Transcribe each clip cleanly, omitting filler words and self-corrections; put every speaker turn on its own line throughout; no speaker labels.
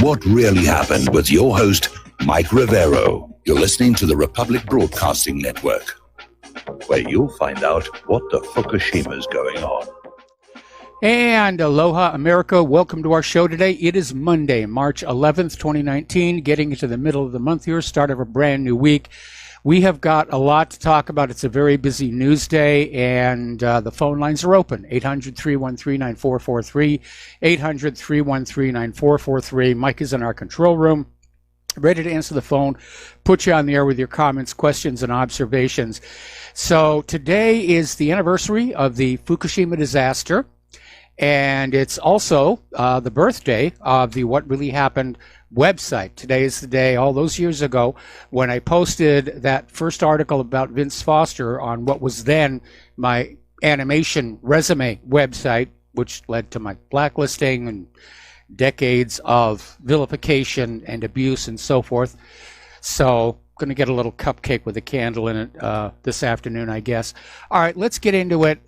What really happened with your host, Mike Rivero. You're listening to the Republic Broadcasting Network, where you'll find out what the Fukushima's going on.
And aloha, America. Welcome to our show today. It is Monday, March 11th, 2019, getting into the middle of the month here, start of a brand new week. We have got a lot to talk about. It's a very busy news day, and the phone lines are open. 800-313-9443, 800-313-9443. Mike is in our control room, ready to answer the phone, put you on the air with your comments, questions, and observations. So today is the anniversary of the Fukushima disaster, and it's also the birthday of the What Really Happened website. Today is the day, all those years ago, when I posted that first article about Vince Foster on what was then my animation resume website, which led to my blacklisting and decades of vilification and abuse and so forth. So going to get a little cupcake with a candle in it this afternoon, I guess. All right, let's get into it.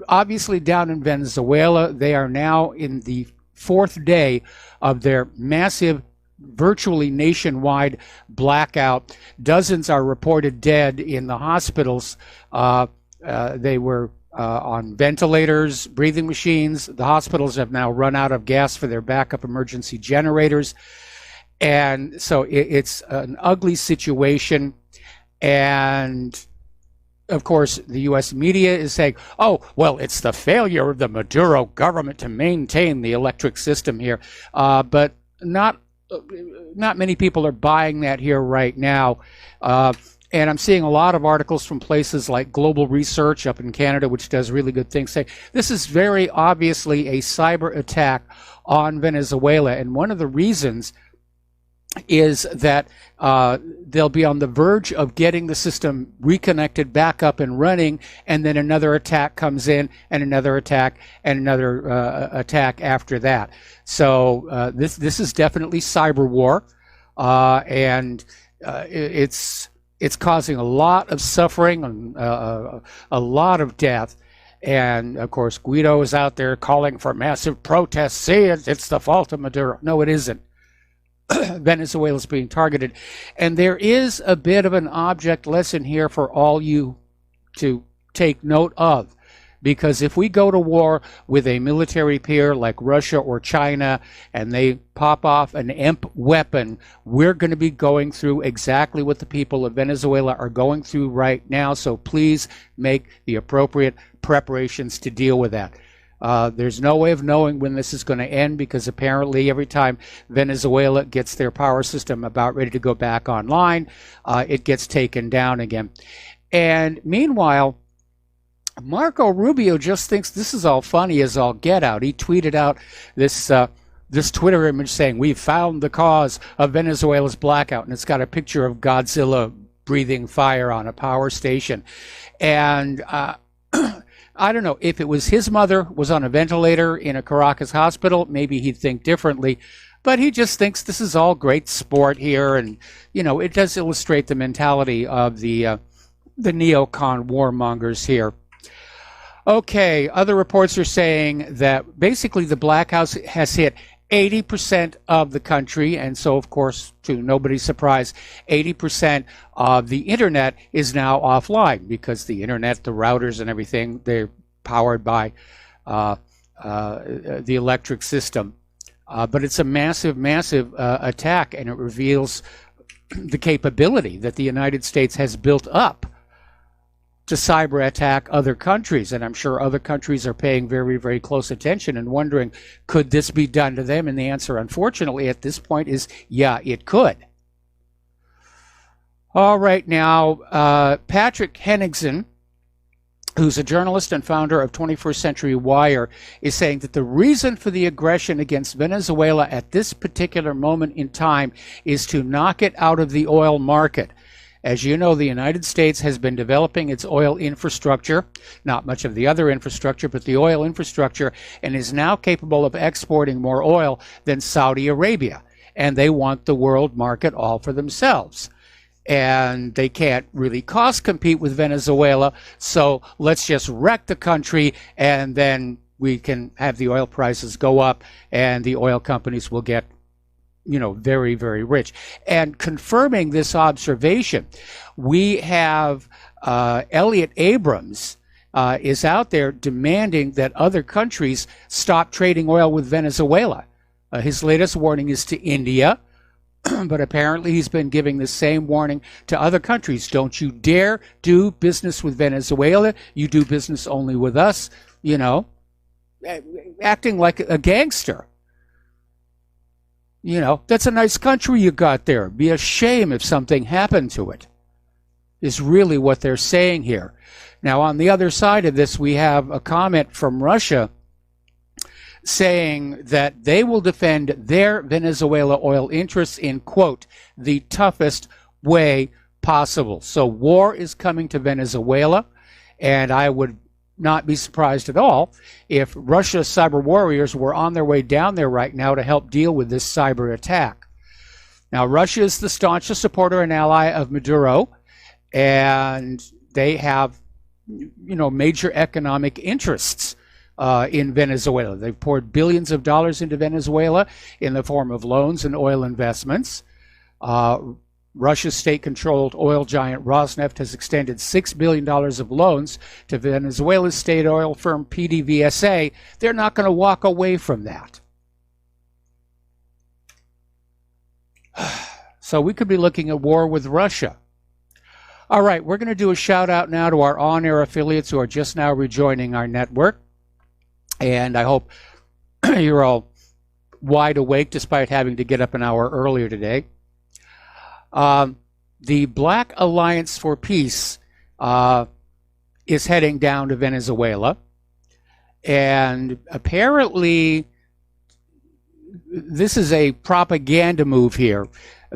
Obviously, down in Venezuela, they are now in the fourth day of their massive, virtually nationwide blackout. Dozens are reported dead in the hospitals. They were on ventilators, breathing machines. The hospitals have now run out of gas for their backup emergency generators. And so it's an ugly situation. And of course, the U.S. media is saying, oh, well, it's the failure of the Maduro government to maintain the electric system here. But not many people are buying that here right now. And I'm seeing a lot of articles from places like Global Research up in Canada, which does really good things, say this is very obviously a cyber attack on Venezuela. And one of the reasons is that they'll be on the verge of getting the system reconnected back up and running, and then another attack comes in, and another attack, and another attack after that. So this is definitely cyber war, and it's causing a lot of suffering and a lot of death. And of course, Guido is out there calling for massive protests. See, it's the fault of Maduro. No, it isn't. Venezuela is being targeted. And there is a bit of an object lesson here for all you to take note of. Because if we go to war with a military peer like Russia or China, and they pop off an EMP weapon, we're going to be going through exactly what the people of Venezuela are going through right now. So please make the appropriate preparations to deal with that. There's no way of knowing when this is going to end, because apparently every time Venezuela gets their power system about ready to go back online, it gets taken down again. And meanwhile, Marco Rubio just thinks this is all funny as all get out. He tweeted out this Twitter image saying, "We've found the cause of Venezuela's blackout," and it's got a picture of Godzilla breathing fire on a power station. And I don't know, if it was his mother was on a ventilator in a Caracas hospital, maybe he'd think differently. But he just thinks this is all great sport here, and it does illustrate the mentality of the neocon warmongers here. Okay, other reports are saying that basically the blackout has hit 80% of the country, and so, of course, to nobody's surprise, 80% of the internet is now offline, because the internet, the routers and everything, they're powered by the electric system. But it's a massive, massive attack, and it reveals the capability that the United States has built up to cyber attack other countries. And I'm sure other countries are paying very, very close attention and wondering, could this be done to them? And the answer, unfortunately, at this point is, yeah, it could. All right, now, Patrick Henningsen, who's a journalist and founder of 21st Century Wire, is saying that the reason for the aggression against Venezuela at this particular moment in time is to knock it out of the oil market. As you know, the United States has been developing its oil infrastructure, not much of the other infrastructure, but the oil infrastructure, and is now capable of exporting more oil than Saudi Arabia. And they want the world market all for themselves. And they can't really cost compete with Venezuela, so let's just wreck the country, and then we can have the oil prices go up, and the oil companies will get very, very rich. And confirming this observation, we have Elliot Abrams is out there demanding that other countries stop trading oil with Venezuela. His latest warning is to India, but apparently he's been giving the same warning to other countries. Don't you dare do business with Venezuela. You do business only with us, acting like a gangster. That's a nice country you got there. Be a shame if something happened to it, is really what they're saying here. Now, on the other side of this, we have a comment from Russia saying that they will defend their Venezuela oil interests in, quote, the toughest way possible. So war is coming to Venezuela, and I would not be surprised at all if Russia's cyber warriors were on their way down there right now to help deal with this cyber attack. Now, Russia is the staunchest supporter and ally of Maduro, and they have, major economic interests in Venezuela. They've poured billions of dollars into Venezuela in the form of loans and oil investments. Russia's state-controlled oil giant Rosneft has extended $6 billion of loans to Venezuela's state oil firm PDVSA. They're not going to walk away from that. So we could be looking at war with Russia. All right, we're going to do a shout-out now to our on-air affiliates who are just now rejoining our network. And I hope you're all wide awake despite having to get up an hour earlier today. The Black Alliance for Peace is heading down to Venezuela. And apparently, this is a propaganda move here,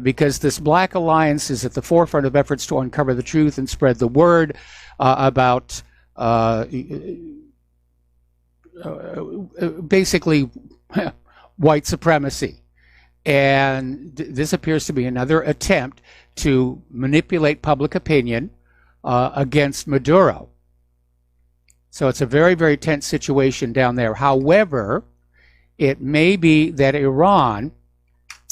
because this Black Alliance is at the forefront of efforts to uncover the truth and spread the word about basically white supremacy. And this appears to be another attempt to manipulate public opinion against Maduro. So it's a very, very tense situation down there. However, it may be that Iran,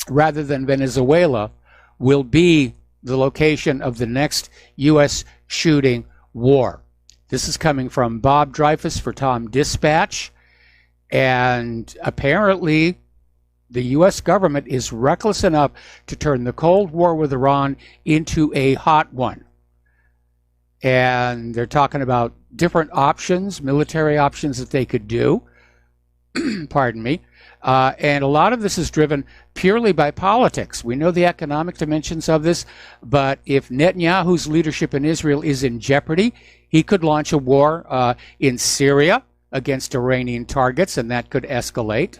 rather than Venezuela, will be the location of the next U.S. shooting war. This is coming from Bob Dreyfus for Tom Dispatch. And apparently, the U.S. government is reckless enough to turn the Cold War with Iran into a hot one. And they're talking about different options, military options that they could do. Pardon me. And a lot of this is driven purely by politics. We know the economic dimensions of this, but if Netanyahu's leadership in Israel is in jeopardy, he could launch a war in Syria against Iranian targets, and that could escalate.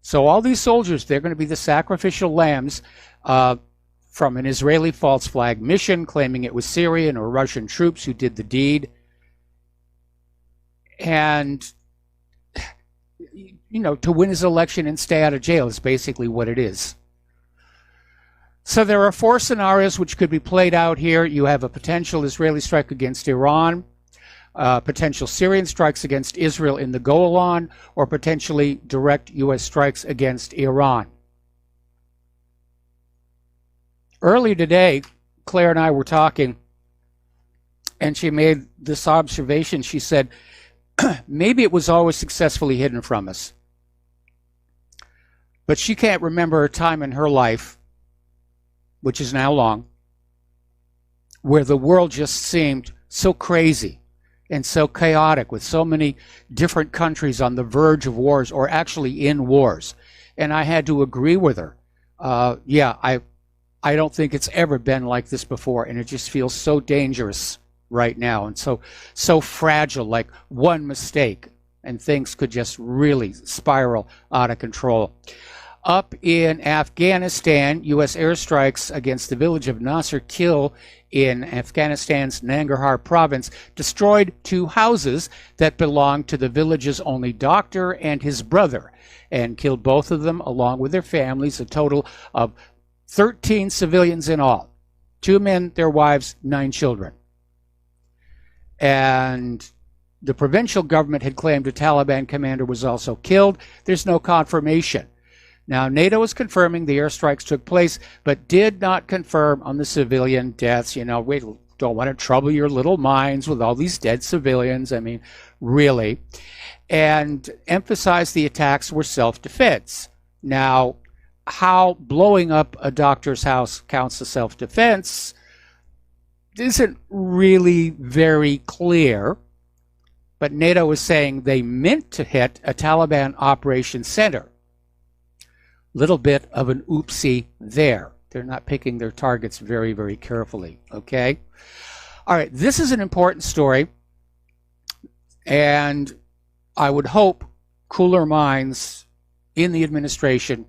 So all these soldiers, they're going to be the sacrificial lambs from an Israeli false flag mission, claiming it was Syrian or Russian troops who did the deed. And, to win his election and stay out of jail is basically what it is. So there are 4 scenarios which could be played out here. You have a potential Israeli strike against Iran, potential Syrian strikes against Israel in the Golan, or potentially direct U.S. strikes against Iran. Earlier today, Claire and I were talking, and she made this observation. She said, maybe it was always successfully hidden from us. But she can't remember a time in her life, which is now long, where the world just seemed so crazy and so chaotic, with so many different countries on the verge of wars or actually in wars. And I had to agree with her. I don't think it's ever been like this before, and it just feels so dangerous right now and so fragile. Like one mistake and things could just really spiral out of control. Up in Afghanistan, U.S. airstrikes against the village of Nasir Kil in Afghanistan's Nangarhar province destroyed 2 houses that belonged to the village's only doctor and his brother, and killed both of them along with their families, a total of 13 civilians in all. 2 men, their wives, 9 children. And the provincial government had claimed a Taliban commander was also killed. There's no confirmation. Now, NATO is confirming the airstrikes took place, but did not confirm on the civilian deaths. You know, we don't want to trouble your little minds with all these dead civilians. I mean, really. And emphasized the attacks were self-defense. Now, how blowing up a doctor's house counts as self-defense isn't really very clear. But NATO is saying they meant to hit a Taliban operation center. Little bit of an oopsie there. They're not picking their targets very, very carefully, okay? All right, this is an important story, and I would hope cooler minds in the administration,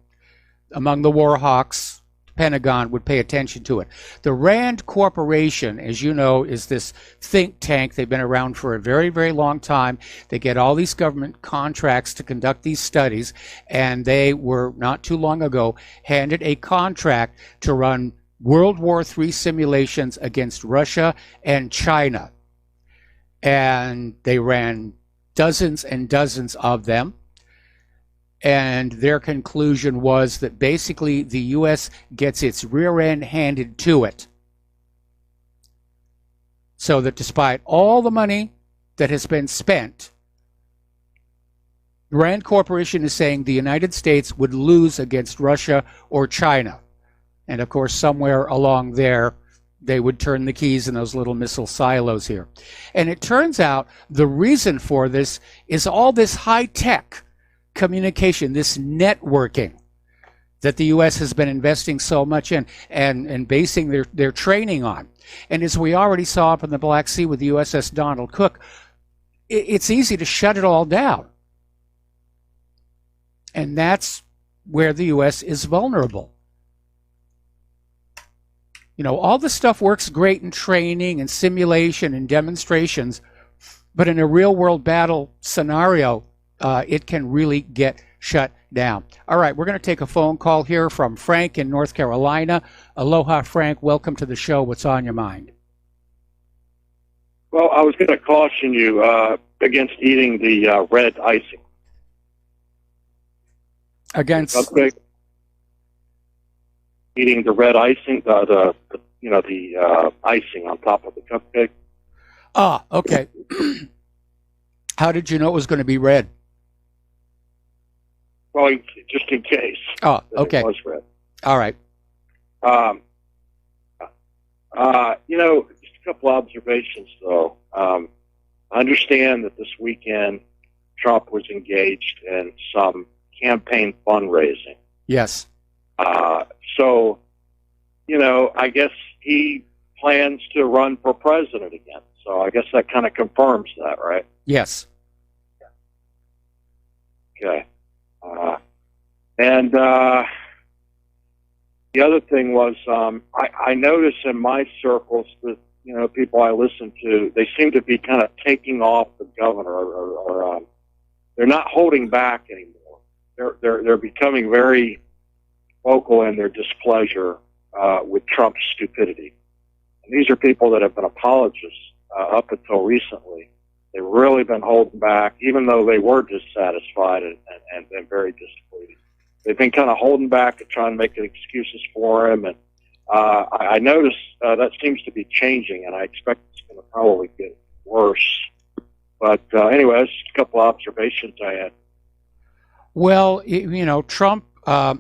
among the war hawks, Pentagon, would pay attention to it. The RAND Corporation, as you know, is this think tank. They've been around for a very, very long time. They get all these government contracts to conduct these studies, and they were, not too long ago, handed a contract to run World War III simulations against Russia and China. And they ran dozens and dozens of them. And their conclusion was that basically the U.S. gets its rear end handed to it. So that despite all the money that has been spent, the RAND Corporation is saying the United States would lose against Russia or China. And of course, somewhere along there, they would turn the keys in those little missile silos here. And it turns out the reason for this is all this high-tech communication, this networking that the U.S. has been investing so much in and basing their training on. And as we already saw up in the Black Sea with the USS Donald Cook, it's easy to shut it all down. And that's where the U.S. is vulnerable. You know, all this stuff works great in training and simulation and demonstrations, but in a real-world battle scenario, it can really get shut down. All right, we're going to take a phone call here from Frank in North Carolina. Aloha, Frank. Welcome to the show. What's on your mind?
Well, I was going to caution you against eating the red icing.
Against
eating the red icing, the icing on top of the cupcake.
Ah, okay. How did you know it was going to be red?
Well, just in case.
Oh, okay.
It was red.
All right.
Just a couple observations, though. I understand that this weekend Trump was engaged in some campaign fundraising.
Yes.
So, I guess he plans to run for president again. So I guess that kind of confirms that, right?
Yes.
Okay. And the other thing was, I notice in my circles that, people I listen to, they seem to be kind of taking off the governor, or they're not holding back anymore. They're becoming very vocal in their displeasure with Trump's stupidity. And these are people that have been apologists up until recently. They've really been holding back, even though they were dissatisfied and very disappointed. They've been kind of holding back and trying to make excuses for him. And I notice that seems to be changing, and I expect it's going to probably get worse. But anyway, that's just a couple observations I had.
Well, Trump, I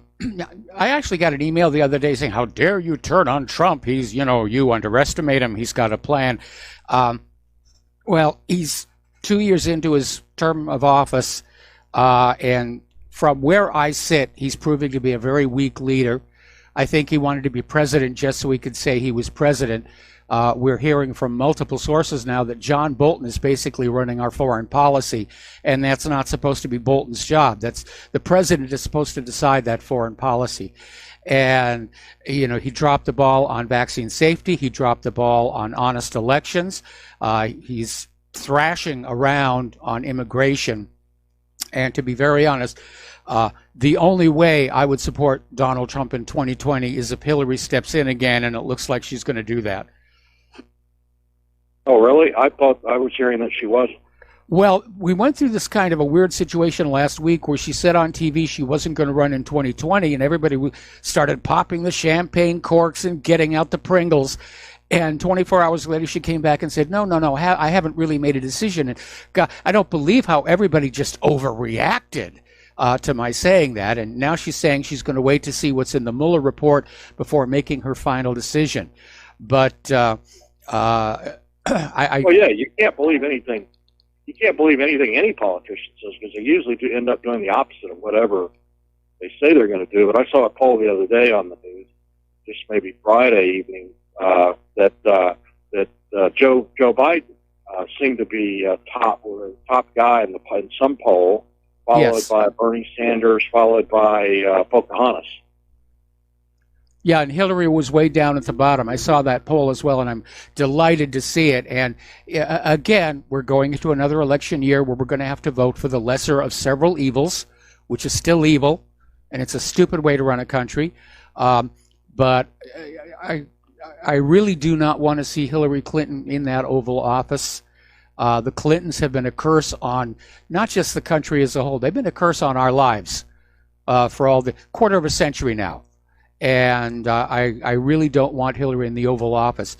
actually got an email the other day saying, how dare you turn on Trump? He's, you underestimate him. He's got a plan. Well, he's 2 years into his term of office, and from where I sit, he's proving to be a very weak leader. I think he wanted to be president just so he could say he was president. We're hearing from multiple sources now that John Bolton is basically running our foreign policy, and that's not supposed to be Bolton's job. That's the president is supposed to decide that foreign policy. And, he dropped the ball on vaccine safety. He dropped the ball on honest elections. He's thrashing around on immigration. And to be very honest, the only way I would support Donald Trump in 2020 is if Hillary steps in again, and it looks like she's going to do that.
Oh, really? I thought I was hearing that she wasn't.
Well, we went through this kind of a weird situation last week where she said on TV she wasn't going to run in 2020, and everybody started popping the champagne corks and getting out the Pringles. And 24 hours later, she came back and said, no, I haven't really made a decision. And God, I don't believe how everybody just overreacted to my saying that. And now she's saying she's going to wait to see what's in the Mueller report before making her final decision. But
Well, yeah, you can't believe anything. You can't believe anything any politician says, because they usually do end up doing the opposite of whatever they say they're going to do. But I saw a poll the other day on the news, just maybe Friday evening, that Joe Biden seemed to be top guy in some poll, followed
Yes.
by Bernie Sanders, followed by Pocahontas.
Yeah, and Hillary was way down at the bottom. I saw that poll as well, and I'm delighted to see it. And again, we're going into another election year where we're going to have to vote for the lesser of several evils, which is still evil, and it's a stupid way to run a country. But I really do not want to see Hillary Clinton in that Oval Office. The Clintons have been a curse on not just the country as a whole. They've been a curse on our lives for all the quarter of a century now. And I really don't want Hillary in the Oval Office.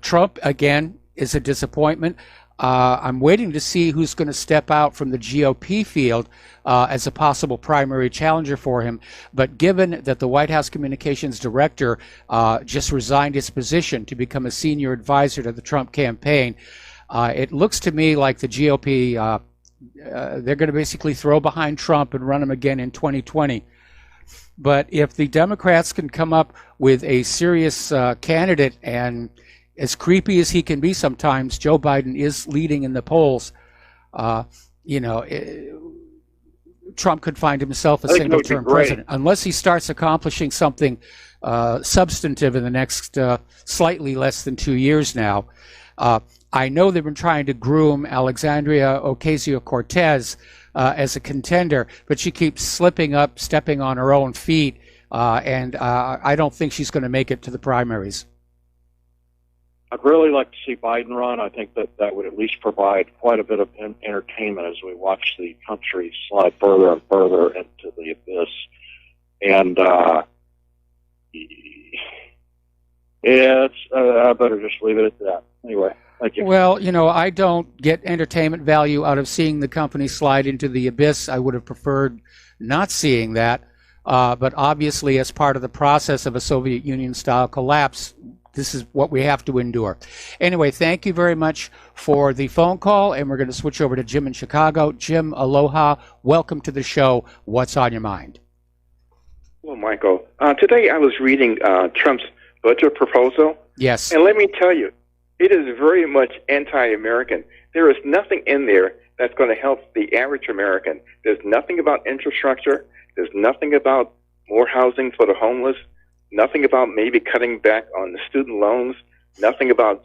Trump, again, is a disappointment. I'm waiting to see who's going to step out from the GOP field as a possible primary challenger for him. But given that the White House Communications Director just resigned his position to become a senior advisor to the Trump campaign, it looks to me like the GOP, they're going to basically throw behind Trump and run him again in 2020. But if the Democrats can come up with a serious candidate, and as creepy as he can be sometimes, Joe Biden is leading in the polls, Trump could find himself a single-term president unless he starts accomplishing something substantive in the next slightly less than 2 years now. I know they've been trying to groom Alexandria Ocasio-Cortez as a contender, but she keeps slipping up, stepping on her own feet, and I don't think she's going to make it to the primaries.
I'd really like to see Biden run. I think that would at least provide quite a bit of entertainment as we watch the country slide further and further into the abyss. And I better just leave it at that. Anyway, thank you.
Well, I don't get entertainment value out of seeing the company slide into the abyss. I would have preferred not seeing that. But obviously, as part of the process of a Soviet Union-style collapse, this is what we have to endure. Anyway, thank you very much for the phone call, and we're going to switch over to Jim in Chicago. Jim, aloha. Welcome to the show. What's on your mind?
Well, Michael, today I was reading Trump's budget proposal.
Yes.
And let me tell you, it is very much anti-American. There is nothing in there that's going to help the average American. There's nothing about infrastructure. There's nothing about more housing for the homeless. Nothing about maybe cutting back on the student loans. Nothing about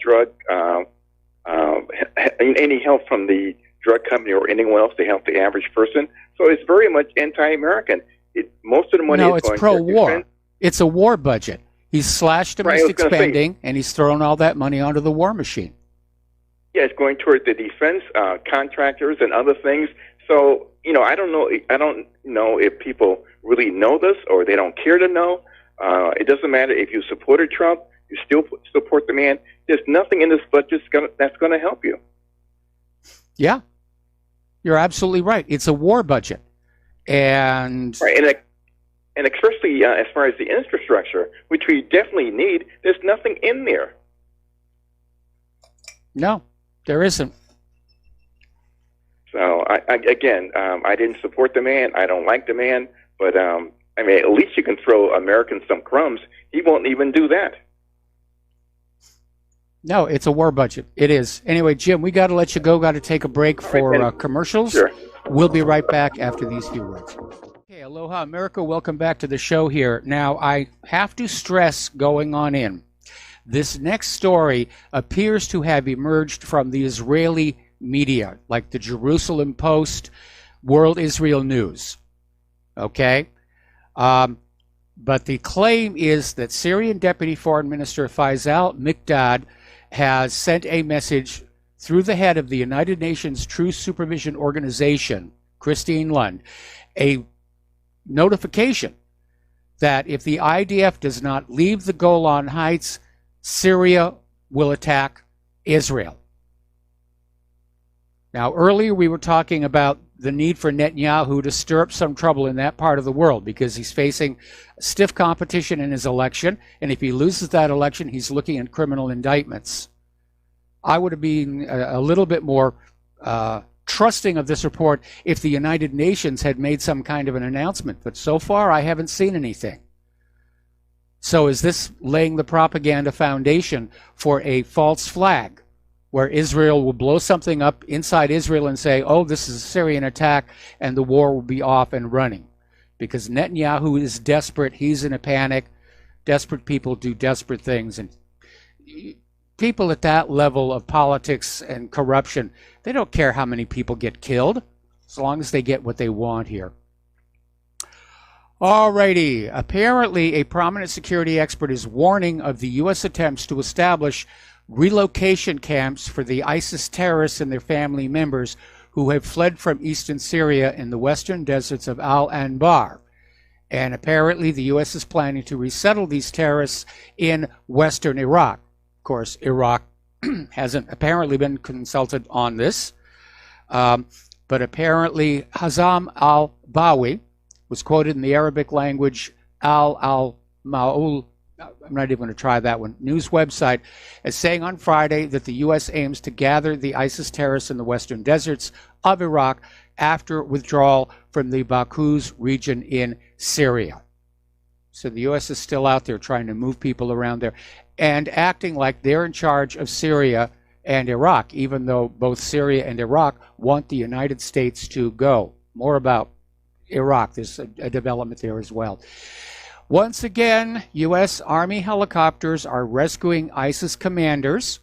any help from the drug company or anyone else to help the average person. So it's very much anti-American. Most of the money is
it's
going
pro-war.
to defense.
It's a war budget. He's slashed domestic spending, and he's thrown all that money onto the war machine.
Yeah, it's going toward the defense contractors and other things. So, I don't know if people really know this or they don't care to know. It doesn't matter if you supported Trump, you still support the man. There's nothing in this budget that's going to help you.
Yeah, you're absolutely right. It's a war budget. And
right, and especially as far as the infrastructure, which we definitely need, there's nothing in there.
No, there isn't.
So, I didn't support the man. I don't like the man. But, at least you can throw Americans some crumbs. He won't even do that.
No, it's a war budget. It is. Anyway, Jim, we got to let you go. Got to take a break for commercials.
Sure.
We'll be right back after these few words. Okay, aloha, America. Welcome back to the show here. Now, I have to stress going on in. This next story appears to have emerged from the Israeli media, like the Jerusalem Post, World Israel News. Okay? But the claim is that Syrian Deputy Foreign Minister Faisal Mikdad has sent a message through the head of the United Nations Truth Supervision Organization, Christine Lund, a notification that if the IDF does not leave the Golan Heights, Syria will attack Israel. Now, earlier we were talking about the need for Netanyahu to stir up some trouble in that part of the world because he's facing stiff competition in his election, and if he loses that election, he's looking at criminal indictments. I would have been a little bit more trusting of this report if the United Nations had made some kind of an announcement, but so far I haven't seen anything. So is this laying the propaganda foundation for a false flag where Israel will blow something up inside Israel and say, oh, this is a Syrian attack, and the war will be off and running? Because Netanyahu is desperate. He's in a panic. Desperate people do desperate things. And people at that level of politics and corruption, they don't care how many people get killed, as long as they get what they want here. Alrighty, apparently a prominent security expert is warning of the U.S. attempts to establish relocation camps for the ISIS terrorists and their family members who have fled from eastern Syria in the western deserts of Al-Anbar. And apparently the U.S. is planning to resettle these terrorists in western Iraq. Of course, Iraq hasn't apparently been consulted on this, but apparently Hazam al-Bawi was quoted in the Arabic language al-Ma'ul, I'm not even going to try that one, news website, as saying on Friday that the U.S. aims to gather the ISIS terrorists in the western deserts of Iraq after withdrawal from the Baghuz region in Syria. So the U.S. is still out there trying to move people around there and acting like they're in charge of Syria and Iraq, even though both Syria and Iraq want the United States to go. More about Iraq. There's a development there as well. Once again, U.S. Army helicopters are rescuing ISIS commanders,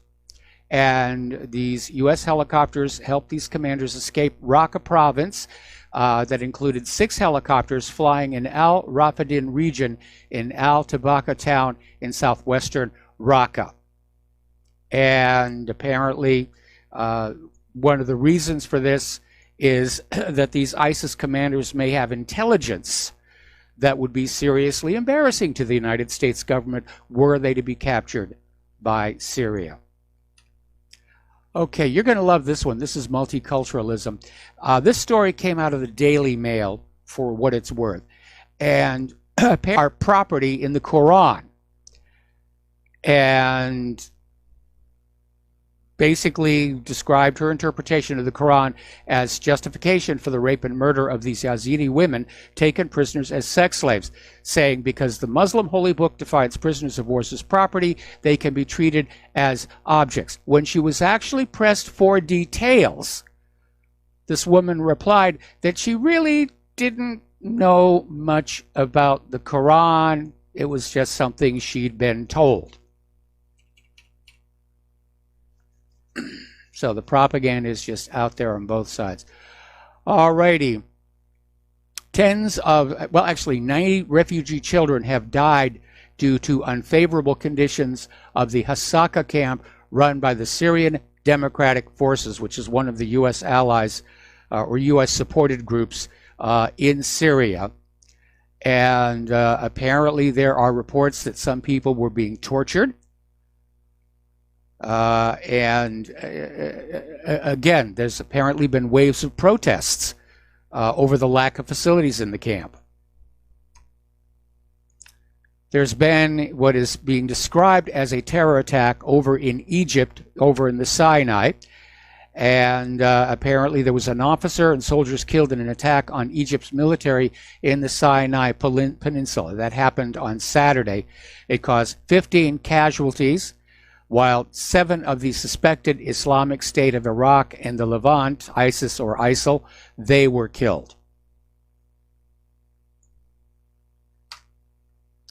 and these U.S. helicopters helped these commanders escape Raqqa province. That included 6 helicopters flying in Al Rafadin region in Al Tabaka town in southwestern Raqqa. And apparently, one of the reasons for this is that these ISIS commanders may have intelligence that would be seriously embarrassing to the United States government were they to be captured by Syria. Okay, you're going to love this one. This is multiculturalism. This story came out of the Daily Mail, for what it's worth, and our property in the Quran, and basically described her interpretation of the Quran as justification for the rape and murder of these Yazidi women taken prisoners as sex slaves, saying because the Muslim holy book defines prisoners of war as property, they can be treated as objects. When she was actually pressed for details, this woman replied that she really didn't know much about the Quran. It was just something she'd been told. So the propaganda is just out there on both sides. Alrighty. Actually 90 refugee children have died due to unfavorable conditions of the Hasaka camp run by the Syrian Democratic Forces, which is one of the U.S. allies or U.S. supported groups in Syria. And apparently there are reports that some people were being tortured. Again, there's apparently been waves of protests over the lack of facilities in the camp. There's been what is being described as a terror attack over in Egypt, over in the Sinai, and apparently there was an officer and soldiers killed in an attack on Egypt's military in the Sinai Peninsula. That happened on Saturday. It caused 15 casualties, while 7 of the suspected Islamic State of Iraq and the Levant, ISIS or ISIL, they were killed.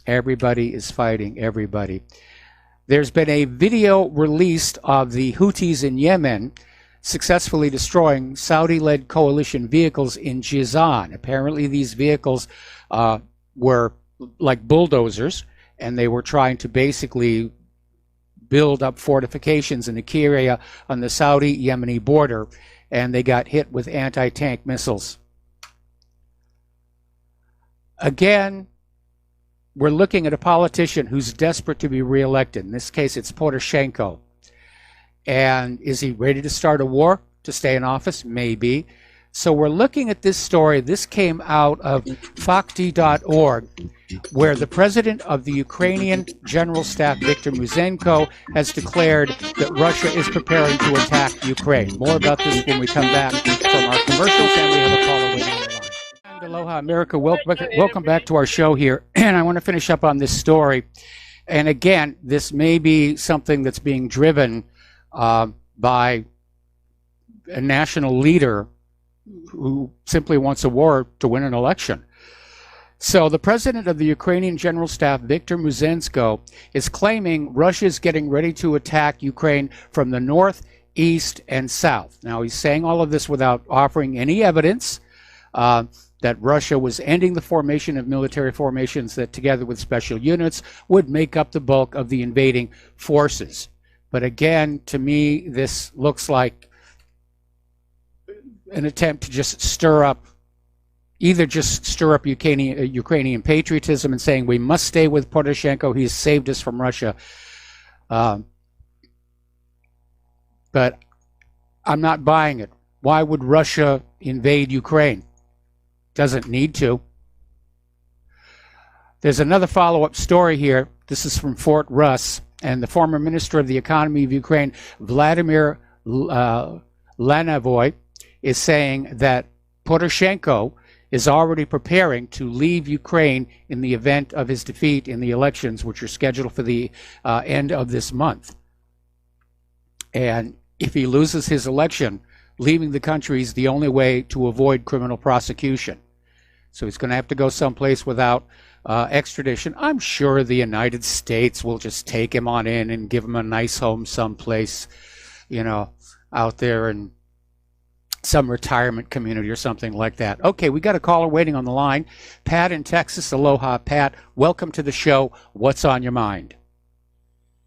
Everybody is fighting everybody. There's been a video released of the Houthis in Yemen successfully destroying Saudi-led coalition vehicles in Jizan. Apparently these vehicles were like bulldozers, and they were trying to basically build up fortifications in the key area on the Saudi-Yemeni border, and they got hit with anti-tank missiles. Again, we're looking at a politician who's desperate to be reelected. In this case, it's Poroshenko. And is he ready to start a war to stay in office? Maybe. So we're looking at this story. This came out of Fakti.org, where the president of the Ukrainian General Staff, Viktor Muzenko, has declared that Russia is preparing to attack Ukraine. More about this when we come back from our commercials, and we have a caller waiting on the line. And aloha, America. Welcome back to our show here. And I want to finish up on this story. And again, this may be something that's being driven by a national leader who simply wants a war to win an election. So the president of the Ukrainian General Staff, Viktor Muzenko, is claiming Russia is getting ready to attack Ukraine from the north, east, and south. Now, he's saying all of this without offering any evidence that Russia was ending the formation of military formations that, together with special units, would make up the bulk of the invading forces. But again, to me, this looks like an attempt to just stir up Ukrainian patriotism and saying we must stay with Poroshenko. He's saved us from Russia. But I'm not buying it. Why would Russia invade Ukraine? Doesn't need to. There's another follow-up story here. This is from Fort Russ, and the former Minister of the Economy of Ukraine, Vladimir Lanovoy, is saying that Poroshenko is already preparing to leave Ukraine in the event of his defeat in the elections, which are scheduled for the end of this month. And if he loses his election, leaving the country is the only way to avoid criminal prosecution. So he's going to have to go someplace without extradition. I'm sure the United States will just take him on in and give him a nice home someplace, out there in some retirement community or something like that. Okay, we got a caller waiting on the line. Pat in Texas. Aloha, Pat. Welcome to the show. What's on your mind?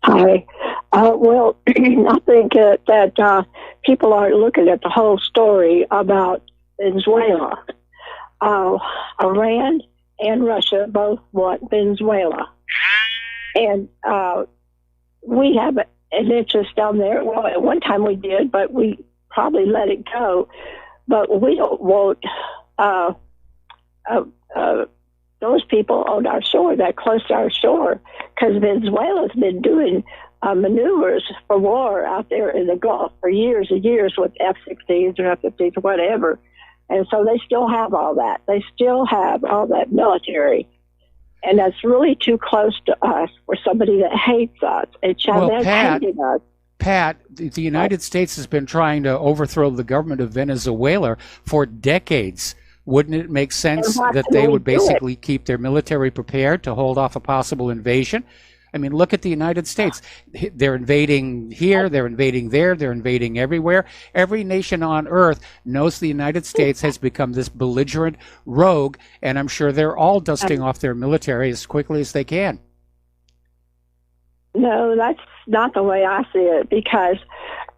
Hi. Well, I think that people are looking at the whole story about Venezuela. Iran and Russia both want Venezuela. And we have an interest down there. Well, at one time we did, but we probably let it go. But we don't want those people on our shore, that close to our shore, because Venezuela's been doing maneuvers for war out there in the Gulf for years and years with F-16s or F-15s or whatever. And so they still have all that. They still have all that military. And that's really too close to us for somebody that hates us. And Chavez hated us.
Pat, the United States has been trying to overthrow the government of Venezuela for decades. Wouldn't it make sense that they would basically keep their military prepared to hold off a possible invasion? I mean, look at the United States. They're invading here, they're invading there, they're invading everywhere. Every nation on earth knows the United States has become this belligerent rogue, and I'm sure they're all dusting off their military as quickly as they can.
No, that's not the way I see it, because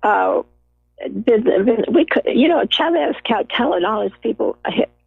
we could, Chavez kept telling all his people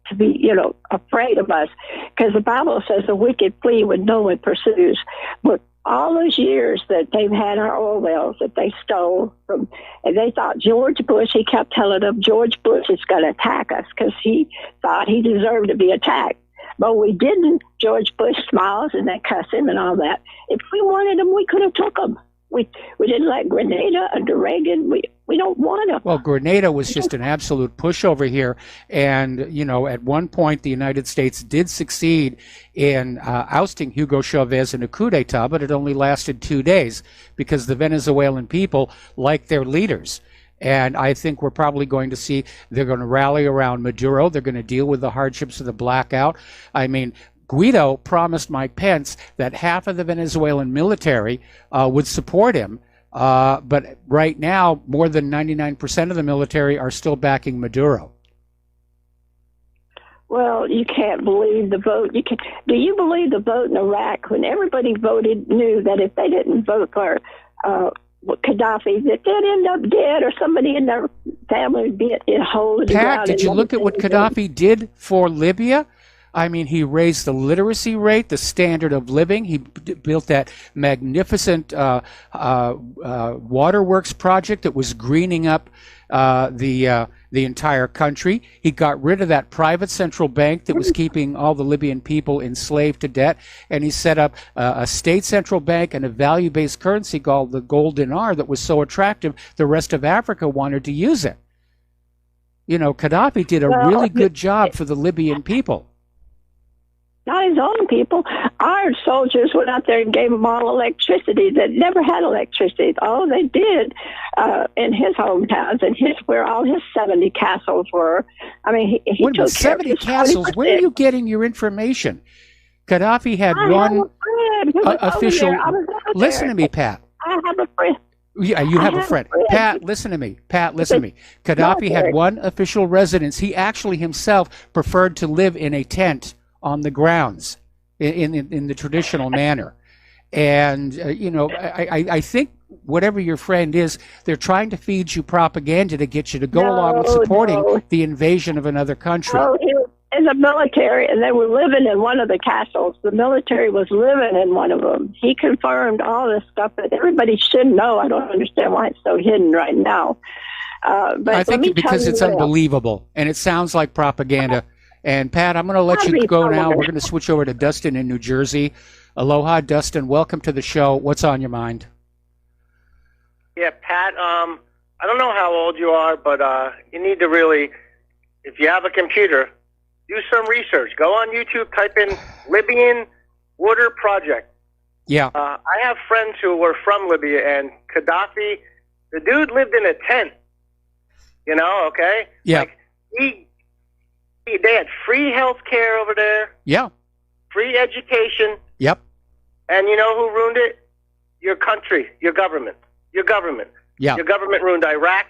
to be, afraid of us, because the Bible says the wicked flee when no one pursues. But all those years that they've had our oil wells that they stole from, and they thought George Bush, he kept telling them George Bush is going to attack us because he thought he deserved to be attacked. But we didn't. George Bush smiles and they cuss him and all that. If we wanted them, we could have took them. We didn't like Grenada under Reagan. We don't want them.
Well, Grenada was just an absolute pushover here. And, at one point, the United States did succeed in ousting Hugo Chavez in a coup d'etat, but it only lasted 2 days because the Venezuelan people like their leaders. And I think we're probably going to see they're going to rally around Maduro. They're going to deal with the hardships of the blackout. I mean, Guido promised Mike Pence that half of the Venezuelan military would support him. But right now, more than 99% of the military are still backing Maduro.
Well, you can't believe the vote. Do you believe the vote in Iraq when everybody knew that if they didn't vote for Gaddafi that did end up dead, or somebody in their family be in a hole in the ground.
Pat, did you look at what Gaddafi did for Libya? I mean, he raised the literacy rate, the standard of living. He built that magnificent waterworks project that was greening up the entire country. He got rid of that private central bank that was keeping all the Libyan people enslaved to debt, and he set up a state central bank and a value-based currency called the gold dinar that was so attractive the rest of Africa wanted to use it. You know, Gaddafi did a really good job for the Libyan people.
Not his own people. Our soldiers went out there and gave them all electricity that never had electricity. All they did in his hometowns and where all his 70 castles were. I mean, he
Wait a minute, 70 castles? 20%. Where are you getting your information? Gaddafi had one official. Listen to me, Pat.
I have a friend.
Yeah, you have a friend. Pat, listen to me. Pat, listen to me. Gaddafi had one official residence. He actually himself preferred to live in a tent on the grounds in the traditional manner. And, you know, I think whatever your friend is, they're trying to feed you propaganda to get you to go along with supporting the invasion of another country.
No, he was in the military, and they were living in one of the castles. The military was living in one of them. He confirmed all this stuff that everybody should know. I don't understand why it's so hidden right now. But
I think because it's unbelievable, and it sounds like propaganda. And Pat, I'm going to let you go now. We're going to switch over to Dustin in New Jersey. Aloha, Dustin. Welcome to the show. What's on your mind?
Yeah, Pat, I don't know how old you are, but you need to really, if you have a computer, do some research. Go on YouTube, type in Libyan Water Project.
Yeah.
I have friends who were from Libya, and Gaddafi, the dude lived in a tent, you know, okay?
Yeah.
Like, they had free health care over there.
Yeah.
Free education.
Yep.
And you know who ruined it? Your country, your government. Your government.
Yeah.
Your government ruined Iraq.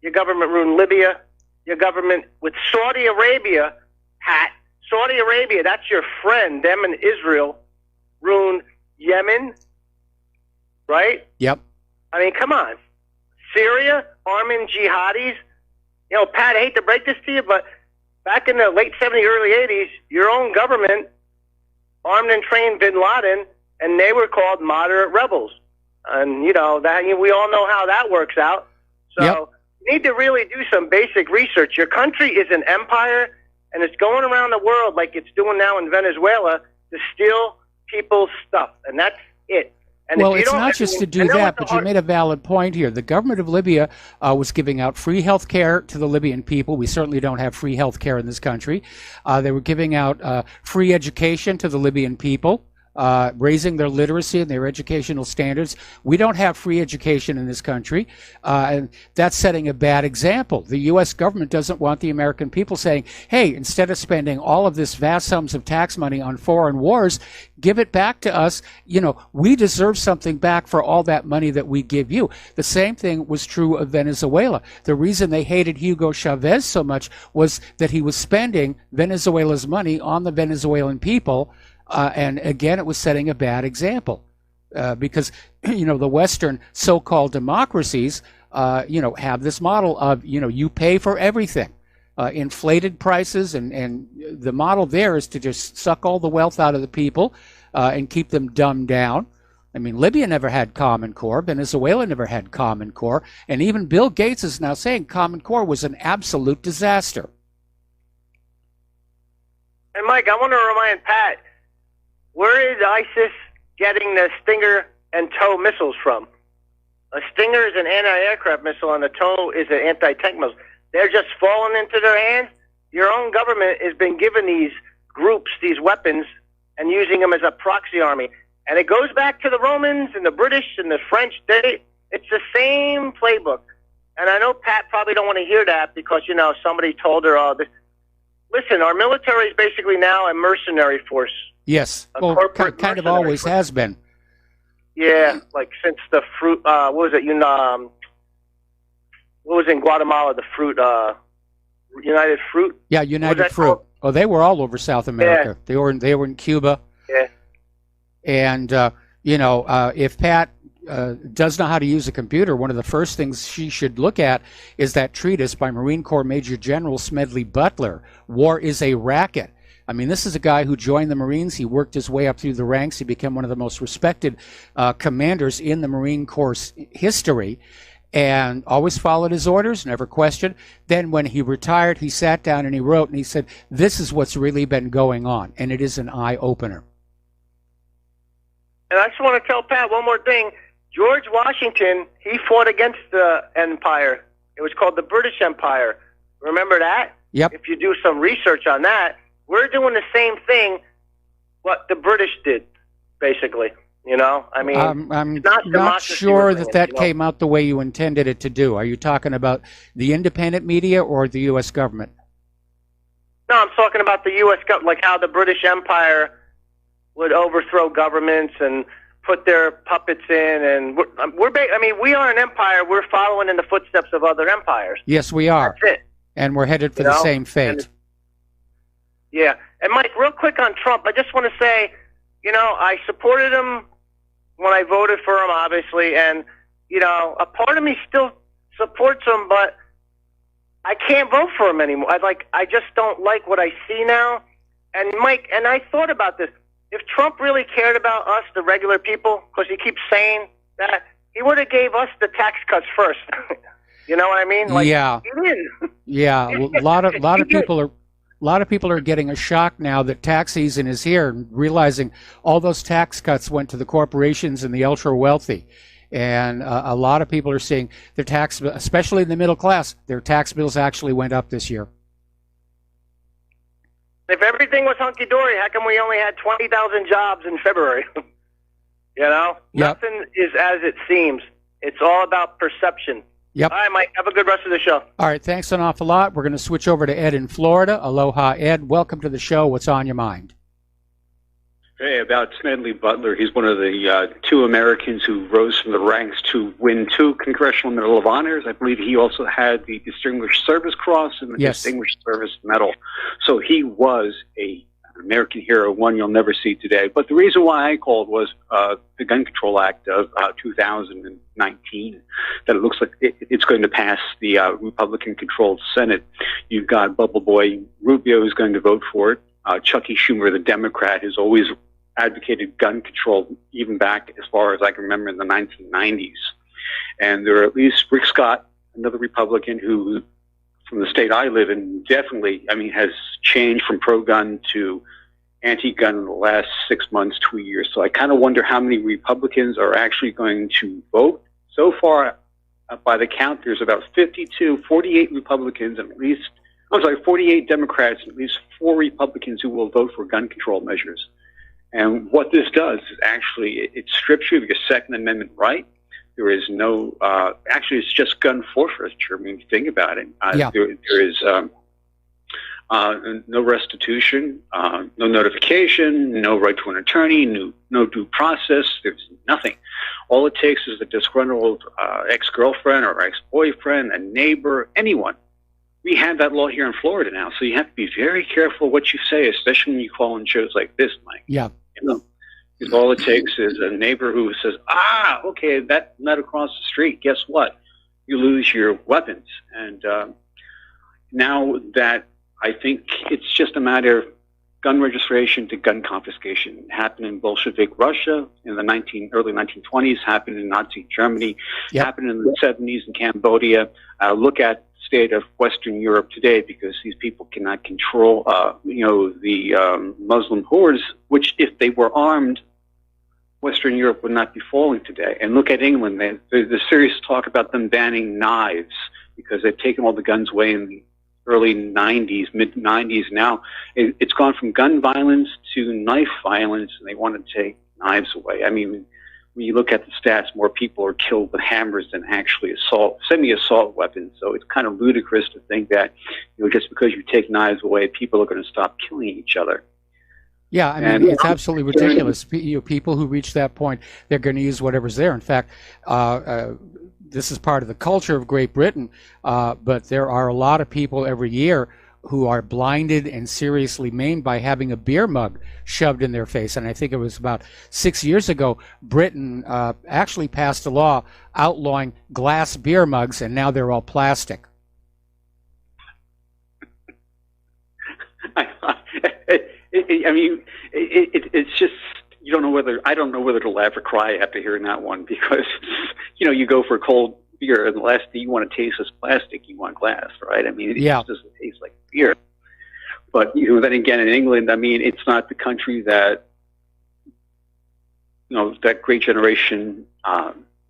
Your government ruined Libya. Your government with Saudi Arabia, Pat. Saudi Arabia, that's your friend. Them and Israel ruined Yemen. Right?
Yep.
I mean, come on. Syria, arming jihadis. You know, Pat, I hate to break this to you, but back in the late 70s, early 80s, your own government armed and trained bin Laden, and they were called moderate rebels. And, you know, we all know how that works out. So you need to really do some basic research. Your country is an empire, and it's going around the world like it's doing now in Venezuela to steal people's stuff, and that's it. And
well, it's not just to do that, but you made a valid point here. The government of Libya was giving out free health care to the Libyan people. We certainly don't have free health care in this country. They were giving out free education to the Libyan people, raising their literacy and their educational standards. We don't have free education in this country, and that's setting a bad example. The U.S. government doesn't want the American people saying, hey, instead of spending all of this vast sums of tax money on foreign wars, give it back to us. You know, we deserve something back for all that money that we give you. The same thing was true of Venezuela. The reason they hated Hugo Chavez so much was that he was spending Venezuela's money on the Venezuelan people. And again, it was setting a bad example because, you know, the Western so-called democracies, you know, have this model of, you know, you pay for everything, inflated prices. And the model there is to just suck all the wealth out of the people and keep them dumbed down. I mean, Libya never had Common Core. Venezuela never had Common Core. And even Bill Gates is now saying Common Core was an absolute disaster.
And Mike, I want to remind Pat, where is ISIS getting the Stinger and TOW missiles from? A Stinger is an anti-aircraft missile, and a TOW is an anti-tank missile. They're just falling into their hands. Your own government has been giving these groups these weapons and using them as a proxy army. And it goes back to the Romans and the British and the French. It's the same playbook. And I know Pat probably don't want to hear that because, you know, somebody told her, oh, this. Listen, our military is basically now a mercenary force.
Yes, well, kind of always has been.
Yeah, like since the fruit, what was it? What was in Guatemala? The fruit, United Fruit.
Yeah, United Fruit. Oh, they were all over South America. Yeah. They were in Cuba.
Yeah.
And you know, if Pat does know how to use a computer, one of the first things she should look at is that treatise by Marine Corps Major General Smedley Butler, War is a Racket. I mean, this is a guy who joined the Marines. He worked his way up through the ranks. He became one of the most respected commanders in the Marine Corps history, and always followed his orders, never questioned. Then when he retired, he sat down and he wrote, and he said, this is what's really been going on, and it is an eye-opener.
And I just want to tell Pat one more thing. George Washington, he fought against the empire. It was called the British Empire. Remember that?
Yep.
If you do some research on that, we're doing the same thing what the British did, basically. You know, I mean,
I'm
not
sure that came out the way you intended it to do. Are you talking about the independent media or the U.S. government?
No, I'm talking about the U.S. government, like how the British Empire would overthrow governments and put their puppets in. And we are an empire. We're following in the footsteps of other empires.
Yes, we are.
That's it.
And we're headed for the same fate.
Yeah. And Mike, real quick on Trump, I just want to say, you know, I supported him when I voted for him, obviously, and, you know, a part of me still supports him, but I can't vote for him anymore. I just don't like what I see now. And Mike, and I thought about this. If Trump really cared about us, the regular people, because he keeps saying that, he would have gave us the tax cuts first. You know what I mean? Like,
yeah.
He didn't.
Yeah. A lot of people are getting a shock now that tax season is here and realizing all those tax cuts went to the corporations and the ultra wealthy. And a lot of people are seeing their tax, especially in the middle class, their tax bills actually went up this year.
If everything was hunky-dory, how come we only had 20,000 jobs in February? You know?
Yep.
Nothing is as it seems. It's all about perception.
Yep.
All right, Mike. Have a good rest of the show.
All right. Thanks an awful lot. We're going to switch over to Ed in Florida. Aloha, Ed. Welcome to the show. What's on your mind?
Hey, about Smedley Butler. He's one of the two Americans who rose from the ranks to win 2 Congressional Medal of Honors. I believe he also had the Distinguished Service Cross and the Distinguished Service Medal. So he was an American hero, one you'll never see today. But the reason why I called was the Gun Control Act of 2019, that it looks like it's going to pass the Republican-controlled Senate. You've got Bubble Boy Rubio who's going to vote for it. Chucky Schumer, the Democrat, has always advocated gun control, even back as far as I can remember in the 1990s. And there are at least Rick Scott, another Republican who, from the state I live in, definitely, has changed from pro-gun to anti-gun in the last 6 months to a year. So I kind of wonder how many Republicans are actually going to vote. So far, by the count, there's about 48 Republicans and 48 Democrats and at least 4 Republicans who will vote for gun control measures. And what this does is actually, it strips you of your Second Amendment right. There is no, actually, it's just gun forfeiture. Think about it. There is no restitution, no notification, no right to an attorney, no due process. There's nothing. All it takes is a disgruntled ex-girlfriend or ex-boyfriend, a neighbor, anyone. We have that law here in Florida now, so you have to be very careful what you say, especially when you call on shows like this, Mike.
Yeah.
Because all it takes is a neighbor who says, okay, that's not across the street. Guess what? You lose your weapons. And now that I think it's just a matter of gun registration to gun confiscation. It happened in Bolshevik Russia in the early 1920s, happened in Nazi Germany, happened in the 70s in Cambodia. Look at the state of Western Europe today, because these people cannot control, the Muslim hordes, which if they were armed, Western Europe would not be falling today. And look at England. There's serious talk about them banning knives because they've taken all the guns away in the early 90s, mid-90s. Now it's gone from gun violence to knife violence, and they want to take knives away. When you look at the stats, more people are killed with hammers than actually semi-assault weapons. So it's kind of ludicrous to think that just because you take knives away, people are going to stop killing each other.
Yeah, it's absolutely ridiculous. People who reach that point, they're going to use whatever's there. In fact, this is part of the culture of Great Britain, but there are a lot of people every year who are blinded and seriously maimed by having a beer mug shoved in their face. And I think it was about 6 years ago, Britain actually passed a law outlawing glass beer mugs, and now they're all plastic.
It's just, you don't know whether, I don't know whether to laugh or cry after hearing that one, because, you go for a cold beer and the last thing you want to taste is plastic, you want glass, right? I mean, it just doesn't taste like beer. But, then again, in England, I mean, it's not the country that, that great generation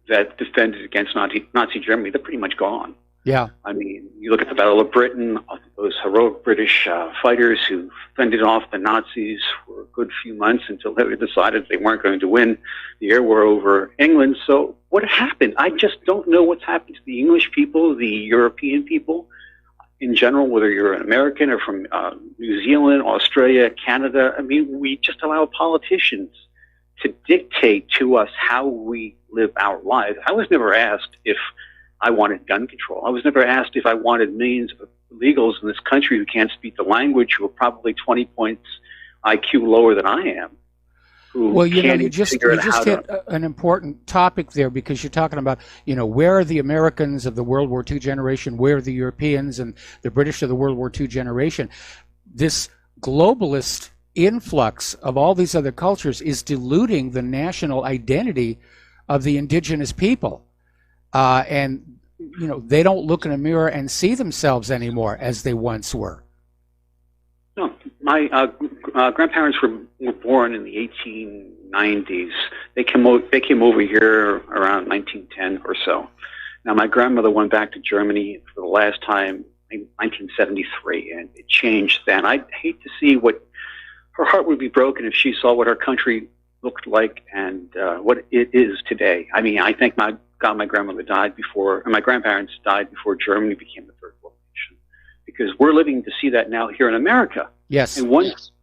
that defended against Nazi Germany, they're pretty much gone.
Yeah.
I mean, you look at the Battle of Britain, those heroic British fighters who fended off the Nazis for a good few months until they decided they weren't going to win the air war over England. So what happened? I just don't know what's happened to the English people, the European people in general, whether you're an American or from New Zealand, Australia, Canada. I mean, we just allow politicians to dictate to us how we live our lives. I was never asked if I wanted gun control. I was never asked if I wanted millions of illegals in this country who can't speak the language, who are probably 20 points IQ lower than I am.
Well, you just hit an important topic there, because you're talking about, where are the Americans of the World War II generation? Where are the Europeans and the British of the World War II generation? This globalist influx of all these other cultures is diluting the national identity of the indigenous people. And they don't look in a mirror and see themselves anymore as they once were.
No, my grandparents were born in the 1890s. They came over here around 1910 or so. Now, my grandmother went back to Germany for the last time in 1973, and it changed then. I'd hate to see what her heart would be broken if she saw what our country looked like and what it is today. I mean, I think my grandmother died before, and my grandparents died before Germany became the third world nation, because we're living to see that now here in America.
Yes.
And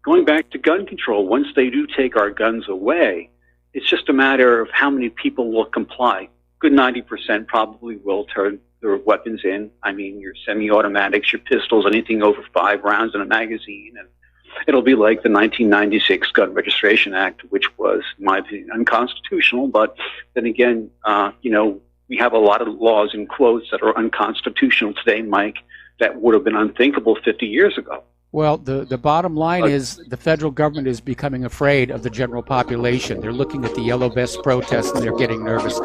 going back to gun control, once they do take our guns away, it's just a matter of how many people will comply. Good 90% probably will turn their weapons in. I mean, your semi-automatics, your pistols, anything over 5 rounds in a magazine, and it'll be like the 1996 Gun Registration Act, which was, in my opinion, unconstitutional. But then again, we have a lot of laws in quotes that are unconstitutional today, Mike, that would have been unthinkable 50 years ago.
Well, the bottom line is the federal government is becoming afraid of the general population. They're looking at the yellow vest protests and they're getting nervous.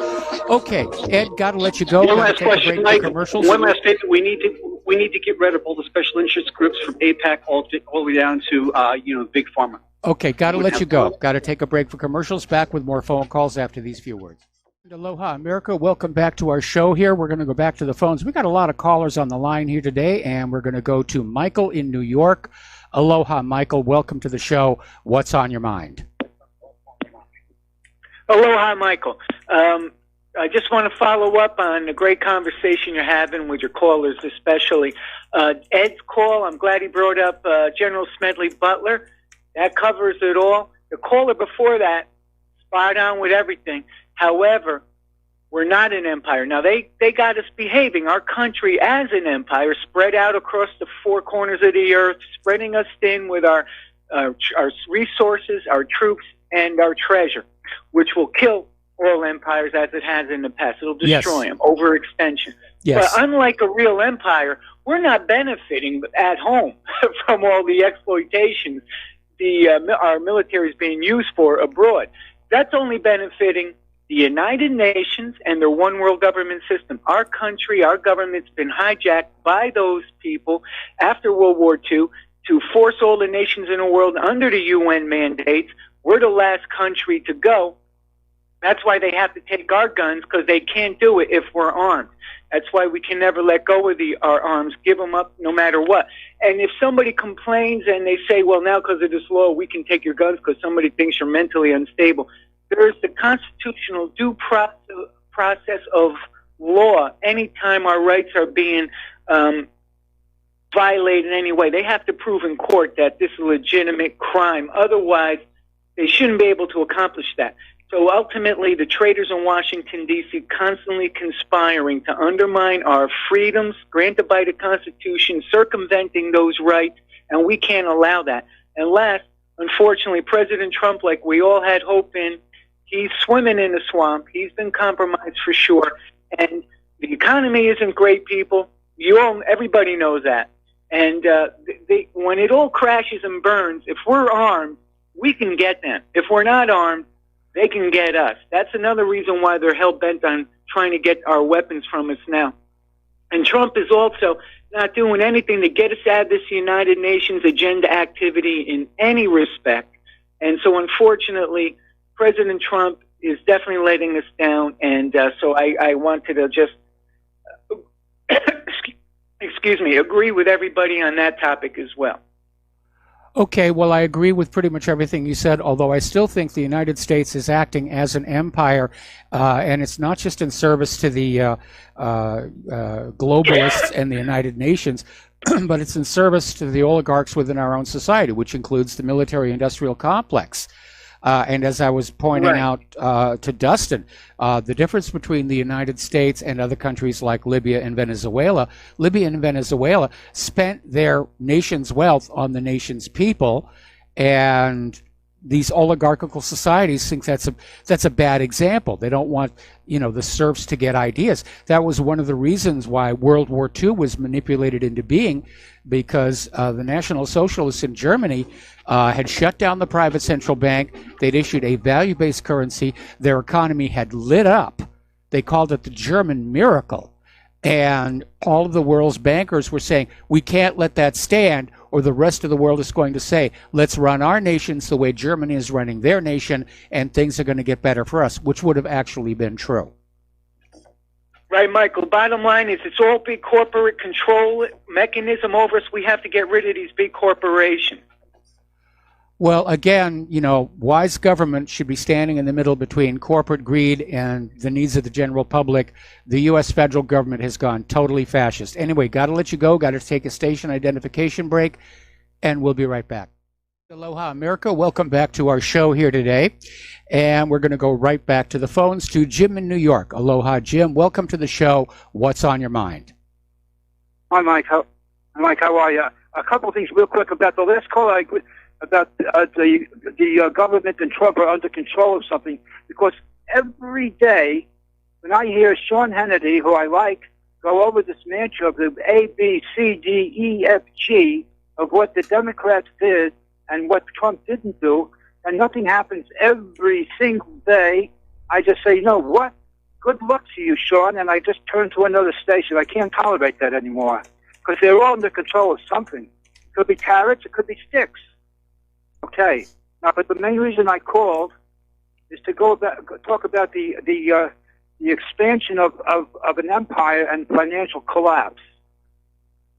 Okay, Ed, got to let you go.
One last question, Mike. One last statement. We need to get rid of all the special interest groups from APAC all the way down to Big Pharma.
Okay, got to let you go. Got to take a break for commercials. Back with more phone calls after these few words. Aloha, America. Welcome back to our show here. We're going to go back to the phones. We got a lot of callers on the line here today, and we're going to go to Michael in New York. Aloha, Michael. Welcome to the show. What's on your mind?
Aloha, Michael. I just want to follow up on the great conversation you're having with your callers, especially. Ed's call, I'm glad he brought up General Smedley Butler. That covers it all. The caller before that, spot on with everything. However, we're not an empire. Now, they got us behaving, our country as an empire, spread out across the 4 corners of the earth, spreading us thin with our resources, our troops, and our treasure, which will kill all empires as it has in the past. It'll destroy them, overextension.
Yes.
But unlike a real empire, we're not benefiting at home from all the exploitation our military is being used for abroad. That's only benefiting the United Nations and their one world government system. Our country, our government's been hijacked by those people after World War II to force all the nations in the world under the UN mandates. We're the last country to go. That's why they have to take our guns, because they can't do it if we're armed. That's why we can never let go of our arms, give them up no matter what. And if somebody complains and they say, well, now because of this law, we can take your guns because somebody thinks you're mentally unstable, there's the constitutional due process of law. Anytime our rights are being violated in any way, they have to prove in court that this is a legitimate crime. Otherwise, they shouldn't be able to accomplish that. So ultimately, the traitors in Washington, D.C. constantly conspiring to undermine our freedoms granted by the Constitution, circumventing those rights, and we can't allow that. And last, unfortunately, President Trump, like we all had hope in, he's swimming in the swamp. He's been compromised for sure. And the economy isn't great, people. Everybody knows that. And when it all crashes and burns, if we're armed, we can get them. If we're not armed, they can get us. That's another reason why they're hell-bent on trying to get our weapons from us now. And Trump is also not doing anything to get us out of this United Nations agenda activity in any respect. And so, unfortunately, President Trump is definitely letting us down. And so I wanted to just, agree with everybody on that topic as well.
Okay, well, I agree with pretty much everything you said, although I still think the United States is acting as an empire, and it's not just in service to the globalists and the United Nations, but it's in service to the oligarchs within our own society, which includes the military-industrial complex. And as I was pointing out to Dustin, the difference between the United States and other countries like Libya and Venezuela spent their nation's wealth on the nation's people, and these oligarchical societies think that's a bad example. They don't want, the serfs to get ideas. That was one of the reasons why World War II was manipulated into being, because the National Socialists in Germany had shut down the private central bank. They'd issued a value-based currency. Their economy had lit up. They called it the German miracle. And all of the world's bankers were saying, we can't let that stand, or the rest of the world is going to say, let's run our nations the way Germany is running their nation, and things are going to get better for us, which would have actually been true.
Right, Michael. Bottom line is it's all big corporate control mechanism over us. We have to get rid of these big corporations.
Well, again, wise government should be standing in the middle between corporate greed and the needs of the general public. The U.S. federal government has gone totally fascist. Anyway, got to let you go. Got to take a station identification break, and we'll be right back. Aloha, America. Welcome back to our show here today. And we're going to go right back to the phones to Jim in New York. Aloha, Jim. Welcome to the show. What's on your mind?
Hi, Mike. How are you? A couple of things real quick about the last call. I agree about the government and Trump are under control of something, because every day when I hear Sean Hannity, who I like, go over this mantra of the A, B, C, D, E, F, G of what the Democrats did and what Trump didn't do, and nothing happens every single day, I just say, what? Good luck to you, Sean, and I just turn to another station. I can't tolerate that anymore, because they're all under control of something. It could be carrots, it could be sticks. Okay. Now, but the main reason I called is to talk about the expansion of an empire and financial collapse.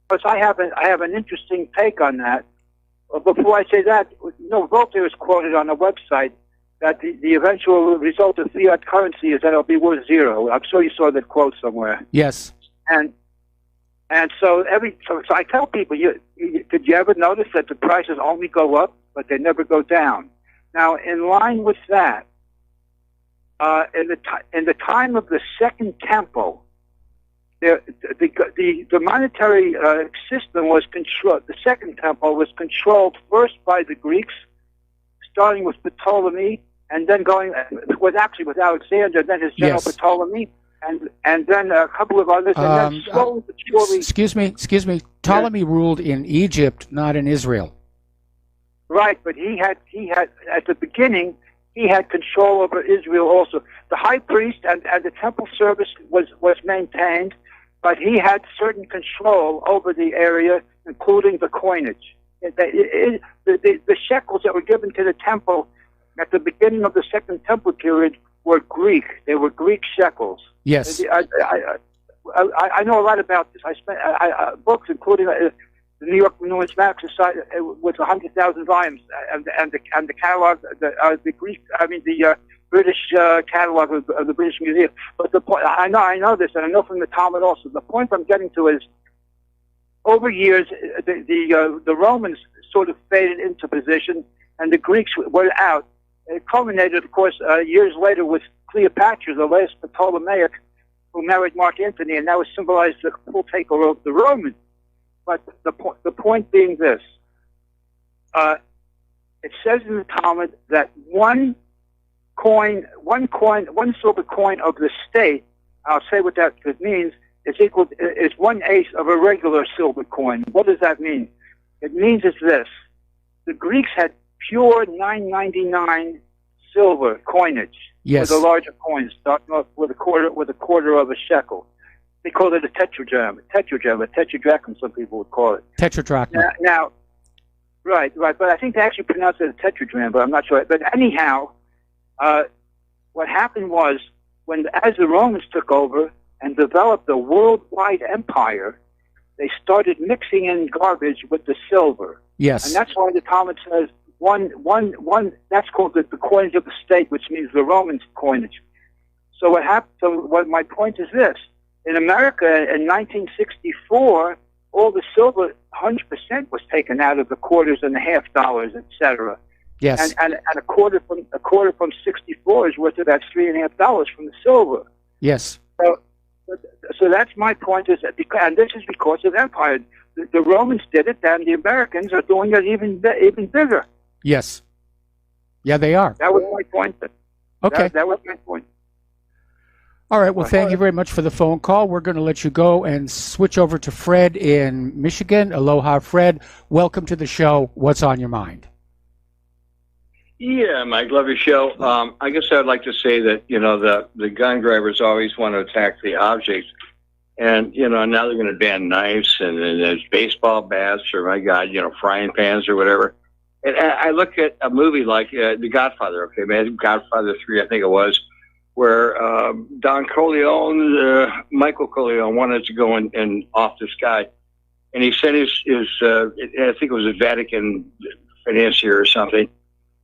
Because I have an interesting take on that. Before I say that, Voltaire is quoted on a website that the eventual result of fiat currency is that it'll be worth zero. I'm sure you saw that quote somewhere.
Yes.
And so I tell people, did you ever notice that the prices only go up, but they never go down? Now, in line with that, in the time of the Second Temple, the monetary system was controlled. The Second Temple was controlled first by the Greeks, starting with Ptolemy, and then going with Alexander, then his general Ptolemy. And then a couple of others, and then slowly but surely. Excuse
me. Ptolemy ruled in Egypt, not in Israel.
Right, but he had at the beginning he had control over Israel also. The high priest and the temple service was maintained, but he had certain control over the area, including the coinage. The shekels that were given to the temple at the beginning of the Second Temple period were Greek. They were Greek shekels.
Yes.
I know a lot about this. I spent books, including the New York Numismatic Society, with 100,000 volumes, and the catalog, the British catalog of the British Museum. But the point, I know this, and I know from the Talmud also. The point I'm getting to is, over years, the Romans sort of faded into position, and the Greeks were out. it culminated, of course, years later with Cleopatra, the last Ptolemaic, who married Mark Antony, and that was symbolized the full takeover of the Romans. But the point being this: it says in the Talmud that one silver coin of the state, I'll say what that means, is 1/8 of a regular silver coin. What does that mean? It means it's this: the Greeks had pure 9.99 silver coinage.
Yes.
For the larger coins, starting off with a quarter of a shekel. They called it a tetradrachm, some people would call it.
Tetradrachma.
Now, right, but I think they actually pronounced it a tetradrachm, but I'm not sure. But anyhow, what happened was, as the Romans took over and developed a worldwide empire, they started mixing in garbage with the silver.
Yes.
And that's why the Talmud says one, that's called the coinage of the state, which means the Romans' coinage. So what happened? So what my point is this: in America in 1964, all the silver, 100% was taken out of the quarters and the half dollars, etc.
Yes.
And a quarter from 64 is worth about $3.50 from the silver.
Yes.
So that's my point. Is that and this is because of empire. The Romans did it, and the Americans are doing it even bigger.
Yes. Yeah, they are.
That was my point.
Okay.
That was my point.
All right. Well, thank you very much for the phone call. We're going to let you go and switch over to Fred in Michigan. Aloha, Fred. Welcome to the show. What's on your mind?
Yeah, Mike, love your show. I guess I'd like to say that, the gun grabbers always want to attack the objects. And, now they're going to ban knives and there's baseball bats or, my God, frying pans or whatever. And I look at a movie like The Godfather, okay, man, Godfather 3, I think it was, where Don Corleone, Michael Corleone, wanted to go and off this guy. And he sent his I think it was a Vatican financier or something.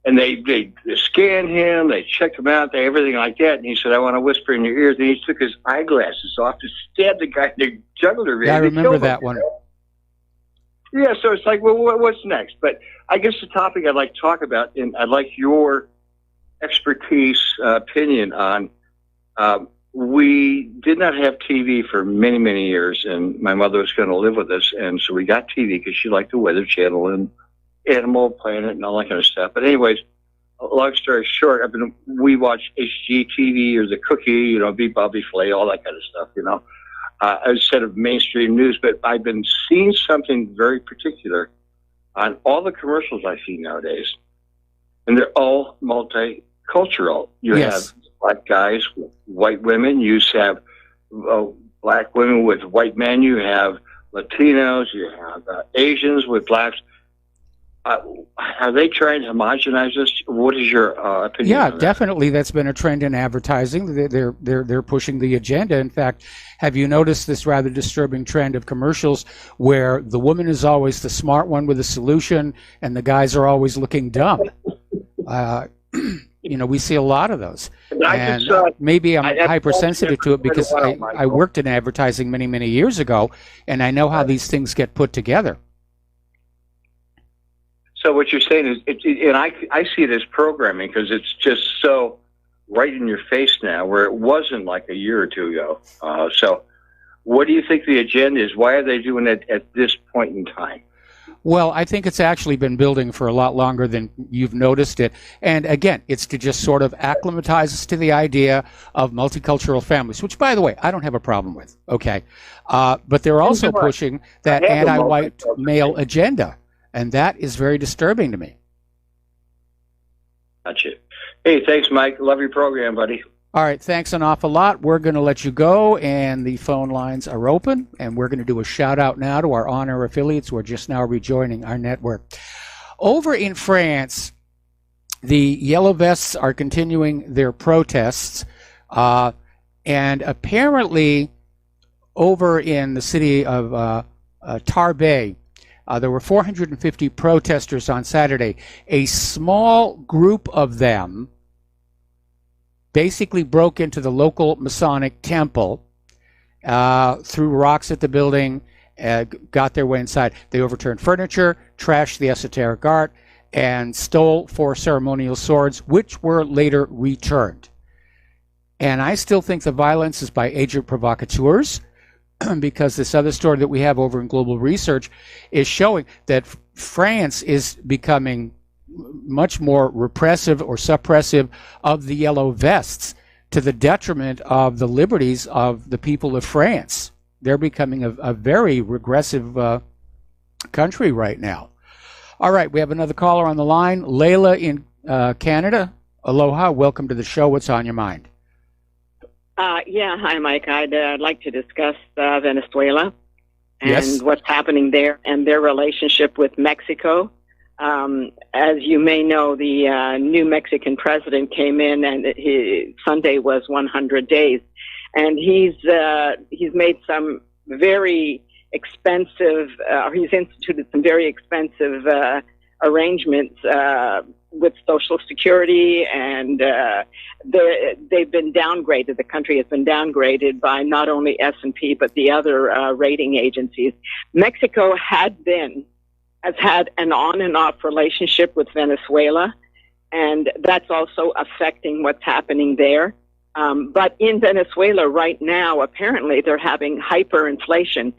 And they scanned him, they checked him out, everything like that. And he said, I want to whisper in your ears. And he took his eyeglasses off to stab the guy in the jugular vein.
Yeah, I remember that one.
Yeah, so it's like, well, what's next? But I guess the topic I'd like to talk about, and I'd like your expertise, opinion on, we did not have TV for many, many years, and my mother was going to live with us. And so we got TV because she liked the Weather Channel and Animal Planet and all that kind of stuff. But anyways, long story short, we watch HGTV or the Cookie, Beat Bobby Flay, all that kind of stuff, instead of mainstream news. But I've been seeing something very particular on all the commercials I see nowadays, and they're all multicultural. You
Yes.
have black guys with white women. You have black women with white men. You have Latinos. You have Asians with blacks. Are they trying to homogenize this? What is your opinion?
Yeah,
on that?
definitely. That's been a trend in advertising. They're pushing the agenda. In fact, have you noticed this rather disturbing trend of commercials where the woman is always the smart one with a solution, and the guys are always looking dumb? We see a lot of those. And maybe I'm hypersensitive to it because I worked in advertising many, many years ago, and I know how these things get put together.
So what you're saying is, and I see it as programming because it's just so right in your face now, where it wasn't like a year or two ago. So what do you think the agenda is? Why are they doing it at this point in time?
Well, I think it's actually been building for a lot longer than you've noticed it. And again, it's to just sort of acclimatize us to the idea of multicultural families, which, by the way, I don't have a problem with, okay? But they're also pushing that anti-white male agenda. And that is very disturbing to me.
Gotcha. Hey, thanks, Mike. Love your program, buddy.
All right, thanks an awful lot. We're going to let you go, and the phone lines are open. And we're going to do a shout-out now to our on-air affiliates who are just now rejoining our network. Over in France, the Yellow Vests are continuing their protests. And apparently, over in the city of Tarbes, there were 450 protesters on Saturday. A small group of them basically broke into the local Masonic temple, threw rocks at the building, got their way inside. They overturned furniture, trashed the esoteric art, and stole 4 ceremonial swords, which were later returned. And I still think the violence is by agent provocateurs, because this other story that we have over in Global Research is showing that France is becoming much more repressive or suppressive of the yellow vests, to the detriment of the liberties of the people of France. They're becoming a very regressive country right now. All right, we have another caller on the line. Layla in Canada. Aloha, welcome to the show. What's on your mind?
Yeah, hi, Mike. I'd like to discuss Venezuela and
Yes.
what's happening there and their relationship with Mexico. As you may know, the new Mexican president came in, and Sunday was 100 days, and he's made some very expensive, he's instituted some very expensive arrangements with Social Security, and they've been downgraded. The country has been downgraded by not only S&P but the other rating agencies. Mexico has had an on and off relationship with Venezuela, and that's also affecting what's happening there. But in Venezuela right now, apparently they're having hyperinflation.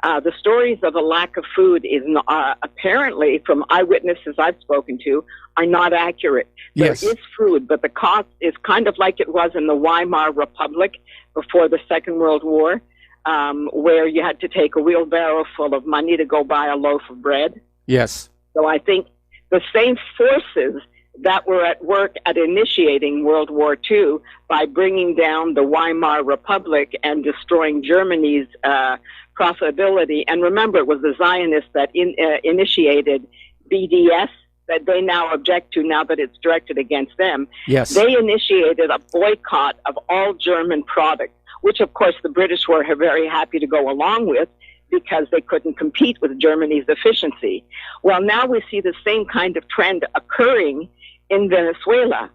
The stories of a lack of food is apparently, from eyewitnesses I've spoken to, are not accurate.
Yes.
There is food, but the cost is kind of like it was in the Weimar Republic before the Second World War, where you had to take a wheelbarrow full of money to go buy a loaf of bread.
Yes.
So I think the same forces that were at work at initiating World War II by bringing down the Weimar Republic and destroying Germany's profitability. And remember, it was the Zionists that initiated BDS, that they now object to now that it's directed against them.
Yes.
They initiated a boycott of all German products, which of course the British were very happy to go along with, because they couldn't compete with Germany's efficiency. Well, now we see the same kind of trend occurring in Venezuela.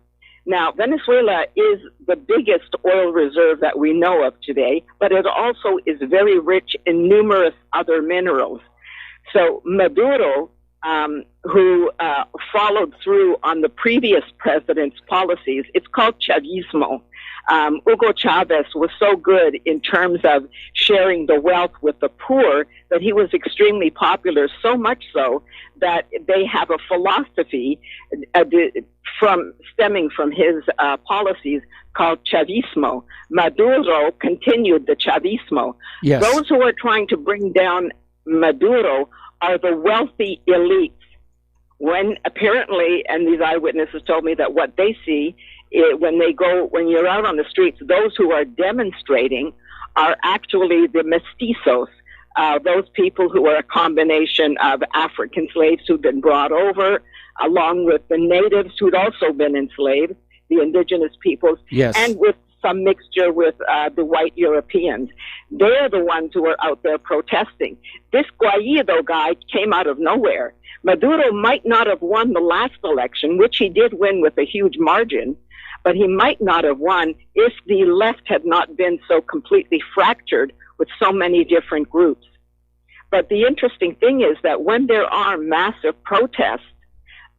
Now, Venezuela is the biggest oil reserve that we know of today, but it also is very rich in numerous other minerals. So Maduro, who followed through on the previous president's policies, it's called Chavismo. Hugo Chavez was so good in terms of sharing the wealth with the poor that he was extremely popular, so much so that they have a philosophy stemming from his policies called Chavismo. Maduro continued the Chavismo.
Yes.
Those who are trying to bring down Maduro are the wealthy elites. When apparently, and these eyewitnesses told me that what they see when you're out on the streets, those who are demonstrating are actually the mestizos, those people who are a combination of African slaves who've been brought over, along with the natives who'd also been enslaved, the indigenous peoples,
Yes.
and with some mixture with the white Europeans. They're the ones who are out there protesting. This Guaido guy came out of nowhere. Maduro might not have won the last election, which he did win with a huge margin, but he might not have won if the left had not been so completely fractured with so many different groups. But the interesting thing is that when there are massive protests,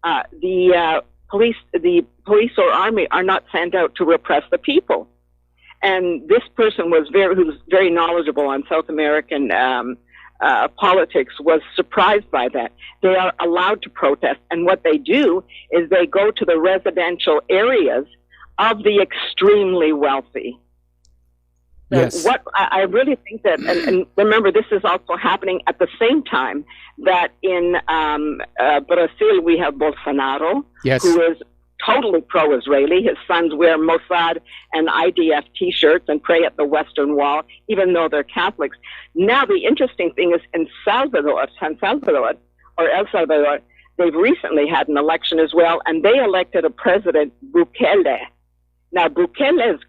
the police or army are not sent out to repress the people. And this person who's very knowledgeable on South American politics was surprised by that. They are allowed to protest, and what they do is they go to the residential areas of the extremely wealthy. So
Yes.
what I really think that, and remember, this is also happening at the same time that in Brazil we have Bolsonaro,
Yes.
who is totally pro-Israeli. His sons wear Mossad and IDF T-shirts and pray at the Western Wall, even though they're Catholics. Now, the interesting thing is in San Salvador, they've recently had an election as well, and they elected a president, Bukele. Now, Bukele's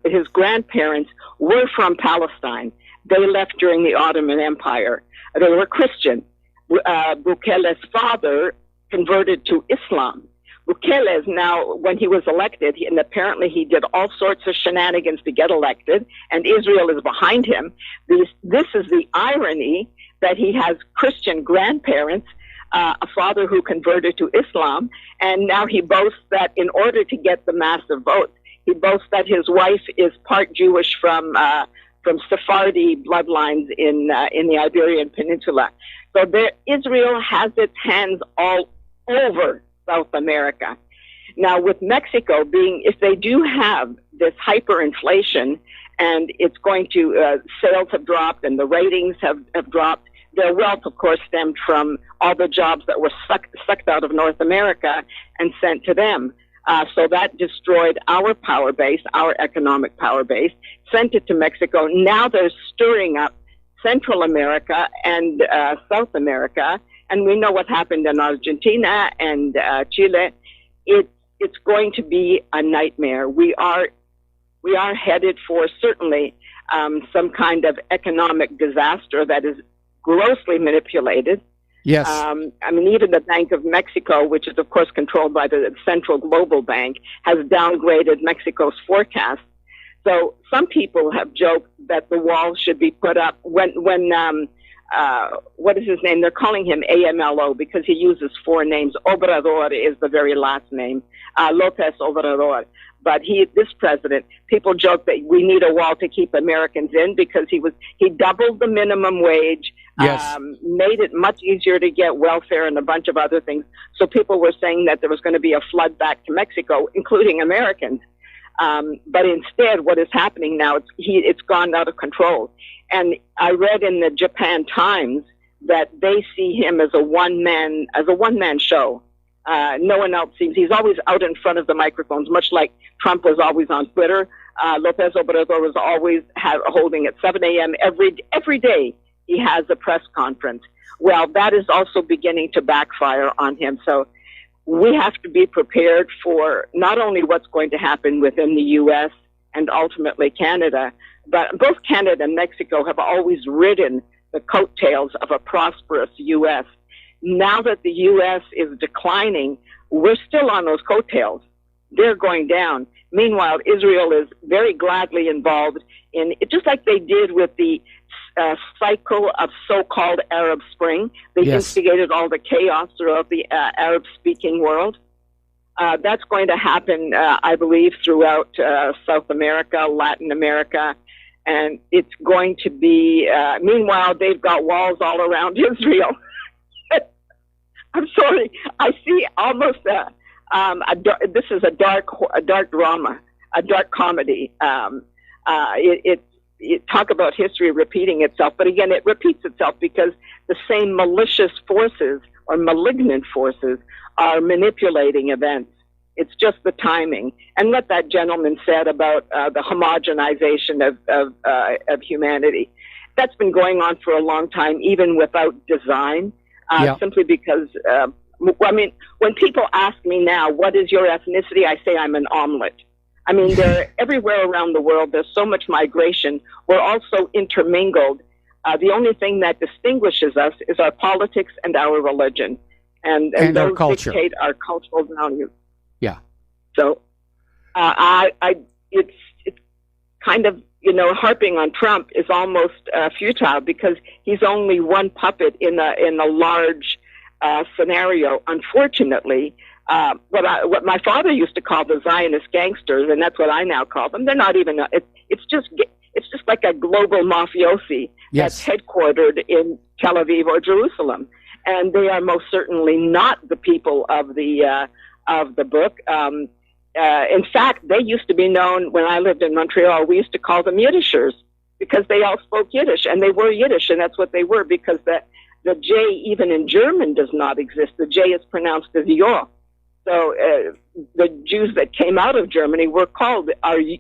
his grandparents were from Palestine. They left during the Ottoman Empire. They were Christian. Bukele's father converted to Islam. Bukele is now, when he was elected, and apparently he did all sorts of shenanigans to get elected, and Israel is behind him. This is the irony, that he has Christian grandparents a father who converted to Islam, and now he boasts that in order to get the massive votes, he boasts that his wife is part Jewish from Sephardi bloodlines in the Iberian Peninsula. So Israel has its hands all over South America. Now, with Mexico being, if they do have this hyperinflation, and it's going to, sales have dropped and the ratings have dropped. Their wealth, of course, stemmed from all the jobs that were sucked out of North America and sent to them. So that destroyed our power base, our economic power base, sent it to Mexico. Now they're stirring up Central America and South America. And we know what happened in Argentina and Chile. It's going to be a nightmare. We are headed for certainly some kind of economic disaster that is grossly manipulated.
Yes.
I mean, even the Bank of Mexico, which is, of course, controlled by the Central Global Bank, has downgraded Mexico's forecast. So some people have joked that the wall should be put up when what is his name? They're calling him AMLO because he uses four names. Obrador is the very last name, López Obrador. But this president, people joke that we need a wall to keep Americans in because he doubled the minimum wage,
yes.
Made it much easier to get welfare and a bunch of other things. So people were saying that there was going to be a flood back to Mexico, including Americans. But instead, what is happening now, it's gone out of control. And I read in the Japan Times that they see him as a one-man show. No one else seems, he's always out in front of the microphones, much like Trump was always on Twitter. López Obrador was always holding at 7 a.m. every day. He has a press conference. Well, that is also beginning to backfire on him. So we have to be prepared for not only what's going to happen within the U.S. and ultimately Canada, but both Canada and Mexico have always ridden the coattails of a prosperous U.S. Now that the U.S. is declining, we're still on those coattails. They're going down. Meanwhile, Israel is very gladly involved in it, just like they did with the cycle of so-called Arab Spring. They instigated all the chaos throughout the Arab-speaking world. That's going to happen, I believe, throughout South America, Latin America, and it's going to be, meanwhile, they've got walls all around Israel. I'm sorry. I see almost this is a dark drama, a dark comedy. Talk about history repeating itself, but again, it repeats itself because the same malicious forces or malignant forces are manipulating events. It's just the timing. And what that gentleman said about the homogenization of humanity, that's been going on for a long time, even without design. Simply because, I mean, when people ask me now, what is your ethnicity? I say I'm an omelet. I mean, they're everywhere around the world. There's so much migration. We're also intermingled. The only thing that distinguishes us is our politics and our religion. And those
our culture.
Dictate our cultural values.
Yeah.
So, it's kind of, harping on Trump is almost futile because he's only one puppet in a large scenario. Unfortunately, what my father used to call the Zionist gangsters, and that's what I now call them. They're not even. It's just like a global mafiosi that's headquartered in Tel Aviv or Jerusalem, and they are most certainly not the people of the book. In fact, they used to be known, when I lived in Montreal, we used to call them Yiddishers because they all spoke Yiddish, and they were Yiddish, and that's what they were because the J, even in German, does not exist. The J is pronounced as Yo. So the Jews that came out of Germany were called,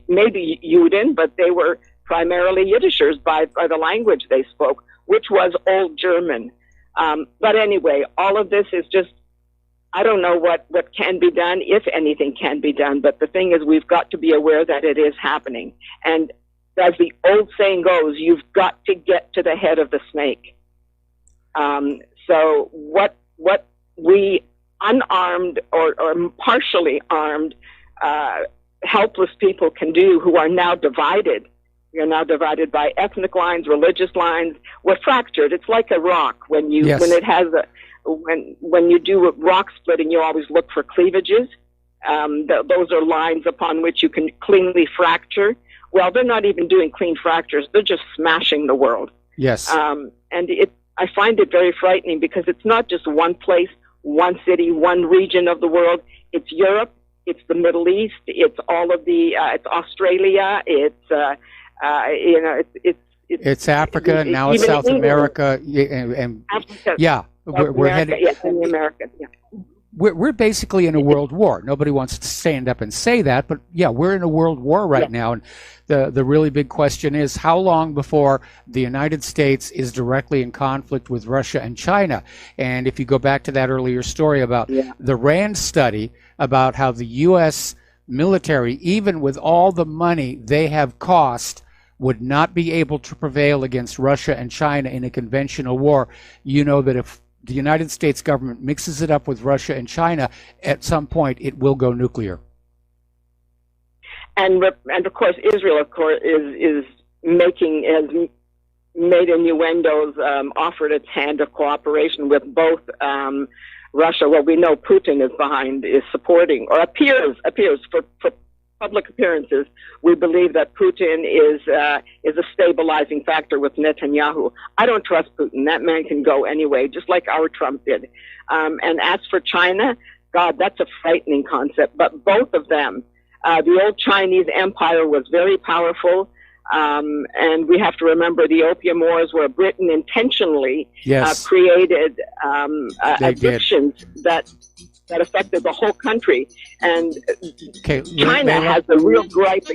maybe Juden, but they were primarily Yiddishers by the language they spoke, which was Old German. But anyway, all of this is just, I don't know what can be done, if anything can be done, but the thing is we've got to be aware that it is happening. And as the old saying goes, you've got to get to the head of the snake. So what we unarmed or partially armed, helpless people can do who are now divided. We are now divided by ethnic lines, religious lines. We're fractured. It's like a rock when it has when you do rock splitting, you always look for cleavages. Those are lines upon which you can cleanly fracture. Well, they're not even doing clean fractures. They're just smashing the world.
Yes.
And I find it very frightening because it's not just one place, one city, one region of the world. It's Europe. It's the Middle East. It's all of it's Australia.
It's Africa, and now it's South America, and
Africa,
yeah, we're heading.
Yes, in the Americas. Yeah.
We're basically in a world war. Nobody wants to stand up and say that, but yeah, we're in a world war right now. And the really big question is, how long before the United States is directly in conflict with Russia and China? And if you go back to that earlier story about the RAND study, about how the U.S. military, even with all the money they have cost, would not be able to prevail against Russia and China in a conventional war, you know that if the United States government mixes it up with Russia and China, at some point it will go nuclear.
And of course, Israel, of course, has made innuendos, offered its hand of cooperation with both Russia. Well, we know Putin is supporting, or appears for public appearances. We believe that Putin is a stabilizing factor with Netanyahu. I don't trust Putin. That man can go anyway, just like our Trump did. And as for China, God, that's a frightening concept. But both of them, the old Chinese empire was very powerful. And we have to remember the Opium Wars, where Britain intentionally created addictions that affected the whole country. And China has a real gripe.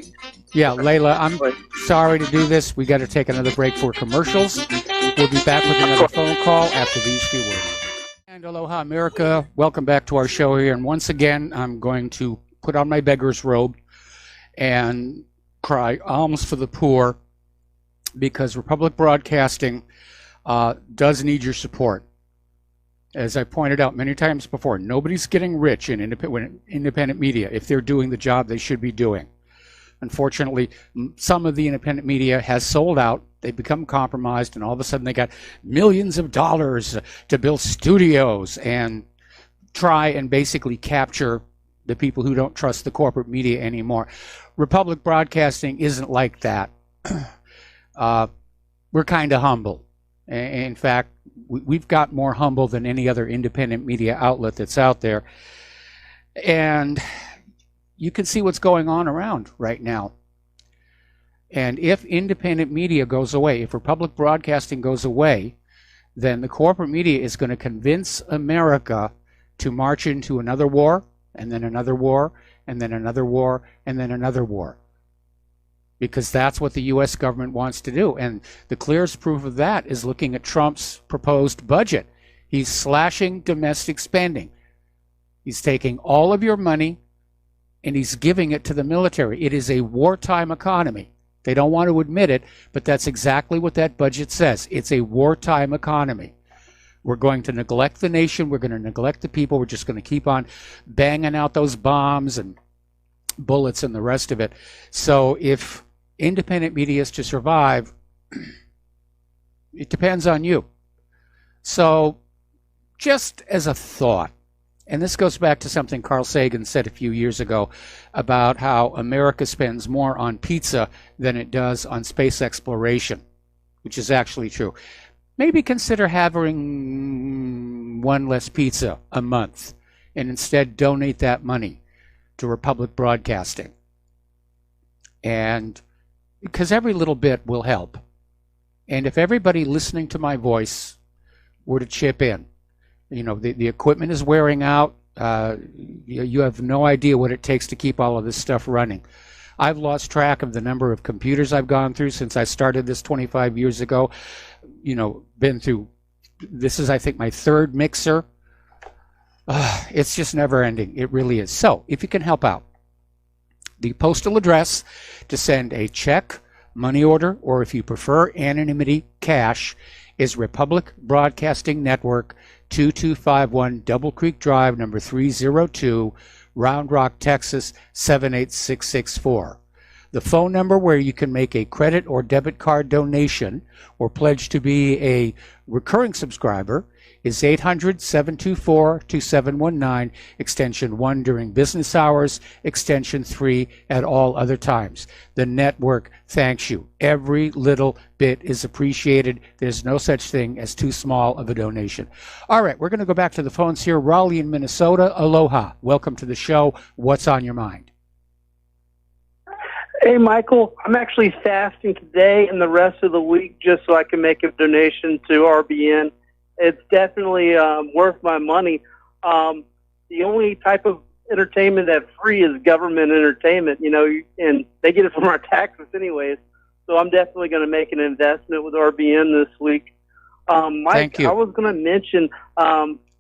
Yeah, Layla, I'm sorry to do this. We got to take another break for commercials. We'll be back with another phone call after these few words. And aloha, America. Welcome back to our show here. And once again, I'm going to put on my beggar's robe and cry alms for the poor, because Republic Broadcasting does need your support. As I pointed out many times before, nobody's getting rich in independent media if they're doing the job they should be doing. Unfortunately, some of the independent media has sold out. They've become compromised, and all of a sudden they got millions of dollars to build studios and try and basically capture the people who don't trust the corporate media anymore. Republic Broadcasting isn't like that. We're kind of humble. In fact, we've got more humble than any other independent media outlet that's out there. And you can see what's going on around right now. And if independent media goes away, if Republic Broadcasting goes away, then the corporate media is going to convince America to march into another war, and then another war, and then another war, and then another war. Because that's what the U.S. government wants to do. And the clearest proof of that is looking at Trump's proposed budget. He's slashing domestic spending. He's taking all of your money and he's giving it to the military. It is a wartime economy. They don't want to admit it, but that's exactly what that budget says. It's a wartime economy. We're going to neglect the nation. We're going to neglect the people. We're just going to keep on banging out those bombs and bullets and the rest of it. So if independent media is to survive, it depends on you. So just as a thought, and this goes back to something Carl Sagan said a few years ago about how America spends more on pizza than it does on space exploration, which is actually true. Maybe consider having one less pizza a month and instead donate that money to Republic Broadcasting. And because every little bit will help. And if everybody listening to my voice were to chip in, you know, the equipment is wearing out. You have no idea what it takes to keep all of this stuff running. I've lost track of the number of computers I've gone through since I started this 25 years ago. You know, been through, this is, I think, my third mixer. It's just never ending. It really is. So if you can help out, the postal address to send a check, money order, or if you prefer anonymity, cash, is Republic Broadcasting Network, 2251 Double Creek Drive, number 302, Round Rock, Texas, 78664. The phone number where you can make a credit or debit card donation or pledge to be a recurring subscriber is 800-724-2719, extension 1 during business hours, extension 3 at all other times. The network thanks you. Every little bit is appreciated. There's no such thing as too small of a donation. All right, we're going to go back to the phones here. Raleigh in Minnesota. Aloha. Welcome to the show. What's on your mind?
Hey, Michael. I'm actually fasting today and the rest of the week just so I can make a donation to RBN. It's definitely worth my money. The only type of entertainment that's free is government entertainment, and they get it from our taxes anyways. So I'm definitely going to make an investment with RBN this week. Mike,
Thank you.
I was going to mention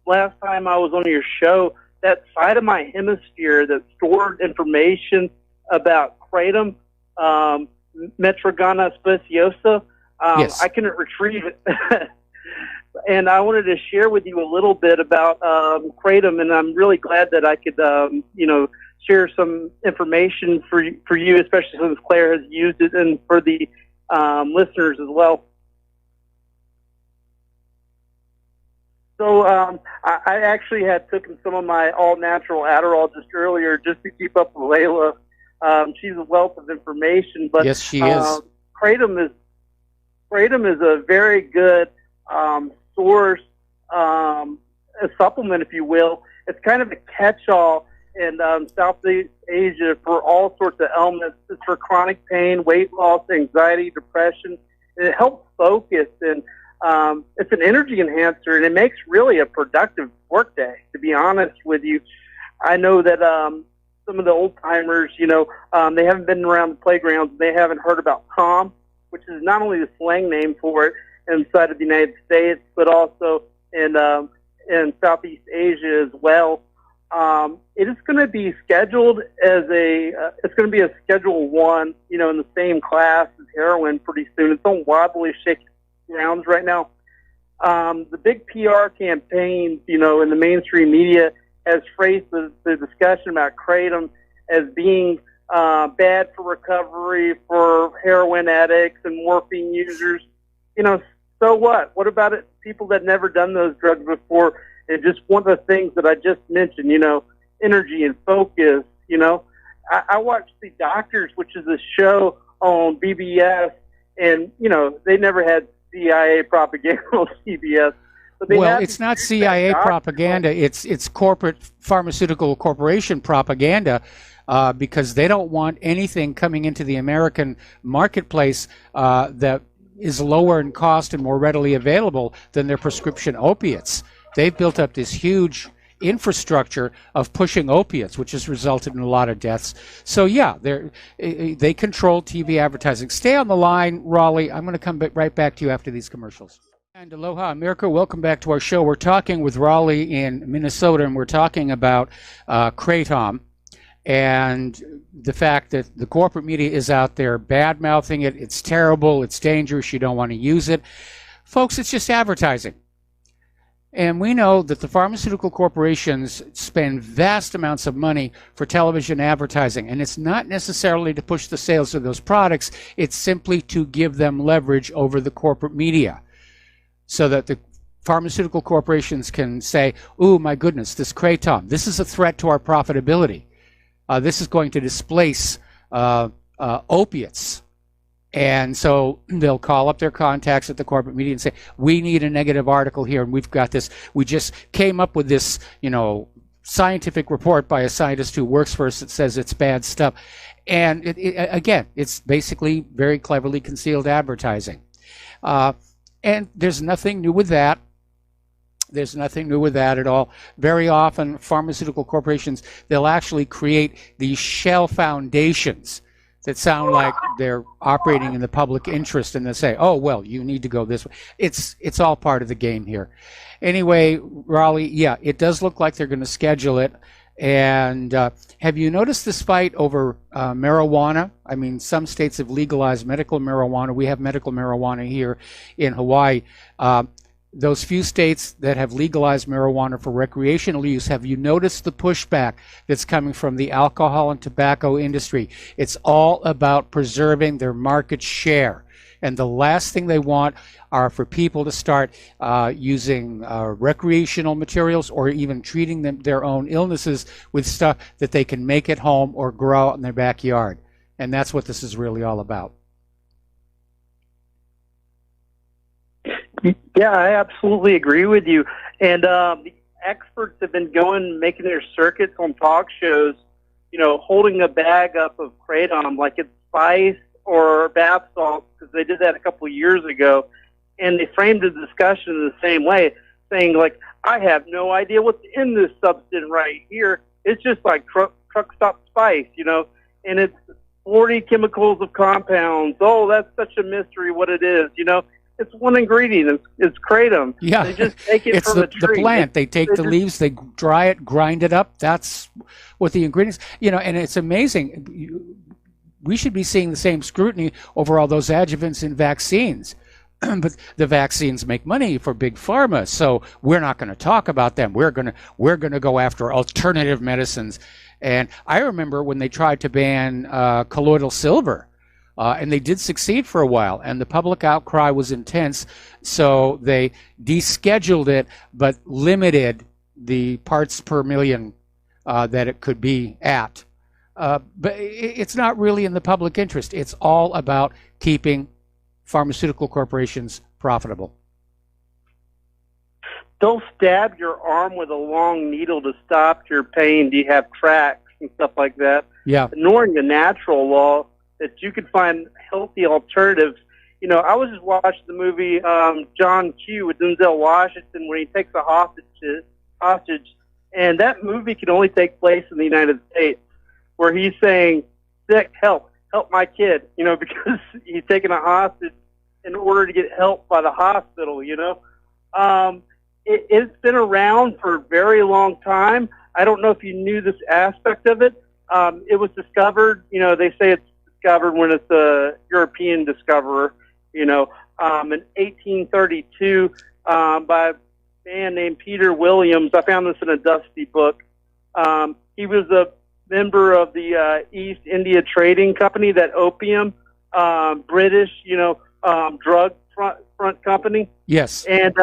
last time I was on your show, that side of my hemisphere that stored information about kratom, Metrogona speciosa,
Yes.
I can retrieve it. And I wanted to share with you a little bit about kratom, and I'm really glad that I could, share some information for you, especially since Claire has used it, and for the listeners as well. So I actually had taken some of my all-natural Adderall just earlier just to keep up with Layla. She's a wealth of information, but
Yes, she is.
Kratom is a very good source, a supplement, if you will. It's kind of a catch-all in Southeast Asia for all sorts of ailments. It's for chronic pain, weight loss, anxiety, depression. And it helps focus, and it's an energy enhancer, and it makes really a productive workday, to be honest with you. I know that some of the old-timers, they haven't been around the playgrounds. They haven't heard about Tom, which is not only the slang name for it inside of the United States, but also in Southeast Asia as well. It is going to be scheduled as it's going to be a Schedule 1, in the same class as heroin pretty soon. It's on wobbly, shaky grounds right now. The big PR campaigns, in the mainstream media has phrased the discussion about kratom as being bad for recovery for heroin addicts and morphine users. So what? What about it? People that never done those drugs before, and just one of the things that I just mentioned, energy and focus. I watched The Doctors, which is a show on BBS, and they never had CIA propaganda on CBS.
Well, it's not CIA propaganda. It's corporate pharmaceutical corporation propaganda, because they don't want anything coming into the American marketplace that is lower in cost and more readily available than their prescription opiates. They've built up this huge infrastructure of pushing opiates, which has resulted in a lot of deaths. So yeah, they control TV advertising. Stay on the line, Raleigh. I'm going to come right back to you after these commercials. And aloha, America. Welcome back to our show. We're talking with Raleigh in Minnesota, and we're talking about kratom and the fact that the corporate media is out there bad-mouthing it. It's terrible. It's dangerous. You don't want to use it. Folks, it's just advertising. And we know that the pharmaceutical corporations spend vast amounts of money for television advertising, and it's not necessarily to push the sales of those products. It's simply to give them leverage over the corporate media so that the pharmaceutical corporations can say, ooh, my goodness, this kratom, this is a threat to our profitability. This is going to displace opiates. And so they'll call up their contacts at the corporate media and say, we need a negative article here, and we've got this. We just came up with this, scientific report by a scientist who works for us that says it's bad stuff. And again, it's basically very cleverly concealed advertising. And there's nothing new with that. There's nothing new with that at all. Very often, pharmaceutical corporations, they'll actually create these shell foundations that sound like they're operating in the public interest, and they say, oh, well, you need to go this way. It's all part of the game here. Anyway, Raleigh, yeah, it does look like they're going to schedule it. And have you noticed this fight over marijuana? I mean, some states have legalized medical marijuana. We have medical marijuana here in Hawaii. those few states that have legalized marijuana for recreational use, have you noticed the pushback that's coming from the alcohol and tobacco industry? It's all about preserving their market share. And the last thing they want are for people to start using recreational materials or even treating their own illnesses with stuff that they can make at home or grow out in their backyard. And that's what this is really all about.
Yeah, I absolutely agree with you. And the experts have been making their circuits on talk shows, holding a bag up of kratom like it's spice or bath salts, because they did that a couple of years ago. And they framed the discussion in the same way, saying, like, I have no idea what's in this substance right here. It's just like truck stop spice, and it's 40 chemicals of compounds. Oh, that's such a mystery what it is, It's one ingredient. It's kratom.
Yeah,
they just take it
it's
from
the plant. They take the leaves, they dry it, grind it up. That's what the ingredients. And it's amazing. We should be seeing the same scrutiny over all those adjuvants in vaccines, but the vaccines make money for big pharma, so we're not going to talk about them. We're going to go after alternative medicines. And I remember when they tried to ban colloidal silver. And they did succeed for a while, and the public outcry was intense, so they descheduled it, but limited the parts per million that it could be at. But it's not really in the public interest. It's all about keeping pharmaceutical corporations profitable.
They'll stab your arm with a long needle to stop your pain. Do you have tracks and stuff like that?
Yeah.
Ignoring the natural law that you could find healthy alternatives. I was just watching the movie John Q with Denzel Washington when he takes a hostage, and that movie can only take place in the United States, where he's saying, "Sick, help my kid," because he's taking a hostage in order to get help by the hospital. It's been around for a very long time. I don't know if you knew this aspect of it. It was discovered. They say it's discovered when it's a European discoverer, in 1832 by a man named Peter Williams. I found this in a Dusty book. He was a member of the East India Trading Company, that opium, British, drug front company.
Yes.
And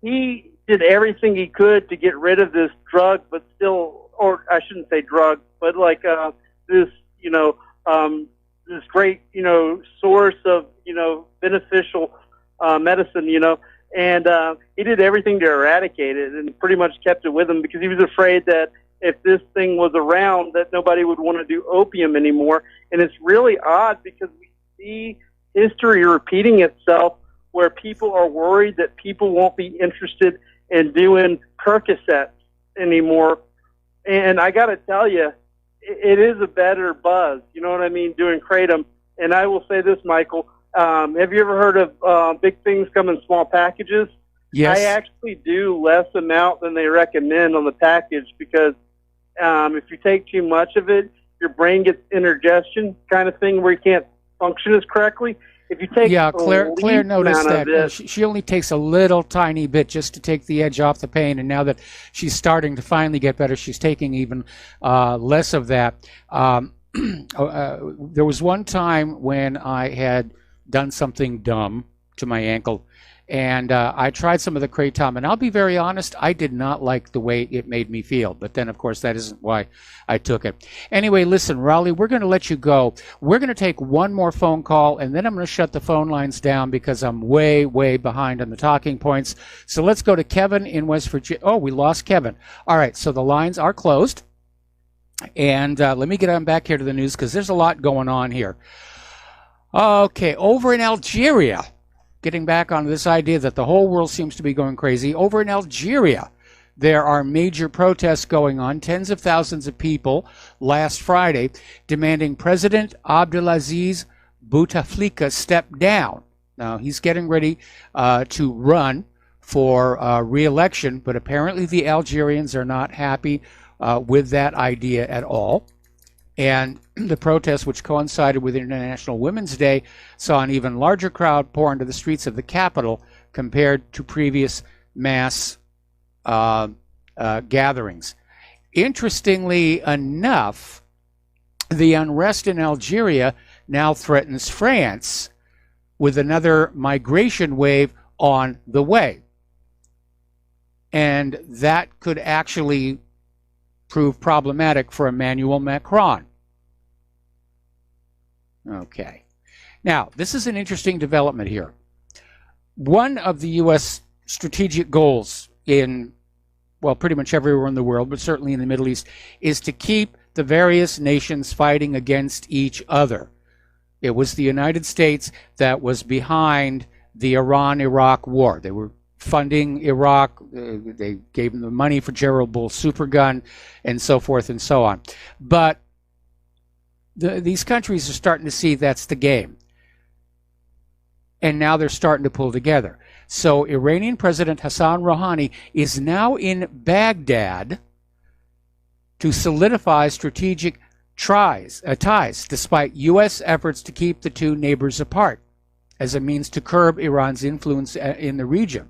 he did everything he could to get rid of this drug, but still, or I shouldn't say drug, but like this, this great, source of, beneficial medicine, and he did everything to eradicate it and pretty much kept it with him because he was afraid that if this thing was around that nobody would want to do opium anymore. And it's really odd because we see history repeating itself where people are worried that people won't be interested in doing Percocets anymore. And I got to tell you, it is a better buzz, you know what I mean, doing kratom. And I will say this, Michael, have you ever heard of big things come in small packages?
Yes.
I actually do less amount than they recommend on the package because if you take too much of it, your brain gets indigestion kind of thing where you can't function as correctly. If you take
Claire noticed that she only takes a little tiny bit just to take the edge off the pain, and now that she's starting to finally get better, she's taking even less of that. There was one time when I had done something dumb to my ankle, and I tried some of the kratom, and I'll be very honest, I did not like the way it made me feel. But then, of course, that isn't why I took it. Anyway, listen, Raleigh, we're going to let you go. We're going to take one more phone call, and then I'm going to shut the phone lines down because I'm way, way behind on the talking points. So let's go to Kevin in West Virginia. Oh, we lost Kevin. All right, so the lines are closed. And let me get on back here to the news because there's a lot going on here. Okay, over in Algeria, getting back on this idea that the whole world seems to be going crazy. Over in Algeria, there are major protests going on, tens of thousands of people last Friday demanding President Abdelaziz Bouteflika step down. Now, he's getting ready to run for re-election, but apparently the Algerians are not happy with that idea at all. And the protest, which coincided with International Women's Day, saw an even larger crowd pour into the streets of the capital compared to previous mass gatherings. Interestingly enough, the unrest in Algeria now threatens France with another migration wave on the way. And that could actually prove problematic for Emmanuel Macron. Okay. Now, this is an interesting development here. One of the U.S. strategic goals in, well, pretty much everywhere in the world, but certainly in the Middle East, is to keep the various nations fighting against each other. It was the United States that was behind the Iran-Iraq war. They were funding Iraq. They gave them the money for Gerald Bull's supergun and so forth and so on. But these countries are starting to see that's the game. And now they're starting to pull together. So Iranian President Hassan Rouhani is now in Baghdad to solidify strategic ties, despite U.S. efforts to keep the two neighbors apart as a means to curb Iran's influence in the region.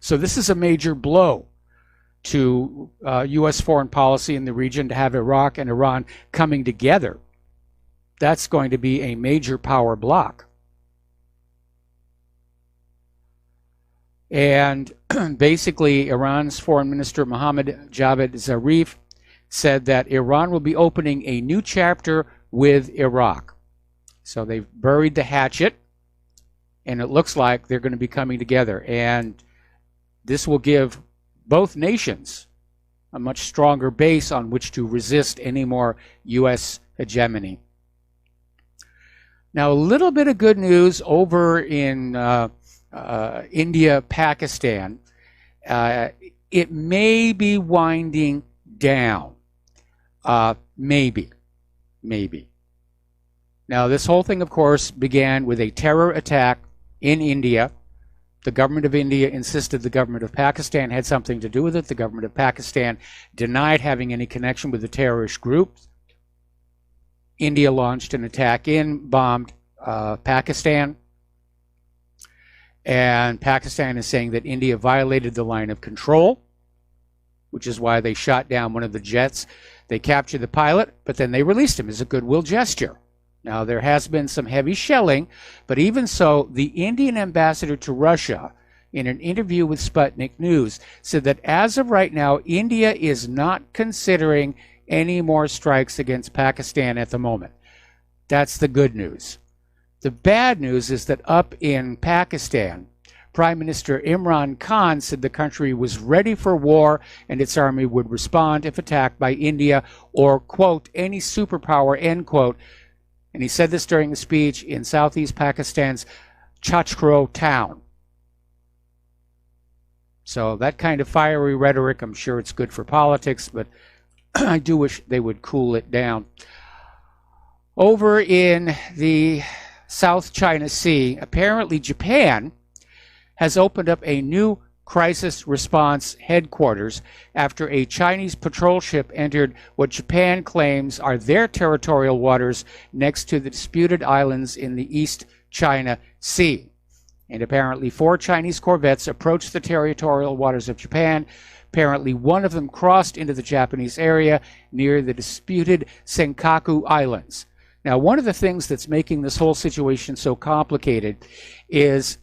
So this is a major blow to U.S. foreign policy in the region, to have Iraq and Iran coming together. That's going to be a major power block. And basically, Iran's Foreign Minister Mohammad Javad Zarif said that Iran will be opening a new chapter with Iraq. So they've buried the hatchet, and it looks like they're going to be coming together. And this will give both nations a much stronger base on which to resist any more U.S. hegemony. Now, a little bit of good news over in India, Pakistan. It may be winding down. Maybe. Now, this whole thing, of course, began with a terror attack in India. The government of India insisted the government of Pakistan had something to do with it. The government of Pakistan denied having any connection with the terrorist group. India launched an attack bombed Pakistan. And Pakistan is saying that India violated the line of control, which is why they shot down one of the jets. They captured the pilot, but then they released him as a goodwill gesture. Now, there has been some heavy shelling, but even so, the Indian ambassador to Russia, in an interview with Sputnik News, said that as of right now, India is not considering any more strikes against Pakistan at the moment. That's the good news. The bad news is that up in Pakistan, Prime Minister Imran Khan said the country was ready for war and its army would respond if attacked by India or, quote, any superpower, end quote. And he said this during a speech in southeast Pakistan's Chachkro town. So that kind of fiery rhetoric, I'm sure it's good for politics, but I do wish they would cool it down. Over in the South China Sea, apparently Japan has opened up a new crisis response headquarters after a Chinese patrol ship entered what Japan claims are their territorial waters next to the disputed islands in the East China Sea. And apparently 4 Chinese corvettes approached the territorial waters of Japan. Apparently one of them crossed into the Japanese area near the disputed Senkaku Islands. Now, one of the things that's making this whole situation so complicated is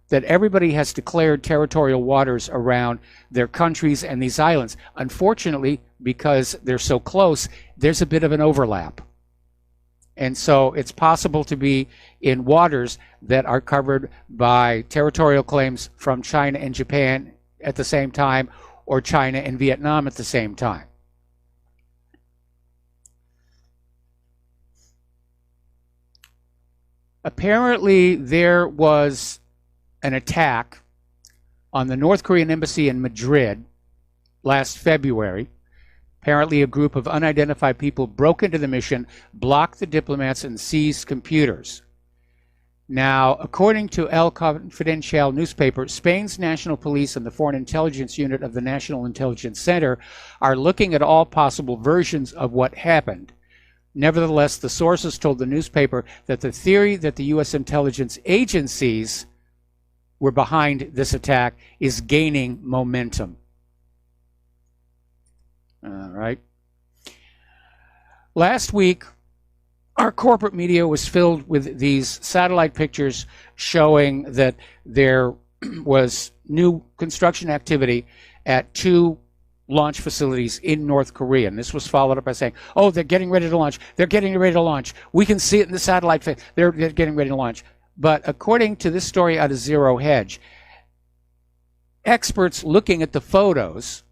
that everybody has declared territorial waters around their countries and these islands. Unfortunately, because they're so close, there's a bit of an overlap. And so it's possible to be in waters that are covered by territorial claims from China and Japan at the same time, or China and Vietnam at the same time. Apparently, there was an attack on the North Korean embassy in Madrid last February. Apparently, a group of unidentified people broke into the mission, blocked the diplomats, and seized computers. Now, according to El Confidencial newspaper, Spain's national police and the Foreign Intelligence Unit of the National Intelligence Center are looking at all possible versions of what happened. Nevertheless, the sources told the newspaper that the theory that the U.S. intelligence agencies were behind this attack is gaining momentum. All right. Last week, our corporate media was filled with these satellite pictures showing that there was new construction activity at 2 launch facilities in North Korea. And this was followed up by saying, oh, they're getting ready to launch. They're getting ready to launch. We can see it in the satellite. They're getting ready to launch. But according to this story out of Zero Hedge, experts looking at the photos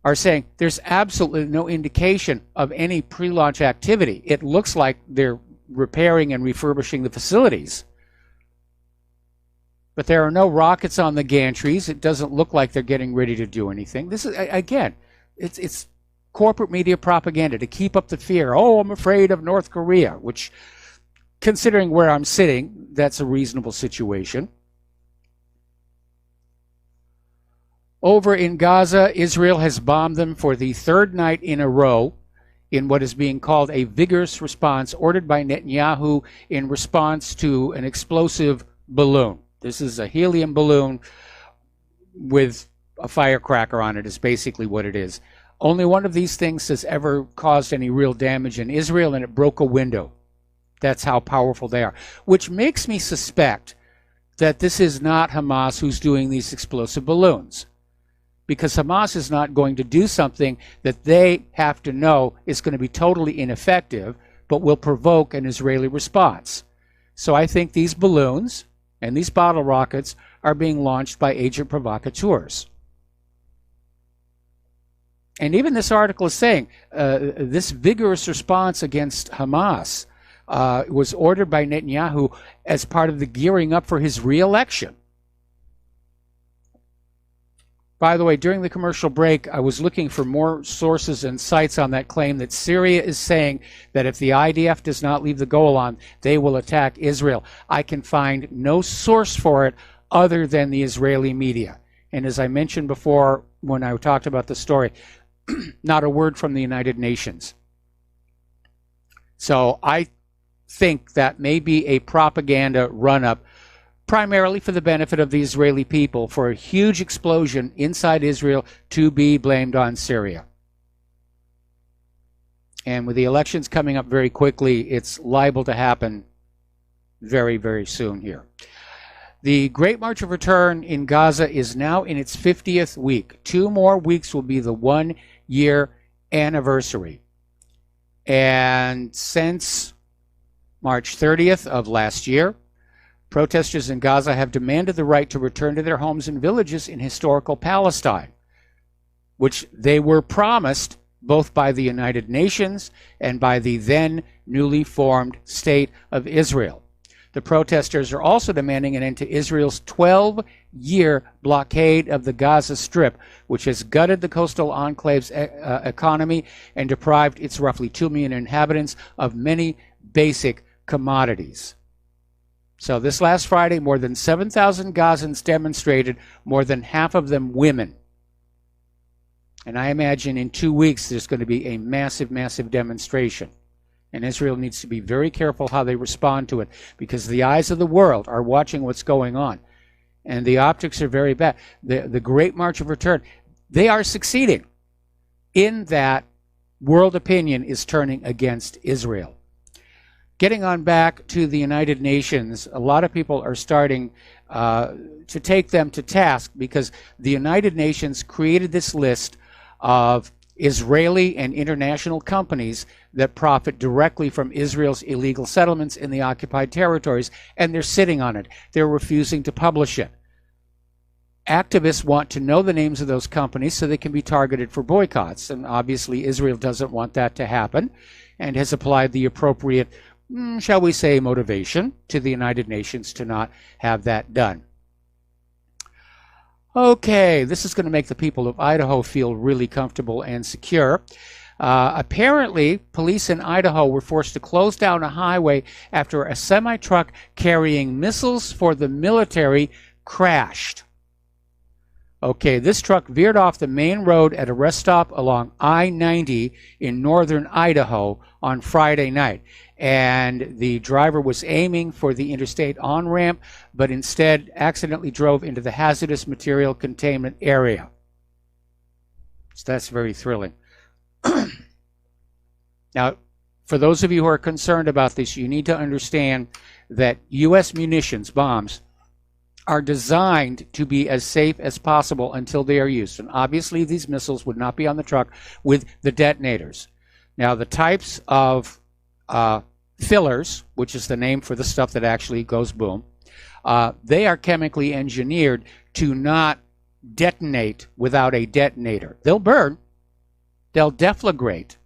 are saying there's absolutely no indication of any pre-launch activity. It looks like they're repairing and refurbishing the facilities. But there are no rockets on the gantries. It doesn't look like they're getting ready to do anything. This is, again, it's corporate media propaganda to keep up the fear. Oh, I'm afraid of North Korea, which, considering where I'm sitting, that's a reasonable situation. Over in Gaza, Israel has bombed them for the 3rd night in a row in what is being called a vigorous response ordered by Netanyahu in response to an explosive balloon. This is a helium balloon with a firecracker on it, is basically what it is. Only one of these things has ever caused any real damage in Israel, and it broke a window. That's how powerful they are. Which makes me suspect that this is not Hamas who's doing these explosive balloons. Because Hamas is not going to do something that they have to know is going to be totally ineffective, but will provoke an Israeli response. So I think these balloons and these bottle rockets are being launched by agent provocateurs. And even this article is saying this vigorous response against Hamas was ordered by Netanyahu as part of the gearing up for his re-election. By the way, during the commercial break, I was looking for more sources and sites on that claim that Syria is saying that if the IDF does not leave the Golan, they will attack Israel. I can find no source for it other than the Israeli media. And as I mentioned before when I talked about the story, not a word from the United Nations. So I think that may be a propaganda run-up primarily for the benefit of the Israeli people, for a huge explosion inside Israel to be blamed on Syria. And with the elections coming up very quickly, it's liable to happen very, very soon here. The Great March of Return in Gaza is now in its 50th week. 2 more weeks will be the 1-year anniversary. And since March 30th of last year, protesters in Gaza have demanded the right to return to their homes and villages in historical Palestine, which they were promised both by the United Nations and by the then newly formed State of Israel. The protesters are also demanding an end to Israel's 12-year blockade of the Gaza Strip, which has gutted the coastal enclave's economy and deprived its roughly 2 million inhabitants of many basic commodities. So this last Friday, more than 7,000 Gazans demonstrated, more than half of them women. And I imagine in 2 weeks there's going to be a massive, massive demonstration. And Israel needs to be very careful how they respond to it, because the eyes of the world are watching what's going on. And the optics are very bad. The Great March of Return, they are succeeding in that world opinion is turning against Israel. Getting on back to the United Nations, a lot of people are starting to take them to task because the United Nations created this list of Israeli and international companies that profit directly from Israel's illegal settlements in the occupied territories, and they're sitting on it. They're refusing to publish it. Activists want to know the names of those companies so they can be targeted for boycotts, and obviously Israel doesn't want that to happen and has applied the appropriate, shall we say, motivation to the United Nations to not have that done. Okay, this is going to make the people of Idaho feel really comfortable and secure. Apparently, police in Idaho were forced to close down a highway after a semi-truck carrying missiles for the military crashed. Okay, this truck veered off the main road at a rest stop along I-90 in northern Idaho on Friday night. And the driver was aiming for the interstate on-ramp, but instead accidentally drove into the hazardous material containment area. So that's very thrilling. Now, for those of you who are concerned about this, you need to understand that U.S. munitions, bombs, are designed to be as safe as possible until they are used. And obviously, these missiles would not be on the truck with the detonators. Now, the types of fillers, which is the name for the stuff that actually goes boom, they are chemically engineered to not detonate without a detonator. They'll burn, they'll deflagrate,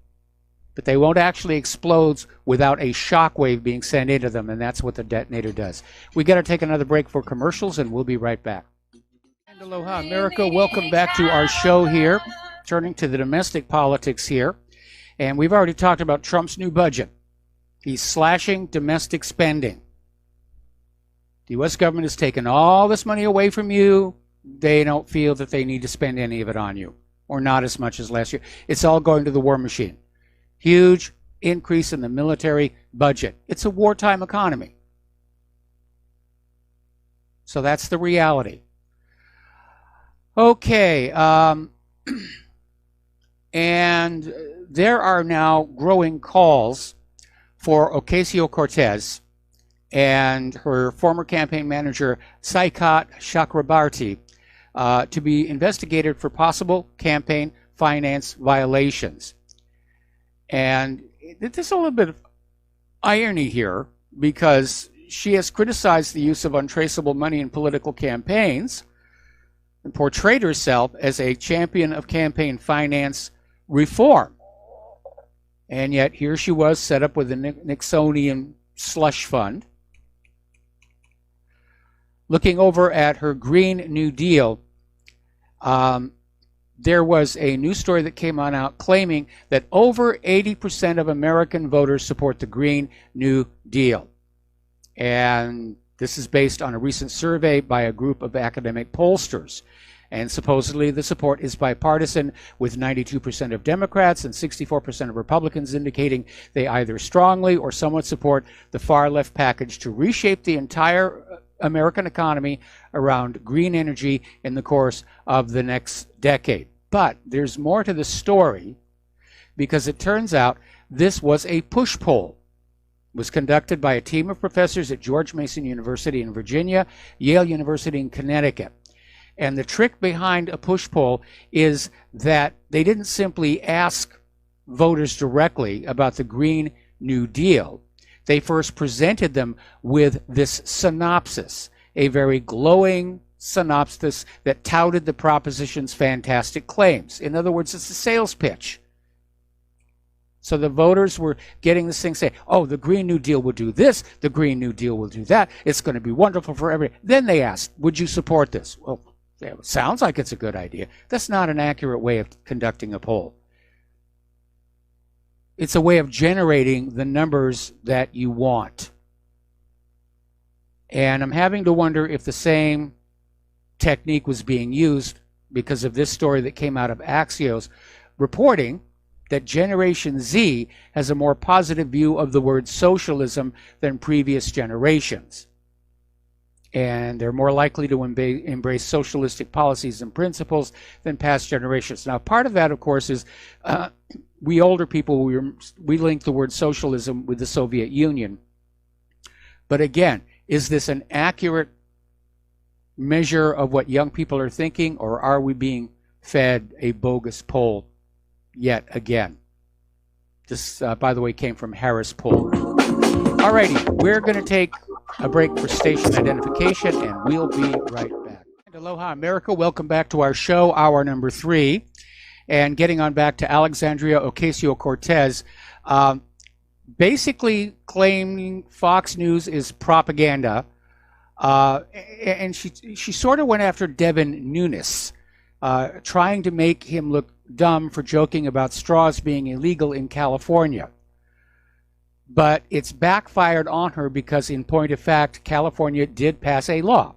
but they won't actually explode without a shock wave being sent into them, and that's what the detonator does. We got to take another break for commercials, and we'll be right back. And aloha, America. Welcome back to our show here, turning to the domestic politics here. And we've already talked about Trump's new budget. He's slashing domestic spending. The U.S. government has taken all this money away from you. They don't feel that they need to spend any of it on you, or not as much as last year. It's all going to the war machine. Huge increase in the military budget. It's a wartime economy. So that's the reality. Okay. And there are now growing calls for Ocasio-Cortez and her former campaign manager, Saikat Chakrabarti, to be investigated for possible campaign finance violations. And there's a little bit of irony here, because she has criticized the use of untraceable money in political campaigns and portrayed herself as a champion of campaign finance reform. And yet here she was, set up with a Nixonian slush fund. Looking over at her Green New Deal, there was a news story that came on out claiming that over 80% of American voters support the Green New Deal. And this is based on a recent survey by a group of academic pollsters. And supposedly the support is bipartisan, with 92% of Democrats and 64% of Republicans indicating they either strongly or somewhat support the far left package to reshape the entire American economy around green energy in the course of the next decade. But there's more to the story, because it turns out this was a push poll. It was conducted by a team of professors at George Mason University in Virginia, Yale University in Connecticut. And the trick behind a push poll is that they didn't simply ask voters directly about the Green New Deal. They first presented them with this synopsis, a very glowing synopsis that touted the proposition's fantastic claims. In other words, it's a sales pitch. So the voters were getting this thing saying, oh, the Green New Deal will do this, the Green New Deal will do that, it's going to be wonderful for everyone. Then they asked, would you support this? Well, it sounds like it's a good idea. That's not an accurate way of conducting a poll. It's a way of generating the numbers that you want. And I'm having to wonder if the same technique was being used because of this story that came out of Axios reporting that Generation Z has a more positive view of the word socialism than previous generations. And they're more likely to embrace socialistic policies and principles than past generations. Now, part of that, of course, is we older people, we link the word socialism with the Soviet Union. But again, is this an accurate measure of what young people are thinking, or are we being fed a bogus poll yet again? This, by the way, came from Harris Poll. Alrighty, we're going to take a break for station identification, and we'll be right back. Aloha, America. Welcome back to our show, hour number 3. And getting on back to Alexandria Ocasio-Cortez, basically claiming Fox News is propaganda. And she sort of went after Devin Nunes, trying to make him look dumb for joking about straws being illegal in California. But it's backfired on her because, in point of fact, California did pass a law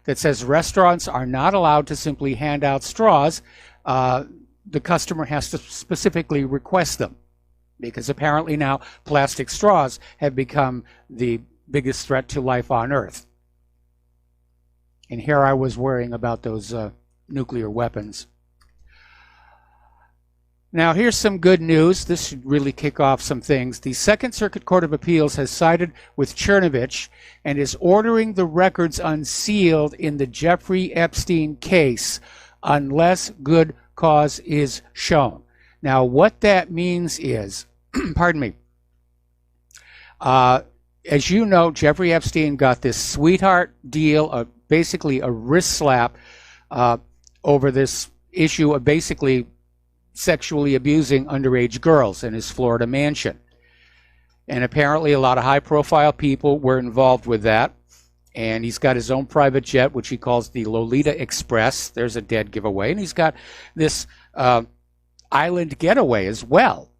that says restaurants are not allowed to simply hand out straws. The customer has to specifically request them, because apparently now plastic straws have become the biggest threat to life on Earth. And here I was worrying about those nuclear weapons. Now, here's some good news. This should really kick off some things. The Second Circuit Court of Appeals has sided with Chernovich and is ordering the records unsealed in the Jeffrey Epstein case unless good cause is shown. Now, what that means is, pardon me, as you know, Jeffrey Epstein got this sweetheart deal, basically a wrist slap over this issue of basically sexually abusing underage girls in his Florida mansion. And apparently a lot of high-profile people were involved with that. And he's got his own private jet, which he calls the Lolita Express. There's a dead giveaway. And he's got this island getaway as well.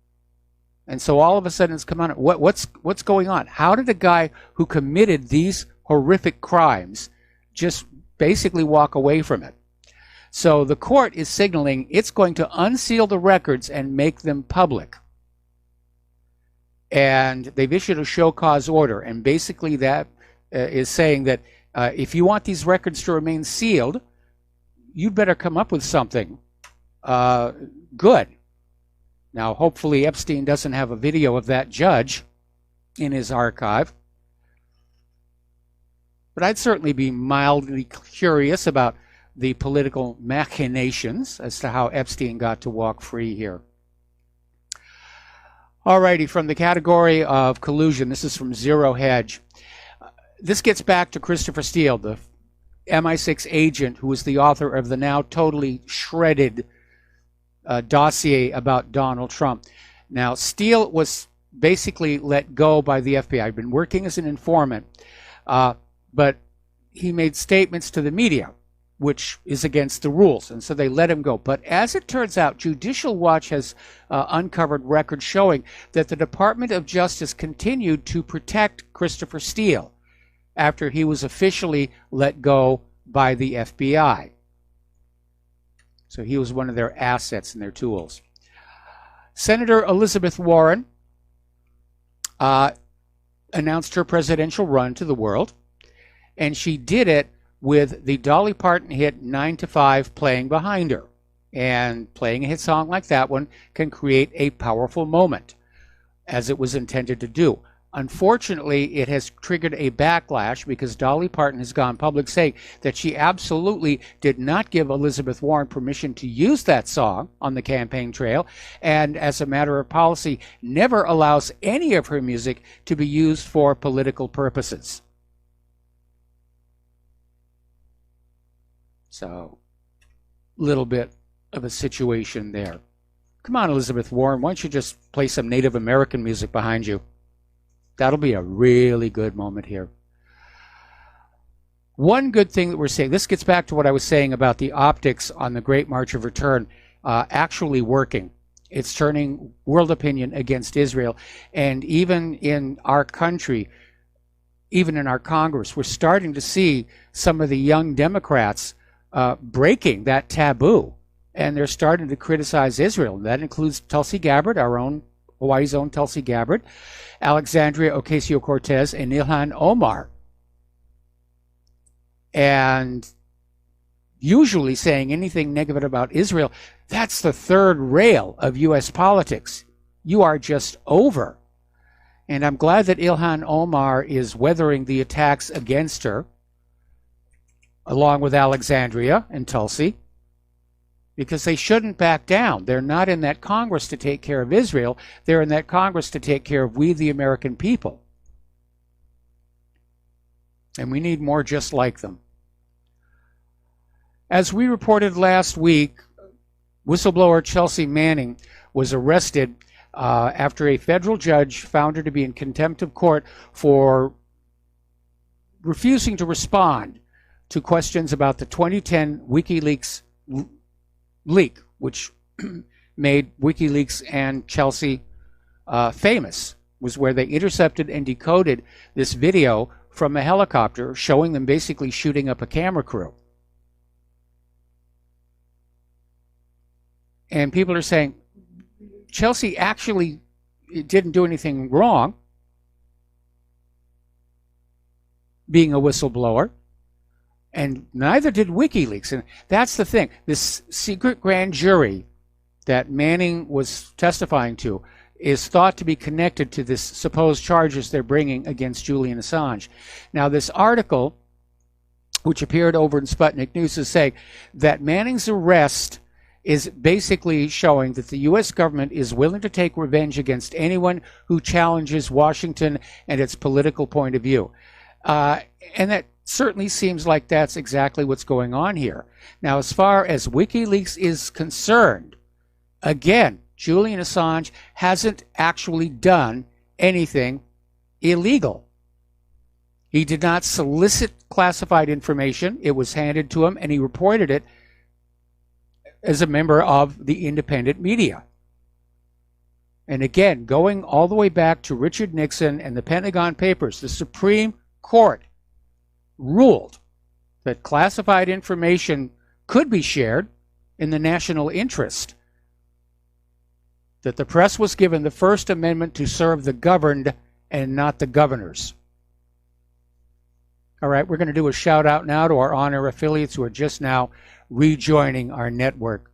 And so all of a sudden it's come on. What's going on? How did a guy who committed these horrific crimes just basically walk away from it? So the court is signaling it's going to unseal the records and make them public. And they've issued a show cause order. And basically that is saying that if you want these records to remain sealed, you'd better come up with something good. Now, hopefully Epstein doesn't have a video of that judge in his archive. But I'd certainly be mildly curious about the political machinations as to how Epstein got to walk free here. Alrighty, from the category of collusion, this is from Zero Hedge. This gets back to Christopher Steele, the MI6 agent who was the author of the now totally shredded dossier about Donald Trump. Now, Steele was basically let go by the FBI. I'd been working as an informant, but he made statements to the media, which is against the rules, and so they let him go. But as it turns out, Judicial Watch has uncovered records showing that the Department of Justice continued to protect Christopher Steele after he was officially let go by the FBI. So he was one of their assets and their tools. Senator Elizabeth Warren announced her presidential run to the world, and she did it with the Dolly Parton hit 9 to 5 playing behind her. And playing a hit song like that one can create a powerful moment, as it was intended to do. Unfortunately, it has triggered a backlash because Dolly Parton has gone public saying that she absolutely did not give Elizabeth Warren permission to use that song on the campaign trail, and as a matter of policy, never allows any of her music to be used for political purposes. So, little bit of a situation there. Come on, Elizabeth Warren, why don't you just play some Native American music behind you? That'll be a really good moment here. One good thing that we're seeing, this gets back to what I was saying about the optics on the Great March of Return actually working. It's turning world opinion against Israel. And even in our country, even in our Congress, we're starting to see some of the young Democrats breaking that taboo. And they're starting to criticize Israel. That includes Tulsi Gabbard, our own Hawaii's own Tulsi Gabbard, Alexandria Ocasio-Cortez, and Ilhan Omar. And usually saying anything negative about Israel, that's the third rail of U.S. politics. You are just over. And I'm glad that Ilhan Omar is weathering the attacks against her, along with Alexandria and Tulsi, because they shouldn't back down. They're not in that Congress to take care of Israel. They're in that Congress to take care of we, the American people. And we need more just like them. As we reported last week, whistleblower Chelsea Manning was arrested after a federal judge found her to be in contempt of court for refusing to respond to questions about the 2010 WikiLeaks leak, which made WikiLeaks and Chelsea famous, was where they intercepted and decoded this video from a helicopter showing them basically shooting up a camera crew. And people are saying, Chelsea actually didn't do anything wrong being a whistleblower, and neither did WikiLeaks. And that's the thing. This secret grand jury that Manning was testifying to is thought to be connected to this supposed charges they're bringing against Julian Assange. Now, this article, which appeared over in Sputnik News, is saying that Manning's arrest is basically showing that the U.S. government is willing to take revenge against anyone who challenges Washington and its political point of view. And that certainly seems like that's exactly what's going on here. Now, as far as WikiLeaks is concerned, again, Julian Assange hasn't actually done anything illegal. He did not solicit classified information. It was handed to him, and he reported it as a member of the independent media. And again, going all the way back to Richard Nixon and the Pentagon Papers, the Supreme Court ruled that classified information could be shared in the national interest, that the press was given the First Amendment to serve the governed and not the governors. All right, we're going to do a shout out now to our on-air affiliates who are just now rejoining our network.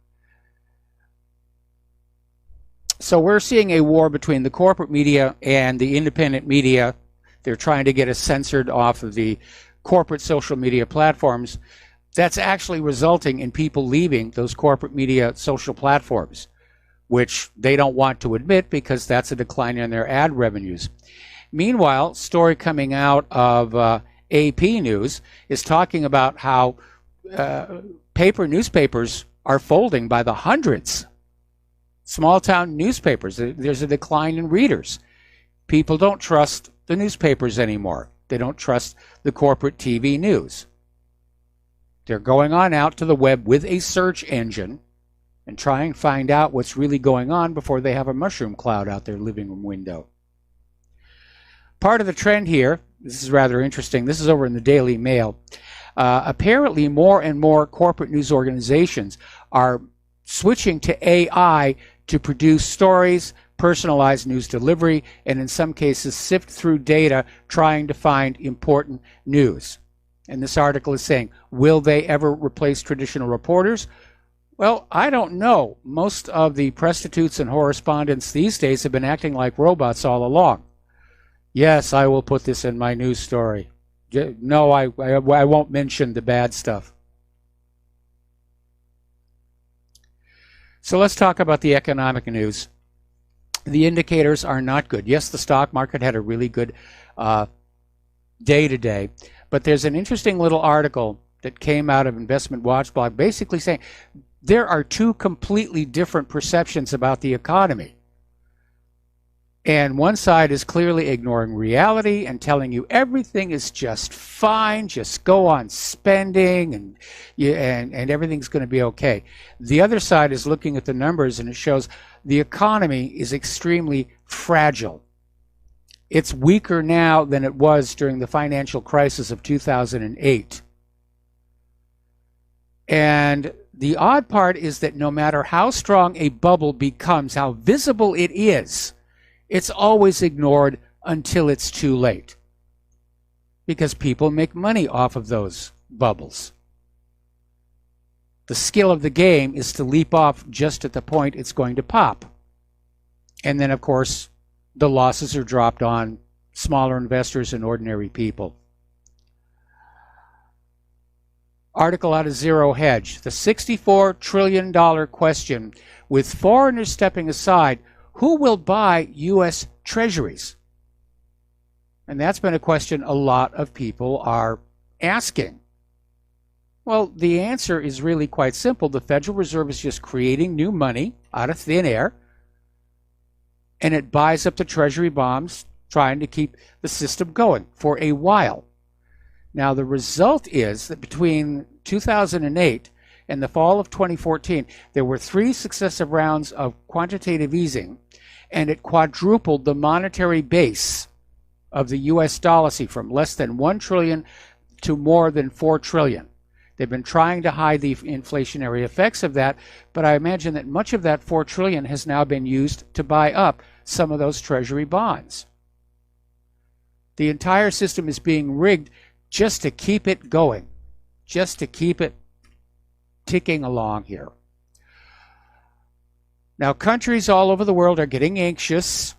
So we're seeing a war between the corporate media and the independent media. They're trying to get us censored off of the corporate social media platforms. That's actually resulting in people leaving those corporate media social platforms, which they don't want to admit because that's a decline in their ad revenues. Meanwhile, story coming out of AP News is talking about how paper newspapers are folding by the hundreds. Small-town newspapers, there's a decline in readers. People don't trust the newspapers anymore. They don't trust the corporate TV news. They're going on out to the web with a search engine and try and find out what's really going on before they have a mushroom cloud out their living room window. Part of the trend here, this is rather interesting, this is over in the Daily Mail. Apparently more and more corporate news organizations are switching to AI to produce stories, personalized news delivery, and in some cases sift through data trying to find important news. And this article is saying, will they ever replace traditional reporters? Well, I don't know. Most of the prostitutes and correspondents these days have been acting like robots all along. Yes, I will put this in my news story. No, I won't mention the bad stuff. So let's talk about the economic news. The indicators are not good. Yes, the stock market had a really good day today, but there's an interesting little article that came out of Investment Watch blog basically saying there are two completely different perceptions about the economy. And one side is clearly ignoring reality and telling you everything is just fine, just go on spending and everything's going to be okay. The other side is looking at the numbers and it shows the economy is extremely fragile. It's weaker now than it was during the financial crisis of 2008. And the odd part is that no matter how strong a bubble becomes, how visible it is, it's always ignored until it's too late. Because people make money off of those bubbles. The skill of the game is to leap off just at the point it's going to pop. And then, of course, the losses are dropped on smaller investors and ordinary people. Article out of Zero Hedge. The $64 trillion question, with foreigners stepping aside, who will buy U.S. treasuries? And that's been a question a lot of people are asking. Well, the answer is really quite simple. The Federal Reserve is just creating new money out of thin air, and it buys up the treasury bonds, trying to keep the system going for a while. Now, the result is that between 2008 In the fall of 2014, there were 3 successive rounds of quantitative easing, and it quadrupled the monetary base of the U.S. dollar from less than 1 trillion to more than 4 trillion. They've been trying to hide the inflationary effects of that, but I imagine that much of that 4 trillion has now been used to buy up some of those treasury bonds. The entire system is being rigged just to keep it going, just to keep it ticking along here. Now, countries all over the world are getting anxious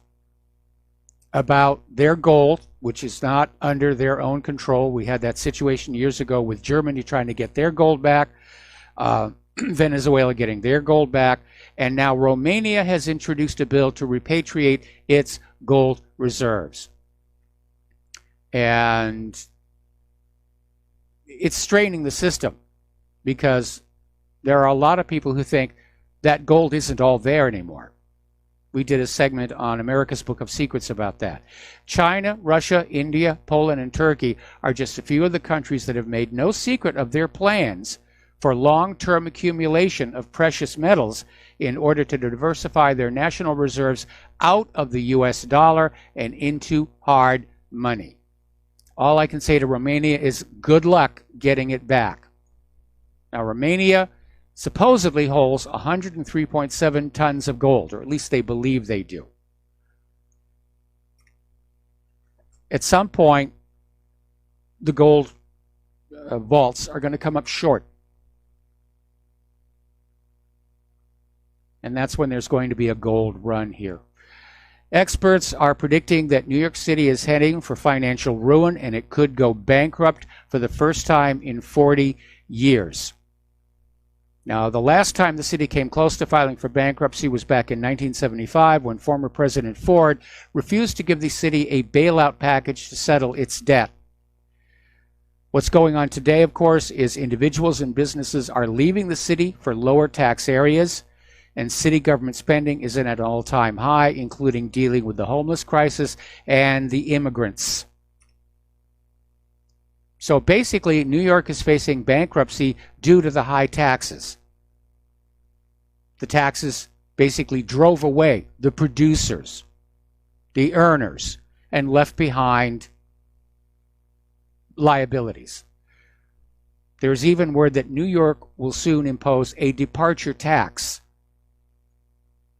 about their gold, which is not under their own control. We had that situation years ago with Germany trying to get their gold back, Venezuela getting their gold back, and now Romania has introduced a bill to repatriate its gold reserves. And it's straining the system because there are a lot of people who think that gold isn't all there anymore. We did a segment on America's Book of Secrets about that. China, Russia, India, Poland, and Turkey are just a few of the countries that have made no secret of their plans for long-term accumulation of precious metals in order to diversify their national reserves out of the U.S. dollar and into hard money. All I can say to Romania is good luck getting it back. Now, Romania supposedly holds 103.7 tons of gold, or at least they believe they do. At some point, the gold vaults are going to come up short. And that's when there's going to be a gold run here. Experts are predicting that New York City is heading for financial ruin, and it could go bankrupt for the first time in 40 years. Now, the last time the city came close to filing for bankruptcy was back in 1975 when former President Ford refused to give the city a bailout package to settle its debt. What's going on today, of course, is individuals and businesses are leaving the city for lower tax areas, and city government spending is at an all-time high, including dealing with the homeless crisis and the immigrants. So basically, New York is facing bankruptcy due to the high taxes. The taxes basically drove away the producers, the earners, and left behind liabilities. There's even word that New York will soon impose a departure tax,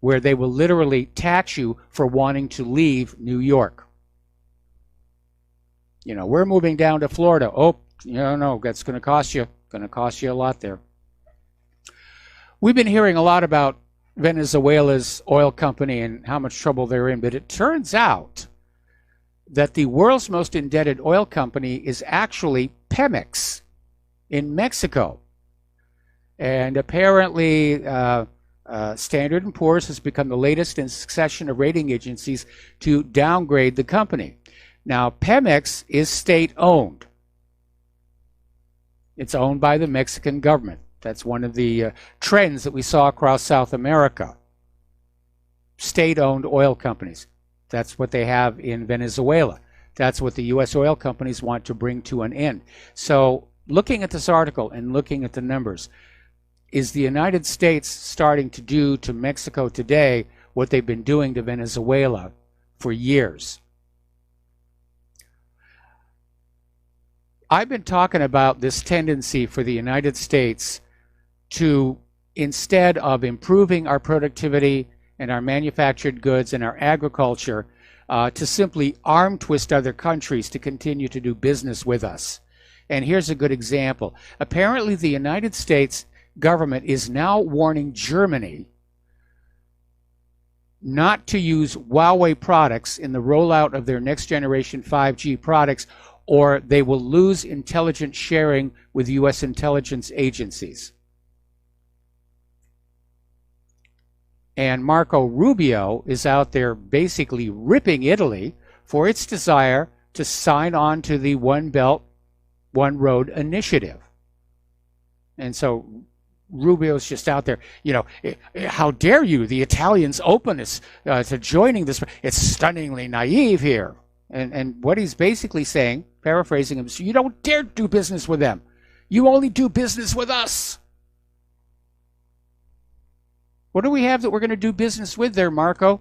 where they will literally tax you for wanting to leave New York. You know, we're moving down to Florida. Oh, no, that's going to cost you a lot there. We've been hearing a lot about Venezuela's oil company and how much trouble they're in, but it turns out that the world's most indebted oil company is actually Pemex in Mexico. And apparently Standard & Poor's has become the latest in a succession of rating agencies to downgrade the company. Now, Pemex is state-owned. It's owned by the Mexican government. That's one of the trends that we saw across South America. State-owned oil companies. That's what they have in Venezuela. That's what the U.S. oil companies want to bring to an end. So, looking at this article and looking at the numbers, is the United States starting to do to Mexico today what they've been doing to Venezuela for years? I've been talking about this tendency for the United States to, instead of improving our productivity and our manufactured goods and our agriculture, to simply arm twist other countries to continue to do business with us. And here's a good example. Apparently, the United States government is now warning Germany not to use Huawei products in the rollout of their next generation 5G products, or they will lose intelligence sharing with U.S. intelligence agencies. And Marco Rubio is out there basically ripping Italy for its desire to sign on to the One Belt, One Road initiative. And so Rubio's just out there, how dare you, the Italians' openness to joining this. It's stunningly naive here. And what he's basically saying, paraphrasing him, so you don't dare do business with them. You only do business with us. What do we have that we're going to do business with there, Marco?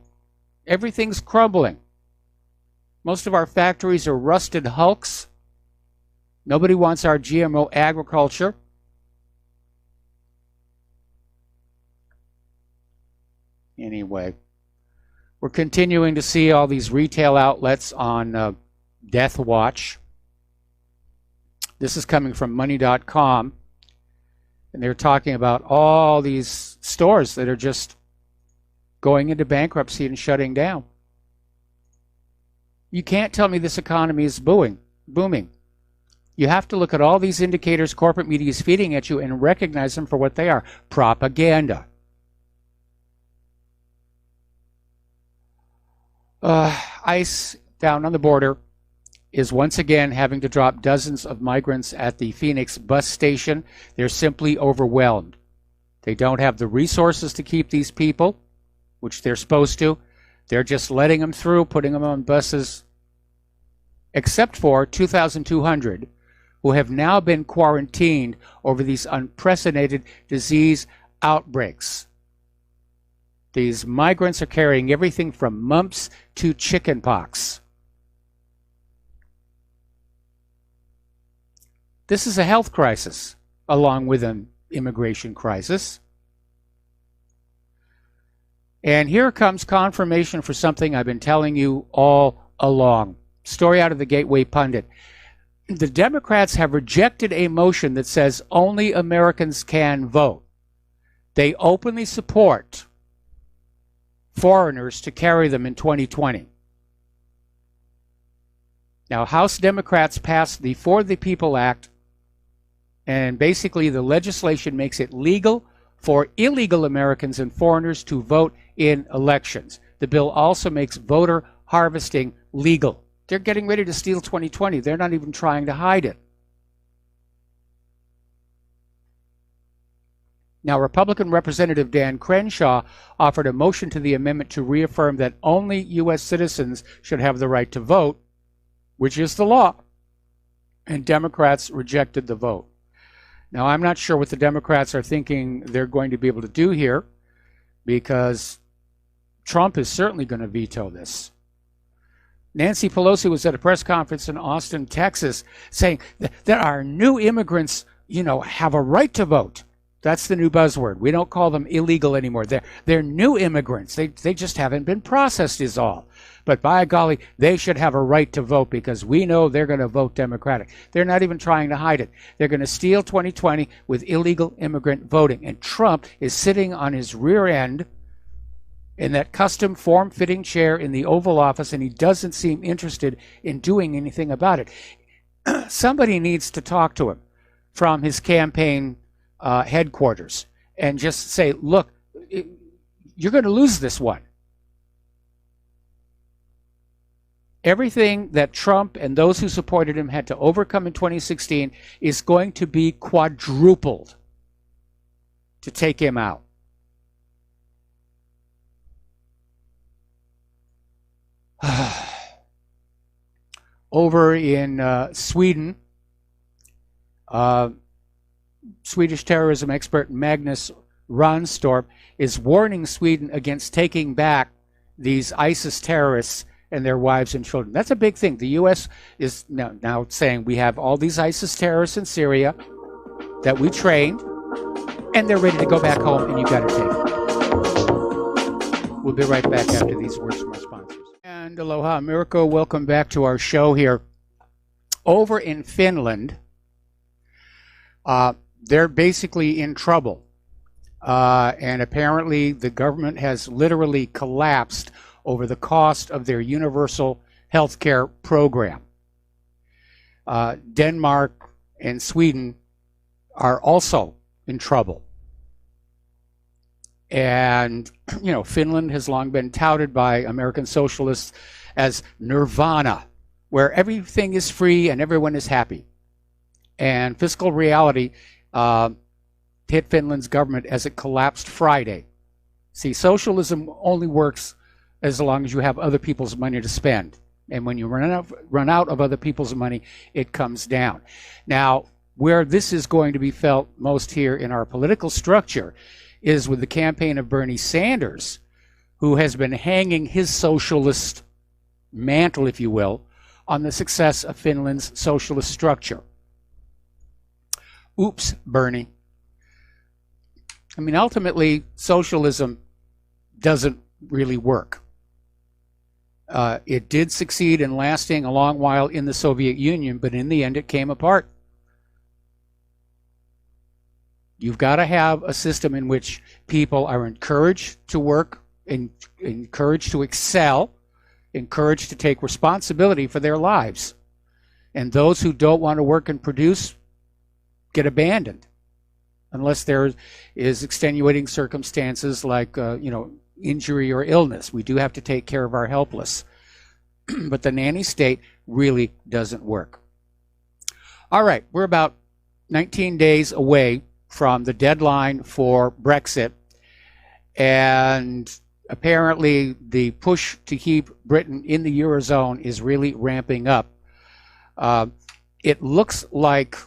Everything's crumbling. Most of our factories are rusted hulks. Nobody wants our GMO agriculture. Anyway, we're continuing to see all these retail outlets on death watch. This is coming from money.com, and they're talking about all these stores that are just going into bankruptcy and shutting down. You can't tell me this economy is booming. You have to look at all these indicators corporate media is feeding at you and recognize them for what they are: propaganda. ICE down on the border is once again having to drop dozens of migrants at the Phoenix bus station. They're simply overwhelmed. They don't have the resources to keep these people, which they're supposed to. They're just letting them through, putting them on buses, except for 2,200 who have now been quarantined over these unprecedented disease outbreaks. These migrants are carrying everything from mumps to chickenpox. This is a health crisis, along with an immigration crisis. And here comes confirmation for something I've been telling you all along. Story out of the Gateway Pundit. The Democrats have rejected a motion that says only Americans can vote. They openly support foreigners to carry them in 2020. Now, House Democrats passed the For the People Act, and basically the legislation makes it legal for illegal Americans and foreigners to vote in elections. The bill also makes voter harvesting legal. They're getting ready to steal 2020. They're not even trying to hide it. Now, Republican Representative Dan Crenshaw offered a motion to the amendment to reaffirm that only U.S. citizens should have the right to vote, which is the law, and Democrats rejected the vote. Now, I'm not sure what the Democrats are thinking they're going to be able to do here, because Trump is certainly going to veto this. Nancy Pelosi was at a press conference in Austin, Texas, saying that our new immigrants, have a right to vote. That's the new buzzword. We don't call them illegal anymore. They're new immigrants. They just haven't been processed is all. But by golly, they should have a right to vote because we know they're going to vote Democratic. They're not even trying to hide it. They're going to steal 2020 with illegal immigrant voting. And Trump is sitting on his rear end in that custom form-fitting chair in the Oval Office, and he doesn't seem interested in doing anything about it. Somebody needs to talk to him from his campaign headquarters and just say, look, you're going to lose this one. Everything that Trump and those who supported him had to overcome in 2016 is going to be quadrupled to take him out. Over in Sweden, Swedish terrorism expert Magnus Ranstorp is warning Sweden against taking back these ISIS terrorists and their wives and children. That's a big thing. The U.S. is now saying we have all these ISIS terrorists in Syria that we trained, and they're ready to go back home, and you got to take them. We'll be right back after these words from our sponsors. And aloha, Mirko. Welcome back to our show here. Over in Finland, they're basically in trouble. And apparently the government has literally collapsed over the cost of their universal health care program. Denmark and Sweden are also in trouble. And, Finland has long been touted by American socialists as nirvana, where everything is free and everyone is happy. And fiscal reality hit Finland's government as it collapsed Friday. See, socialism only works as long as you have other people's money to spend. And when you run out of other people's money, it comes down. Now, where this is going to be felt most here in our political structure is with the campaign of Bernie Sanders, who has been hanging his socialist mantle, if you will, on the success of Finland's socialist structure. Oops, Bernie. I mean, ultimately, socialism doesn't really work. It did succeed in lasting a long while in the Soviet Union, but in the end it came apart. You've got to have a system in which people are encouraged to work, encouraged to excel, encouraged to take responsibility for their lives. And those who don't want to work and produce get abandoned, unless there is extenuating circumstances like, injury or illness. We do have to take care of our helpless. But the nanny state really doesn't work. All right, we're about 19 days away from the deadline for Brexit, and apparently the push to keep Britain in the Eurozone is really ramping up. It looks like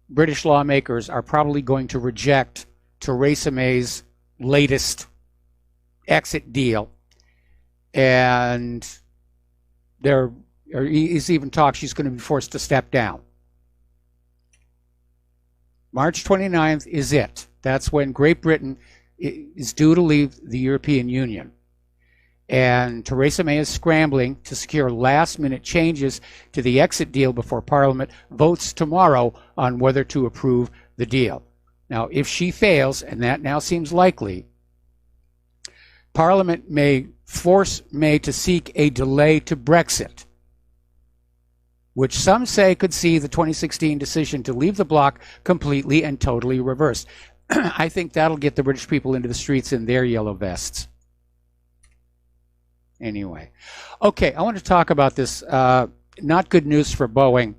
British lawmakers are probably going to reject Theresa May's latest exit deal, and there is even talk she's going to be forced to step down. March 29th is it. That's when Great Britain is due to leave the European Union. And Theresa May is scrambling to secure last-minute changes to the exit deal before Parliament votes tomorrow on whether to approve the deal. Now, if she fails, and that now seems likely, Parliament may force May to seek a delay to Brexit, which some say could see the 2016 decision to leave the bloc completely and totally reversed. I think that'll get the British people into the streets in their yellow vests. Anyway. Okay, I want to talk about this. Not good news for Boeing.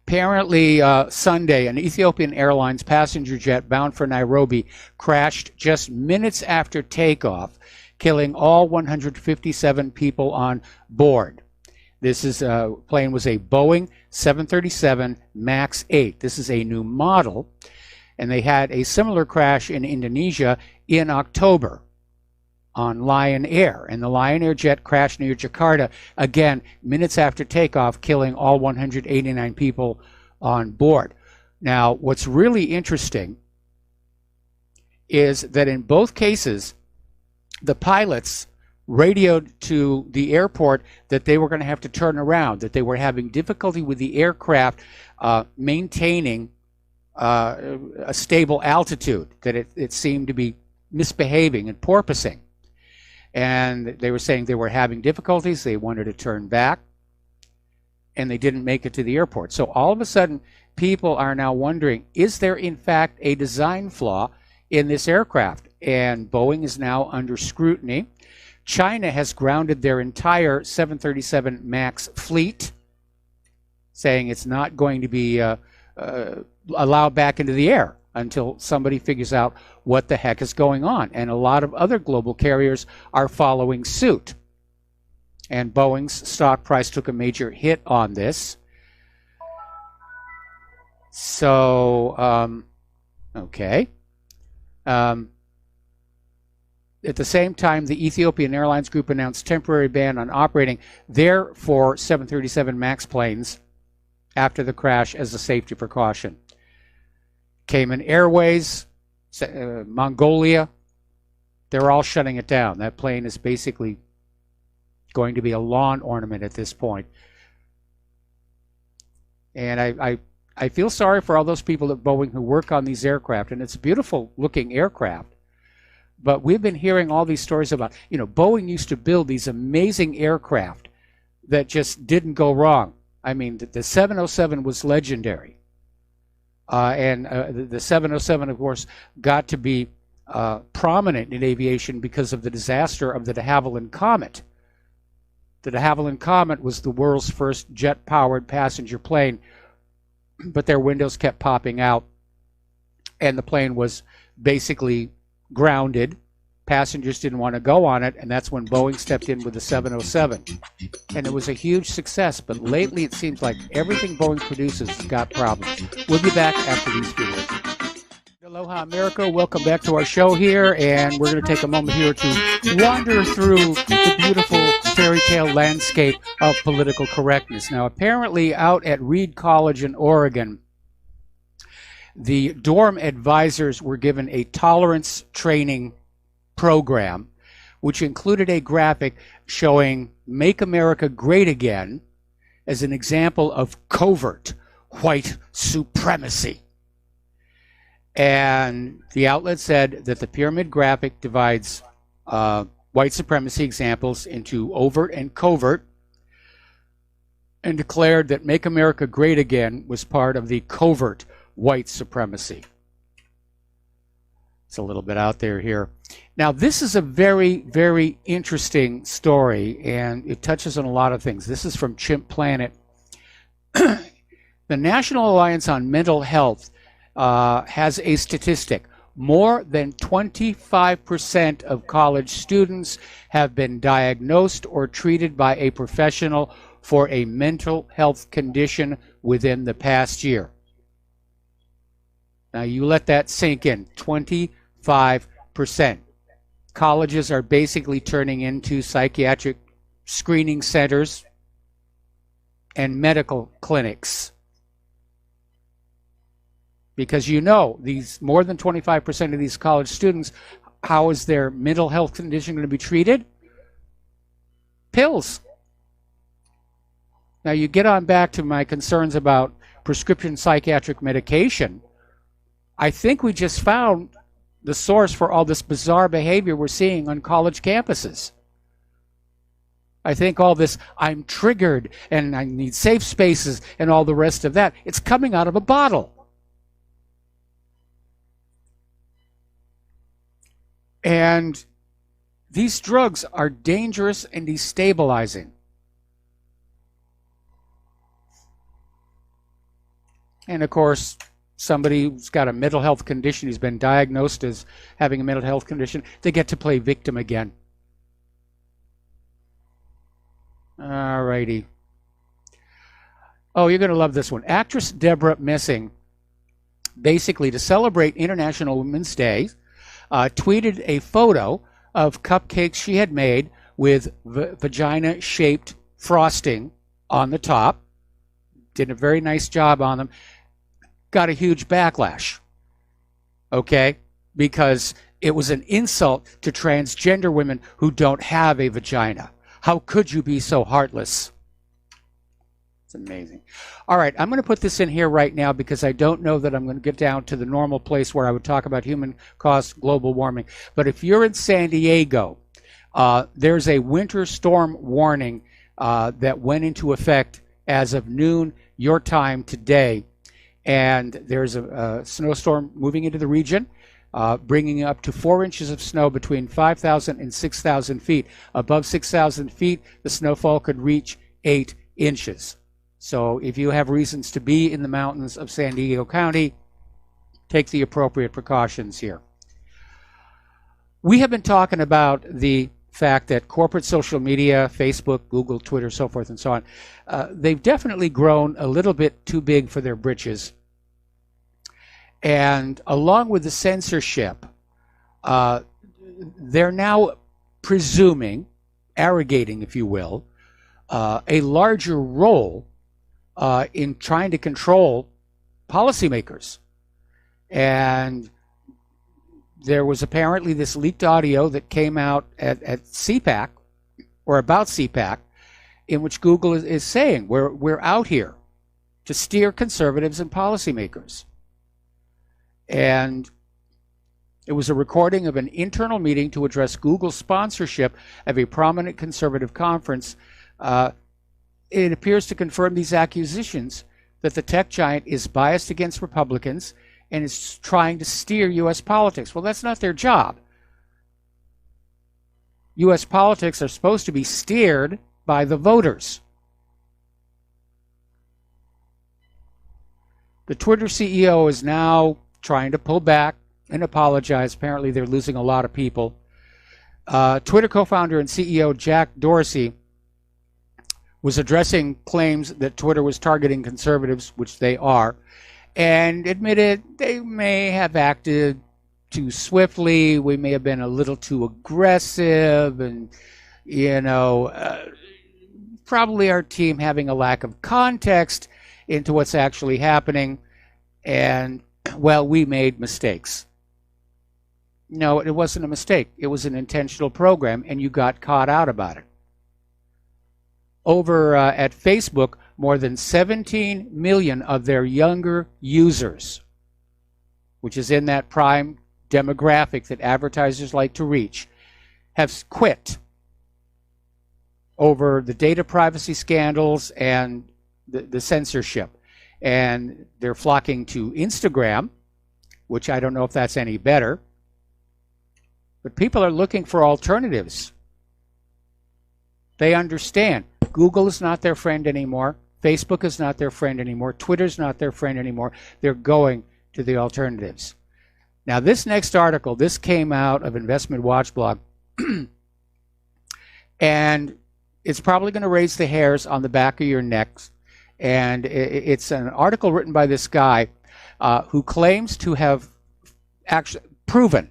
Apparently, Sunday, an Ethiopian Airlines passenger jet bound for Nairobi crashed just minutes after takeoff, killing all 157 people on board. This plane was a Boeing 737 MAX 8. This is a new model, and they had a similar crash in Indonesia in October on Lion Air, and the Lion Air jet crashed near Jakarta, again, minutes after takeoff, killing all 189 people on board. Now, what's really interesting is that in both cases, the pilots radioed to the airport that they were going to have to turn around, that they were having difficulty with the aircraft maintaining a stable altitude, that it seemed to be misbehaving and porpoising. And they were saying they were having difficulties, they wanted to turn back, and they didn't make it to the airport. So all of a sudden, people are now wondering, is there in fact a design flaw in this aircraft? And Boeing is now under scrutiny. China has grounded their entire 737 MAX fleet, saying it's not going to be allowed back into the air until somebody figures out what the heck is going on. And a lot of other global carriers are following suit. And Boeing's stock price took a major hit on this. So, okay. At the same time, the Ethiopian Airlines Group announced temporary ban on operating their 4 737 MAX planes after the crash as a safety precaution. Cayman Airways, Mongolia, they're all shutting it down. That plane is basically going to be a lawn ornament at this point. And I feel sorry for all those people at Boeing who work on these aircraft, and it's a beautiful looking aircraft. But we've been hearing all these stories about, Boeing used to build these amazing aircraft that just didn't go wrong. I mean, the 707 was legendary. And the 707, of course, got to be prominent in aviation because of the disaster of the de Havilland Comet. The de Havilland Comet was the world's first jet-powered passenger plane, but their windows kept popping out, and the plane was basically grounded. Passengers didn't want to go on it, and that's when Boeing stepped in with the 707. And it was a huge success, but lately it seems like everything Boeing produces has got problems. We'll be back after these few words. Aloha America, welcome back to our show here, and we're going to take a moment here to wander through the beautiful fairy tale landscape of political correctness. Now, apparently out at Reed College in Oregon, the dorm advisors were given a tolerance training program, which included a graphic showing Make America Great Again as an example of covert white supremacy. And the outlet said that the pyramid graphic divides white supremacy examples into overt and covert, and declared that Make America Great Again was part of the covert white supremacy. It's a little bit out there here. Now, this is a very, very interesting story, and it touches on a lot of things. This is from Chimp Planet. The National Alliance on Mental Health has a statistic. More than 25% of college students have been diagnosed or treated by a professional for a mental health condition within the past year. Now you let that sink in. 25%. Colleges are basically turning into psychiatric screening centers and medical clinics. Because you know, these more than 25% of these college students, how is their mental health condition going to be treated? Pills. Now you get on back to my concerns about prescription psychiatric medication. I think we just found the source for all this bizarre behavior we're seeing on college campuses. I think all this, I'm triggered and I need safe spaces and all the rest of that, it's coming out of a bottle. And these drugs are dangerous and destabilizing. And of course, somebody who's got a mental health condition, who's been diagnosed as having a mental health condition, they get to play victim again. All righty. Oh, you're going to love this one. Actress Deborah Messing, basically to celebrate International Women's Day, tweeted a photo of cupcakes she had made with vagina-shaped frosting on the top. Did a very nice job on them. Got a huge backlash, okay? Because it was an insult to transgender women who don't have a vagina. How could you be so heartless? It's amazing. All right, I'm going to put this in here right now because I don't know that I'm going to get down to the normal place where I would talk about human-caused global warming. But if you're in San Diego, there's a winter storm warning that went into effect as of noon your time today. And there's a snowstorm moving into the region, bringing up to 4 inches of snow between 5,000 and 6,000 feet. Above 6,000 feet, the snowfall could reach 8 inches. So if you have reasons to be in the mountains of San Diego County, take the appropriate precautions here. We have been talking about the fact that corporate social media, Facebook, Google, Twitter, so forth and so on, they've definitely grown a little bit too big for their britches. And along with the censorship, they're now presuming, arrogating, if you will, a larger role in trying to control policymakers. And there was apparently this leaked audio that came out at CPAC, or about CPAC, in which Google is saying, we're out here to steer conservatives and policymakers. And it was a recording of an internal meeting to address Google's sponsorship of a prominent conservative conference. It appears to confirm these accusations that the tech giant is biased against Republicans and is trying to steer U.S. politics. Well, that's not their job. U.S. politics are supposed to be steered by the voters. The Twitter CEO is now trying to pull back and apologize. Apparently, they're losing a lot of people. Twitter co-founder and CEO Jack Dorsey was addressing claims that Twitter was targeting conservatives, which they are, and admitted they may have acted too swiftly. We may have been a little too aggressive, and probably our team having a lack of context into what's actually happening, and well, we made mistakes. No, it wasn't a mistake. It was an intentional program, and you got caught out about it. Over at Facebook, more than 17 million of their younger users, which is in that prime demographic that advertisers like to reach, have quit over the data privacy scandals and the censorship. And they're flocking to Instagram, which I don't know if that's any better. But people are looking for alternatives. They understand Google is not their friend anymore. Facebook is not their friend anymore. Twitter's not their friend anymore. They're going to the alternatives. Now, this next article, this came out of Investment Watch Blog, and it's probably going to raise the hairs on the back of your necks. And it's an article written by this guy who claims to have actually proven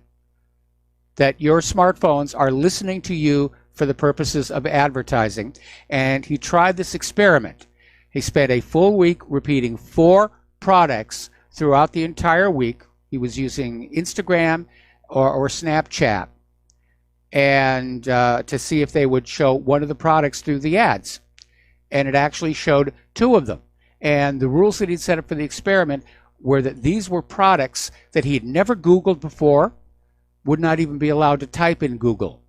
that your smartphones are listening to you for the purposes of advertising. And he tried this experiment. He spent a full week repeating 4 products throughout the entire week. He was using Instagram or Snapchat, and to see if they would show one of the products through the ads. And it actually showed 2 of them. And the rules that he'd set up for the experiment were that these were products that he'd never Googled before, would not even be allowed to type in Google.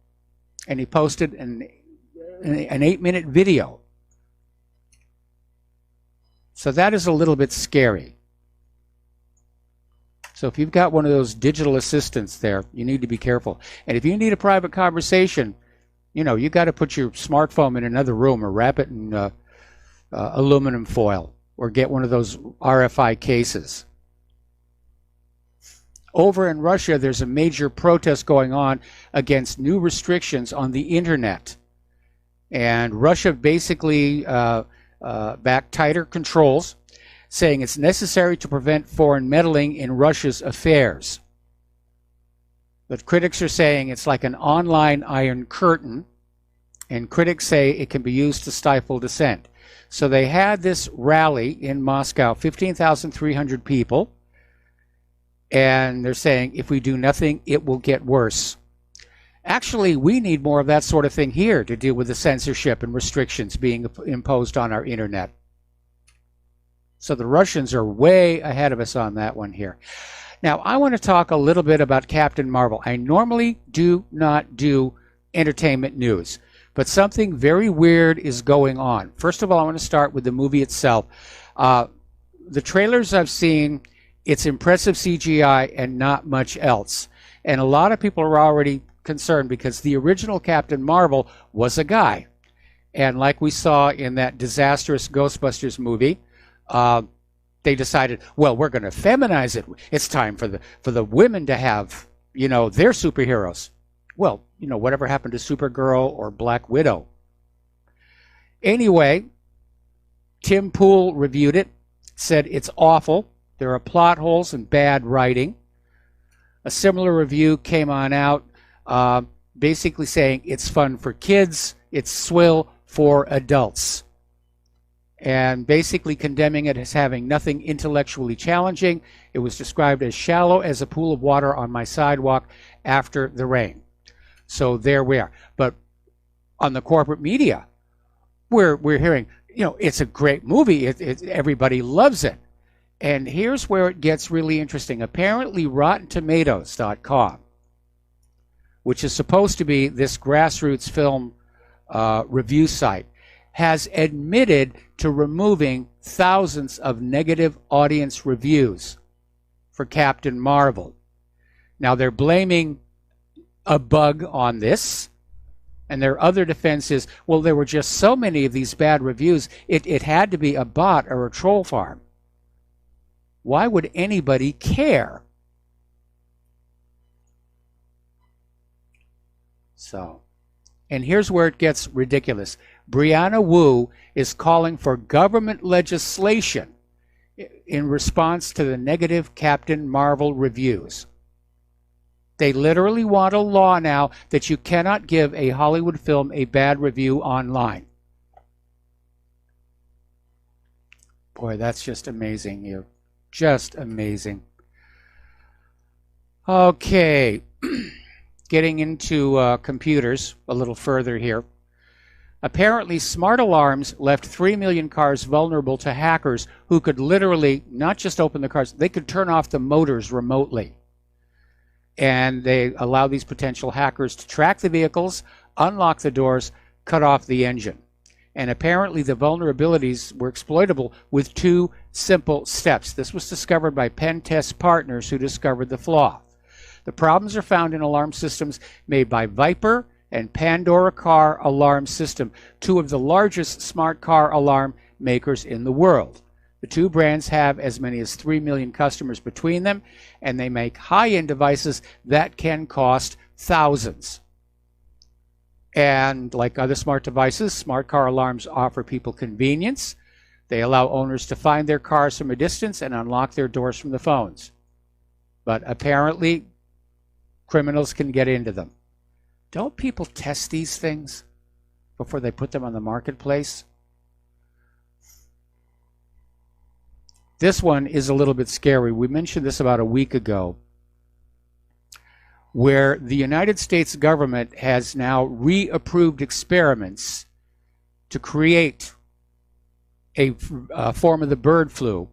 And he posted an 8-minute video. So that is a little bit scary. So if you've got one of those digital assistants there, you need to be careful. And if you need a private conversation, you got to put your smartphone in another room or wrap it in aluminum foil or get one of those RFI cases. Over in Russia, there's a major protest going on against new restrictions on the internet. And Russia basically backed tighter controls, saying it's necessary to prevent foreign meddling in Russia's affairs. But critics are saying it's like an online iron curtain, and critics say it can be used to stifle dissent. So they had this rally in Moscow, 15,300 people, and they're saying if we do nothing, it will get worse. Actually, we need more of that sort of thing here to deal with the censorship and restrictions being imposed on our internet. So the Russians are way ahead of us on that one here. Now, I want to talk a little bit about Captain Marvel. I normally do not do entertainment news, but something very weird is going on. First of all, I want to start with the movie itself. The trailers I've seen, it's impressive CGI and not much else. And a lot of people are already concerned because the original Captain Marvel was a guy. And like we saw in that disastrous Ghostbusters movie, they decided, well, we're going to feminize it. It's time for the women to have, their superheroes. Well, whatever happened to Supergirl or Black Widow? Anyway, Tim Pool reviewed it, said it's awful. There are plot holes and bad writing. A similar review came on out, basically saying it's fun for kids, it's swill for adults, and basically condemning it as having nothing intellectually challenging. It was described as shallow as a pool of water on my sidewalk after the rain. So there we are. But on the corporate media, we're hearing, it's a great movie. Everybody loves it. And here's where it gets really interesting. Apparently, RottenTomatoes.com, which is supposed to be this grassroots film review site, has admitted to removing thousands of negative audience reviews for Captain Marvel. Now, they're blaming a bug on this, and their other defense is, well, there were just so many of these bad reviews, it had to be a bot or a troll farm. Why would anybody care? So, and here's where it gets ridiculous. Brianna Wu is calling for government legislation in response to the negative Captain Marvel reviews. They literally want a law now that you cannot give a Hollywood film a bad review online. Boy, that's just amazing here. Just amazing. Okay, getting into computers a little further here. Apparently, smart alarms left 3 million cars vulnerable to hackers who could literally not just open the cars, they could turn off the motors remotely. And they allow these potential hackers to track the vehicles, unlock the doors, cut off the engine. And apparently the vulnerabilities were exploitable with 2 simple steps. This was discovered by pen test partners who discovered the flaw. The problems are found in alarm systems made by Viper and Pandora Car Alarm System, 2 of the largest smart car alarm makers in the world. The 2 brands have as many as 3 million customers between them, and they make high-end devices that can cost thousands. And like other smart devices, smart car alarms offer people convenience. They allow owners to find their cars from a distance and unlock their doors from the phones. But apparently, criminals can get into them. Don't people test these things before they put them on the marketplace? This one is a little bit scary. We mentioned this about a week ago, where the United States government has now reapproved experiments to create a form of the bird flu,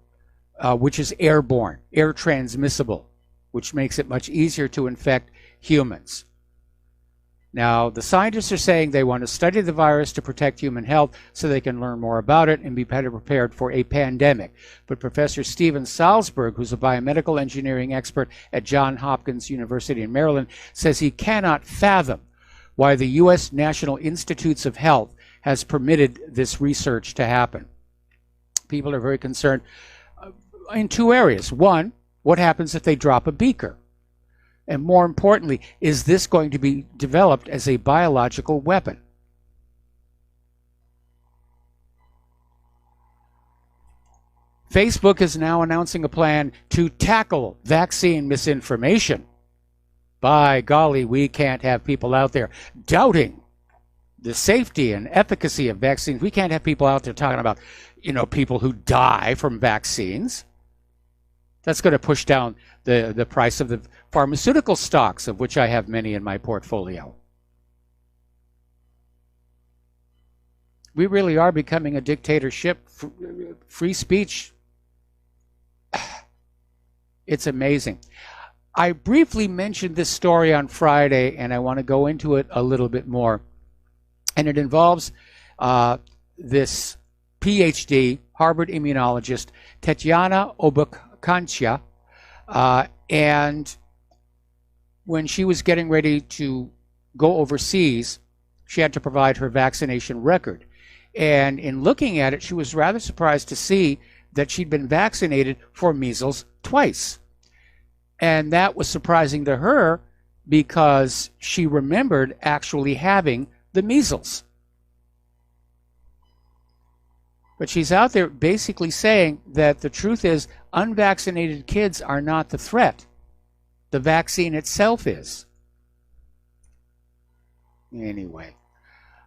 which is airborne, air transmissible, which makes it much easier to infect humans. Now, the scientists are saying they want to study the virus to protect human health so they can learn more about it and be better prepared for a pandemic. But Professor Steven Salzberg, who's a biomedical engineering expert at Johns Hopkins University in Maryland, says he cannot fathom why the U.S. National Institutes of Health has permitted this research to happen. People are very concerned in 2 areas. One, what happens if they drop a beaker? And more importantly, is this going to be developed as a biological weapon? Facebook is now announcing a plan to tackle vaccine misinformation. By golly, we can't have people out there doubting the safety and efficacy of vaccines. We can't have people out there talking about, people who die from vaccines. That's going to push down the price of the pharmaceutical stocks, of which I have many in my portfolio. We really are becoming a dictatorship. Free speech, it's amazing. I briefly mentioned this story on Friday, and I want to go into it a little bit more. And it involves this PhD, Harvard immunologist, Tetiana Obukantia, and when she was getting ready to go overseas, she had to provide her vaccination record. And in looking at it, she was rather surprised to see that she'd been vaccinated for measles twice. And that was surprising to her because she remembered actually having the measles. But she's out there basically saying that the truth is unvaccinated kids are not the threat. The vaccine itself is. Anyway.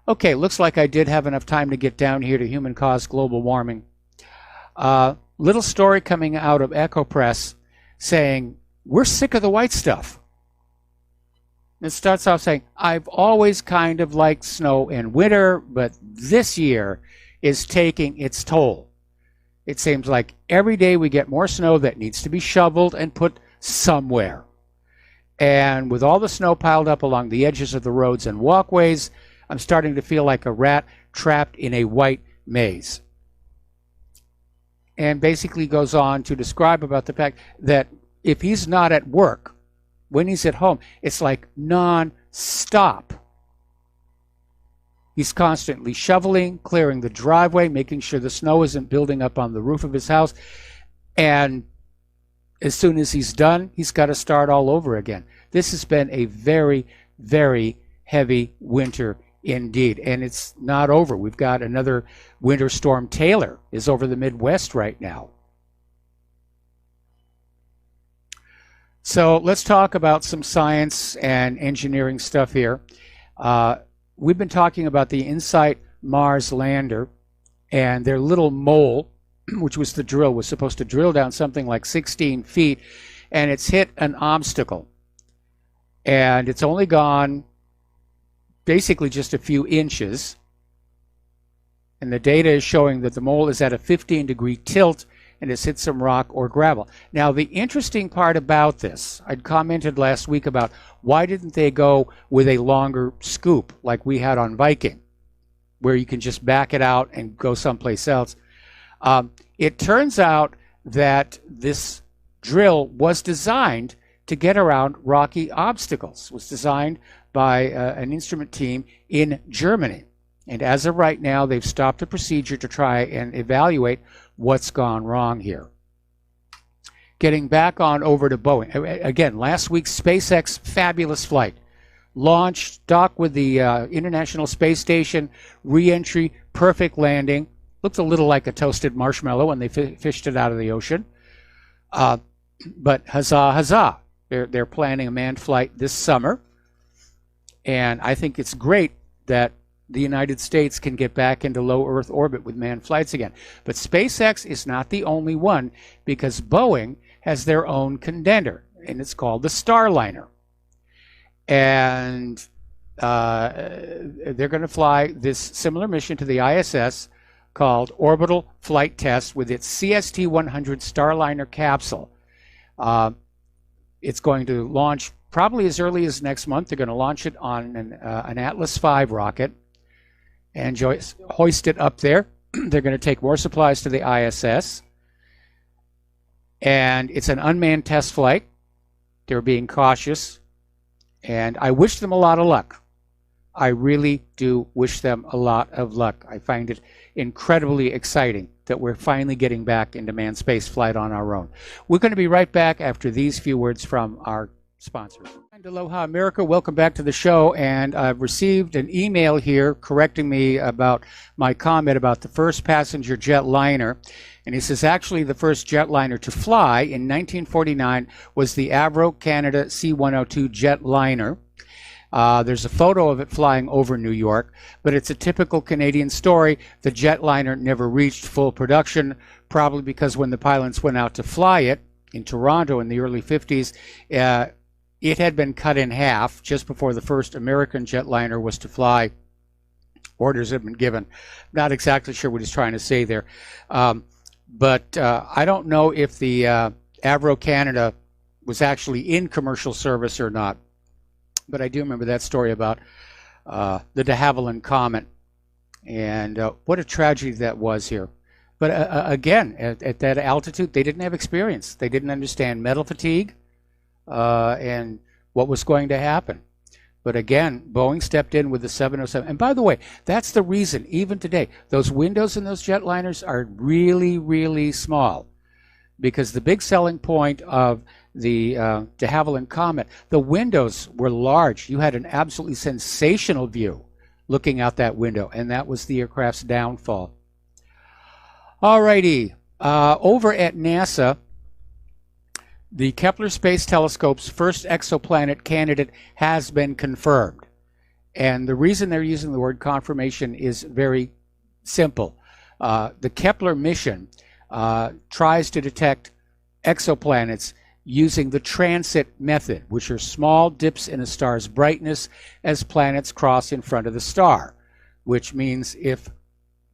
Okay, looks like I did have enough time to get down here to human-caused global warming. Little story coming out of Echo Press saying, we're sick of the white stuff. It starts off saying, I've always kind of liked snow in winter, but this year is taking its toll. It seems like every day we get more snow that needs to be shoveled and put somewhere. And with all the snow piled up along the edges of the roads and walkways, I'm starting to feel like a rat trapped in a white maze. And basically goes on to describe about the fact that if he's not at work, when he's at home, it's like non-stop. He's constantly shoveling, clearing the driveway, making sure the snow isn't building up on the roof of his house. And as soon as he's done, he's got to start all over again. This has been a very, very heavy winter indeed. And it's not over. We've got another winter storm. Taylor is over the Midwest right now. So let's talk about some science and engineering stuff here. We've been talking about the InSight Mars lander and their little mole, which was the drill, was supposed to drill down something like 16 feet, and it's hit an obstacle. And it's only gone basically just a few inches. And the data is showing that the mole is at a 15-degree tilt and has hit some rock or gravel. Now, the interesting part about this, I'd commented last week about why didn't they go with a longer scoop like we had on Viking, where you can just back it out and go someplace else. It turns out that this drill was designed to get around rocky obstacles. It was designed by an instrument team in Germany. And as of right now, they've stopped the procedure to try and evaluate what's gone wrong here. Getting back on over to Boeing. Again, last week's SpaceX fabulous flight. Launch, dock with the International Space Station, re-entry, perfect landing. Looked a little like a toasted marshmallow when they fished it out of the ocean. But huzzah, huzzah. They're planning a manned flight this summer. And I think it's great that the United States can get back into low Earth orbit with manned flights again. But SpaceX is not the only one, because Boeing has their own contender, and it's called the Starliner. And they're going to fly this similar mission to the ISS called Orbital Flight Test with its CST-100 Starliner capsule. It's going to launch probably as early as next month. They're going to launch it on an Atlas V rocket and hoist it up there. They're going to take more supplies to the ISS. And it's an unmanned test flight. They're being cautious. And I wish them a lot of luck. I really do wish them a lot of luck. I find it incredibly exciting that we're finally getting back into manned space flight on our own. We're going to be right back after these few words from our sponsors. Aloha America, welcome back to the show. And I've received an email here correcting me about my comment about the first passenger jetliner. And he says, actually, the first jetliner to fly in 1949 was the Avro Canada C-102 jetliner. There's a photo of it flying over New York, but it's a typical Canadian story. The jetliner never reached full production, probably because when the pilots went out to fly it in Toronto in the early 50s, it had been cut in half just before the first American jetliner was to fly. Orders had been given. Not exactly sure what he's trying to say there. But I don't know if the Avro Canada was actually in commercial service or not. But I do remember that story about the de Havilland Comet. And what a tragedy that was here. But again, at that altitude, they didn't have experience. They didn't understand metal fatigue and what was going to happen. But again, Boeing stepped in with the 707. And by the way, that's the reason, even today, those windows in those jetliners are really, really small. Because the big selling point of the de Havilland Comet, the windows were large. You had an absolutely sensational view looking out that window, and that was the aircraft's downfall. All righty, over at NASA, the Kepler Space Telescope's first exoplanet candidate has been confirmed. And the reason they're using the word confirmation is very simple. The Kepler mission tries to detect exoplanets using the transit method, which are small dips in a star's brightness as planets cross in front of the star, which means if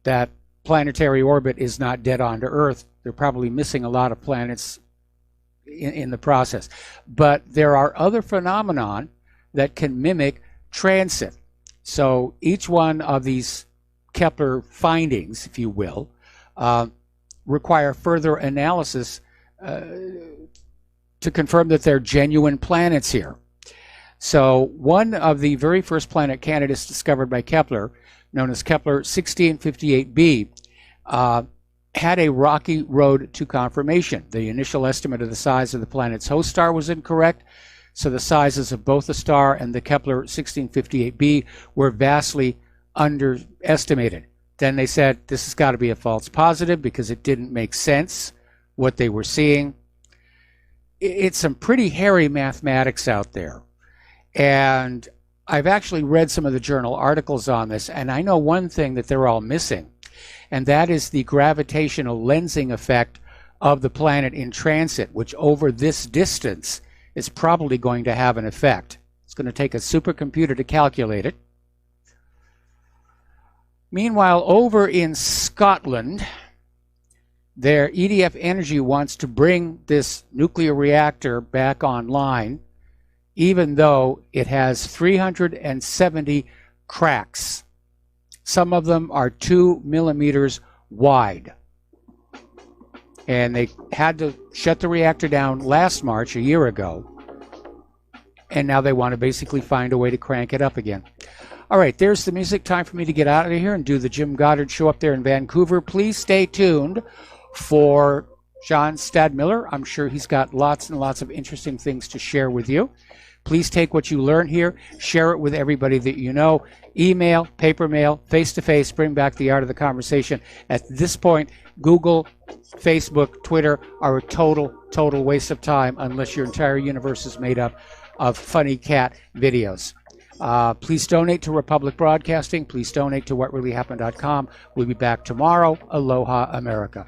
that planetary orbit is not dead on to Earth, they're probably missing a lot of planets in the process. But there are other phenomenon that can mimic transit. So each one of these Kepler findings, if you will, require further analysis to confirm that they're genuine planets here. So one of the very first planet candidates discovered by Kepler, known as Kepler 1658b, had a rocky road to confirmation. The initial estimate of the size of the planet's host star was incorrect, so the sizes of both the star and the Kepler 1658b were vastly underestimated. Then they said this has got to be a false positive because it didn't make sense what they were seeing. it's some pretty hairy mathematics out there. And I've actually read some of the journal articles on this, and I know one thing that they're all missing, and that is the gravitational lensing effect of the planet in transit, which over this distance is probably going to have an effect. It's going to take a supercomputer to calculate it. Meanwhile, over in Scotland, their EDF Energy wants to bring this nuclear reactor back online, even though it has 370 cracks. Some of them are 2 millimeters wide. And they had to shut the reactor down last March, a year ago. And now they want to basically find a way to crank it up again. All right, there's the music. Time for me to get out of here and do the Jim Goddard show up there in Vancouver. Please stay tuned for John Stadmiller. I'm sure he's got lots and lots of interesting things to share with you. Please take what you learn here, share it with everybody that you know. Email, paper mail, face-to-face, bring back the art of the conversation. At this point, Google, Facebook, Twitter are a total waste of time unless your entire universe is made up of funny cat videos. Please donate to Republic Broadcasting. Please donate to whatreallyhappened.com. We'll be back tomorrow. Aloha, America.